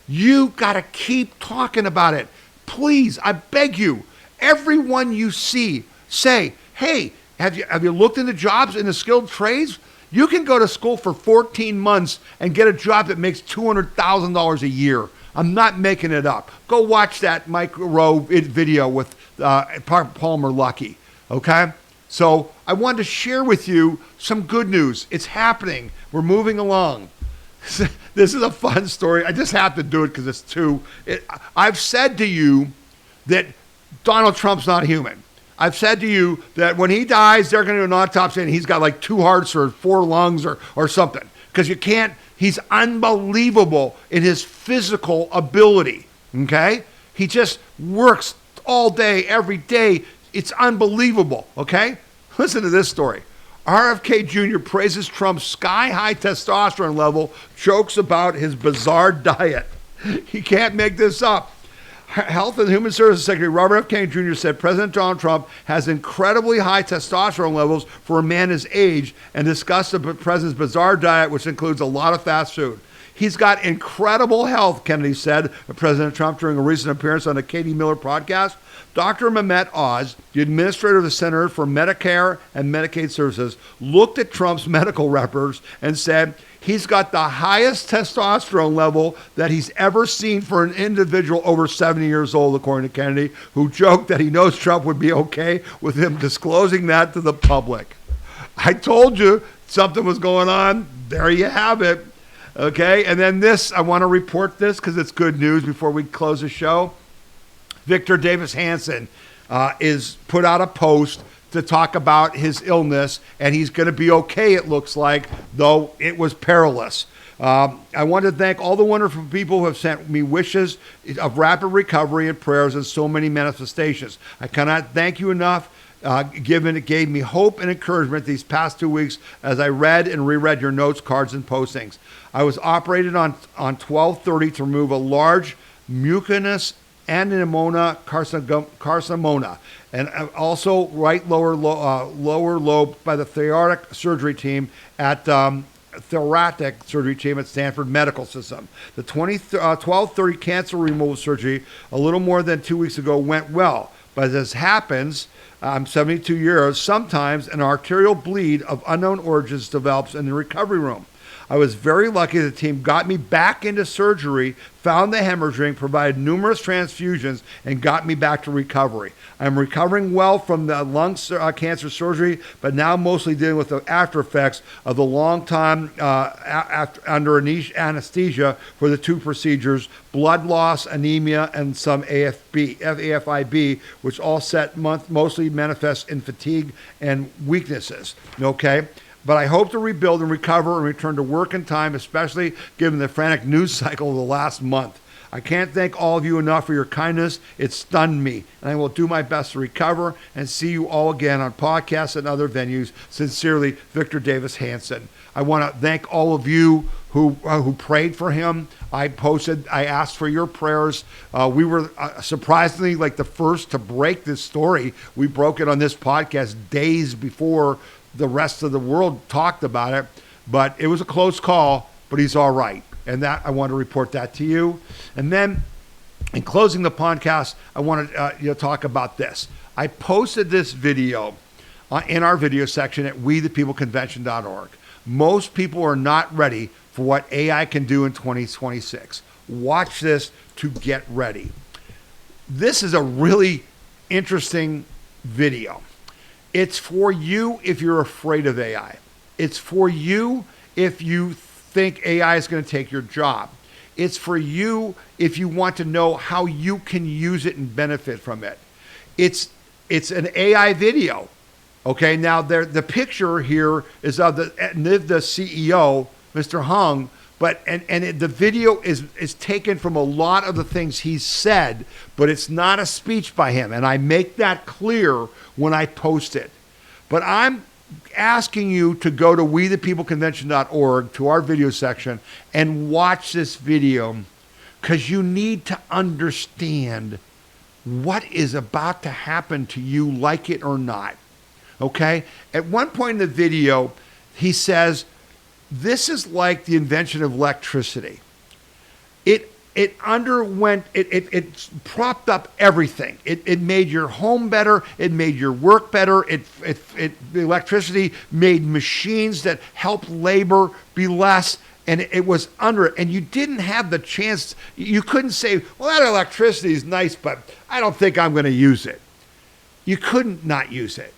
You got to keep talking about it. Please, I beg you, everyone you see, say, hey, have you looked into jobs in the skilled trades? You can go to school for 14 months and get a job that makes $200,000 a year. I'm not making it up. Go watch that Mike Rowe video with Palmer Luckey, okay? So I wanted to share with you some good news. It's happening. We're moving along. This is a fun story. I just have to do it because it's I've said to you that Donald Trump's not human. I've said to you that when he dies, they're going to do an autopsy and he's got like 2 hearts or 4 lungs or something. Because he's unbelievable in his physical ability, okay? He just works all day, every day. It's unbelievable, okay? Listen to this story. RFK Jr. praises Trump's sky-high testosterone level, jokes about his bizarre diet. He can't make this up. Health and Human Services Secretary Robert F. Kennedy Jr. said President Donald Trump has incredibly high testosterone levels for a man his age and discussed the president's bizarre diet, which includes a lot of fast food. He's got incredible health, Kennedy said of President Trump during a recent appearance on the Katie Miller podcast. Dr. Mehmet Oz, the administrator of the Center for Medicare and Medicaid Services, looked at Trump's medical records and said he's got the highest testosterone level that he's ever seen for an individual over 70 years old, according to Kennedy, who joked that he knows Trump would be okay with him disclosing that to the public. I told you something was going on. There you have it. Okay, and then this, I want to report this because it's good news before we close the show. Victor Davis Hanson is put out a post to talk about his illness, and he's going to be okay, it looks like, though it was perilous. I want to thank all the wonderful people who have sent me wishes of rapid recovery and prayers in so many manifestations. I cannot thank you enough. Given it gave me hope and encouragement these past 2 weeks as I read and reread your notes, cards, and postings. I was operated on 12/30 to remove a large mucinous anemona carcinoma, and also right lower lobe by the thoracic surgery team at Stanford Medical System. The 12/30 cancer removal surgery a little more than 2 weeks ago went well, but as this happens, I'm 72 years, sometimes an arterial bleed of unknown origins develops in the recovery room. I was very lucky the team got me back into surgery, found the hemorrhaging, provided numerous transfusions, and got me back to recovery. I'm recovering well from the lung cancer surgery, but now mostly dealing with the after effects of the long time under anesthesia for the two procedures, blood loss, anemia, and some AFIB, which all mostly manifest in fatigue and weaknesses. Okay? But I hope to rebuild and recover and return to work in time, especially given the frantic news cycle of the last month. I can't thank all of you enough for your kindness. It stunned me, and I will do my best to recover and see you all again on podcasts and other venues. Sincerely, Victor Davis Hanson. I want to thank all of you who prayed for him. I asked for your prayers. We were surprisingly like the first to break this story. We broke it on this podcast days before the rest of the world talked about it, but it was a close call, but he's all right. And that I want to report that to you. And then in closing the podcast, I want to talk about this. I posted this video in our video section at wethepeopleconvention.org. Most people are not ready for what AI can do in 2026. Watch this to get ready. This is a really interesting video. It's for you if you're afraid of AI. It's for you if you think AI is going to take your job. It's for you if you want to know how you can use it and benefit from it. It's an AI video. Okay, now the picture here is of the CEO, Mr. Hung, but the video is taken from a lot of the things he's said, but it's not a speech by him, and I make that clear when I post it. But I'm asking you to go to wethepeopleconvention.org to our video section and watch this video, because you need to understand what is about to happen to you, like it or not. Okay? At one point in the video, he says, this is like the invention of electricity. It propped up everything. It made your home better. It made your work better. The electricity made machines that helped labor be less, and it was under it. And you didn't have the chance. You couldn't say, well, that electricity is nice, but I don't think I'm going to use it. You couldn't not use it.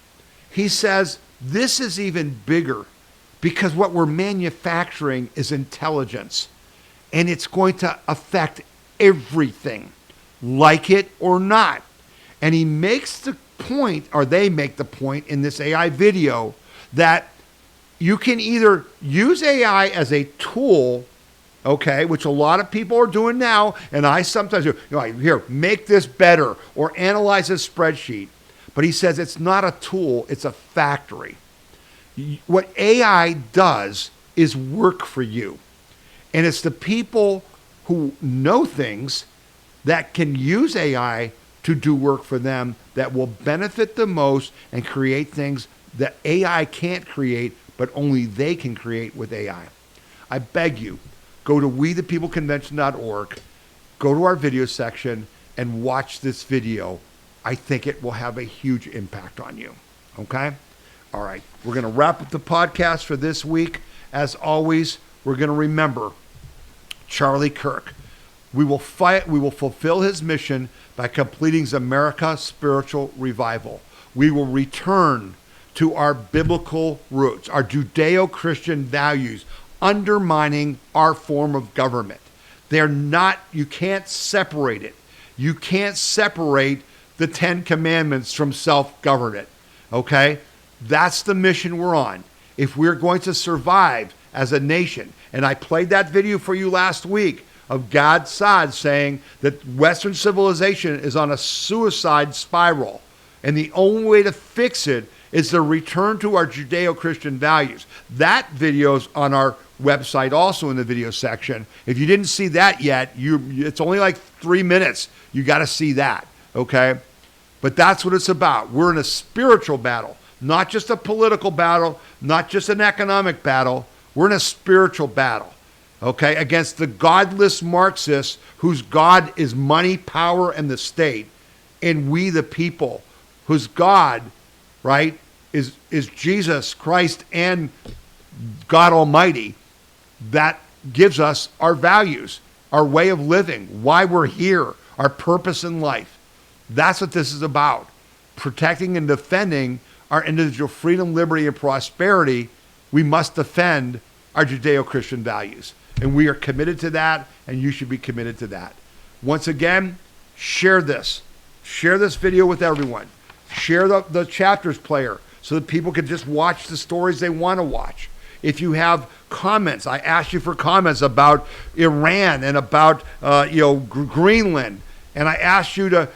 He says, this is even bigger, because what we're manufacturing is intelligence. And it's going to affect everything, like it or not. And he makes the point, or they make the point in this AI video, that you can either use AI as a tool, okay, which a lot of people are doing now, and I sometimes do, here, make this better, or analyze a spreadsheet. But he says it's not a tool, it's a factory. What AI does is work for you. And it's the people who know things that can use AI to do work for them that will benefit the most and create things that AI can't create, but only they can create with AI. I beg you, go to wethepeopleconvention.org, go to our video section, and watch this video. I think it will have a huge impact on you. Okay? All right. We're going to wrap up the podcast for this week. As always, we're going to remember Charlie Kirk. We will fulfill his mission by completing America's spiritual revival. We will return to our biblical roots, our Judeo-Christian values, undermining our form of government. They're not, you can't separate it. You can't separate the 10 Commandments from self-government, okay? That's the mission we're on. If we're going to survive as a nation, and I played that video for you last week of Gad Saad saying that Western civilization is on a suicide spiral, and the only way to fix it is to return to our Judeo-Christian values. That video's on our website also in the video section. If you didn't see that yet, it's only like 3 minutes. You got to see that, okay? But that's what it's about. We're in a spiritual battle, not just a political battle, not just an economic battle. We're in a spiritual battle, okay, against the godless Marxists whose God is money, power, and the state, and we the people whose God, right, is Jesus Christ and God Almighty, that gives us our values, our way of living, why we're here, our purpose in life. That's what this is about. Protecting and defending our individual freedom, liberty, and prosperity. We must defend our Judeo-Christian values. And we are committed to that, and you should be committed to that. Once again, share this. Share this video with everyone. Share the chapters player so that people can just watch the stories they want to watch. If you have comments, I asked you for comments about Iran and about Greenland, and I asked you to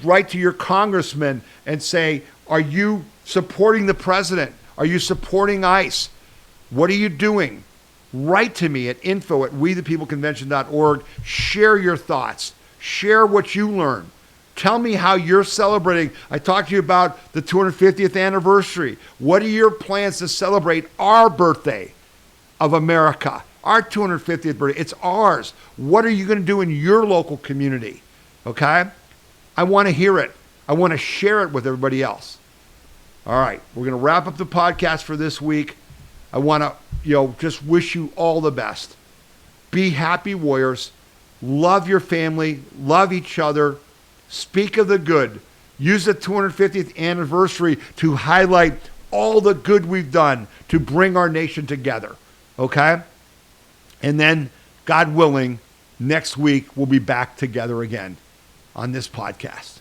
write to your congressman and say, are you supporting the president? Are you supporting ICE? What are you doing? Write to me at info@wethepeopleconvention.org. Share your thoughts. Share what you learned. Tell me how you're celebrating. I talked to you about the 250th anniversary. What are your plans to celebrate our birthday of America? Our 250th birthday. It's ours. What are you going to do in your local community? Okay? I want to hear it. I want to share it with everybody else. All right. We're going to wrap up the podcast for this week. I want to, just wish you all the best. Be happy warriors. Love your family. Love each other. Speak of the good. Use the 250th anniversary to highlight all the good we've done to bring our nation together. Okay? And then, God willing, next week we'll be back together again on this podcast.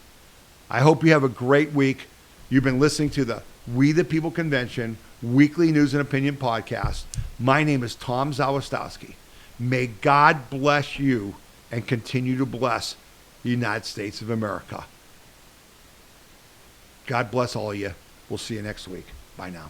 I hope you have a great week. You've been listening to the We the People Convention weekly news and opinion podcast. My name is Tom Zawistowski. May God bless you and continue to bless the United States of America. God bless all of you. We'll see you next week. Bye now.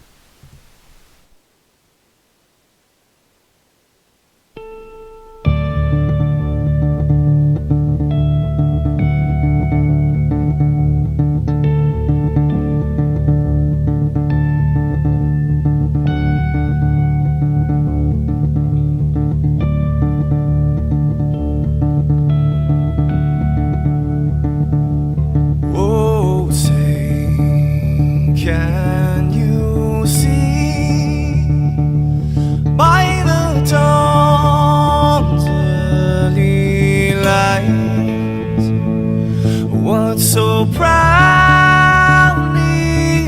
So proudly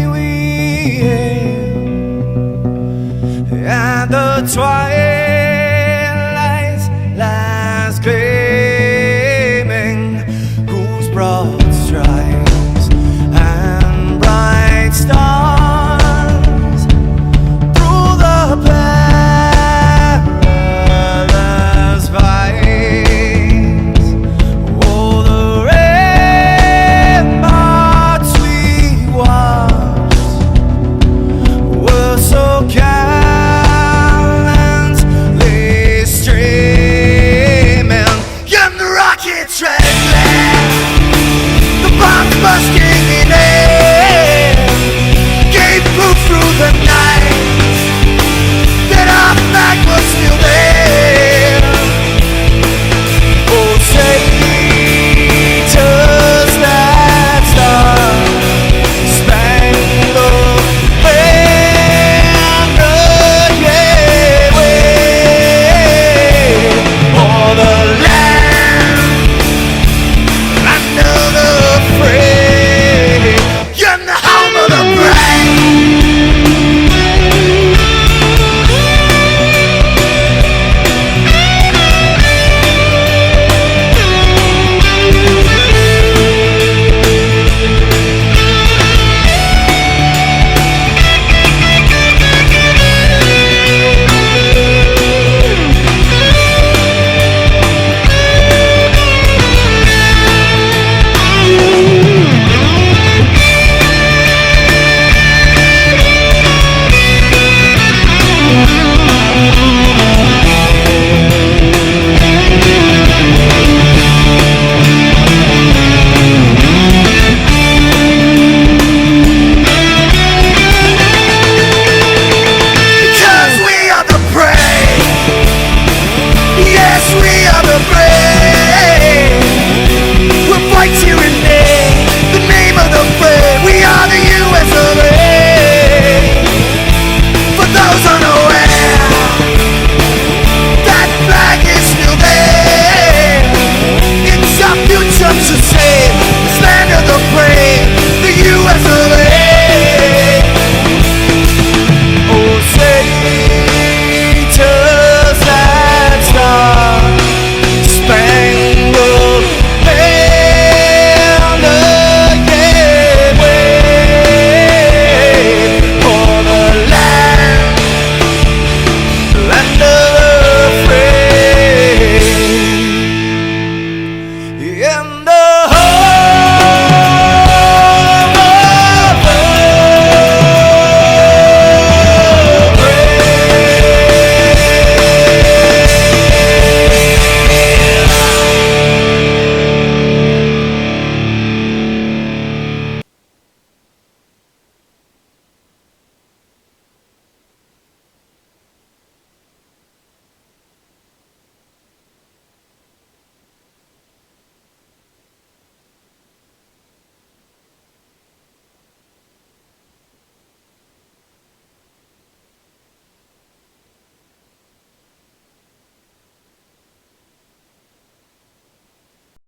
we hailed at the twilight's last gleaming, whose broad stripes and bright stars through the perilous fight. So gallant we are the brave. We'll fight to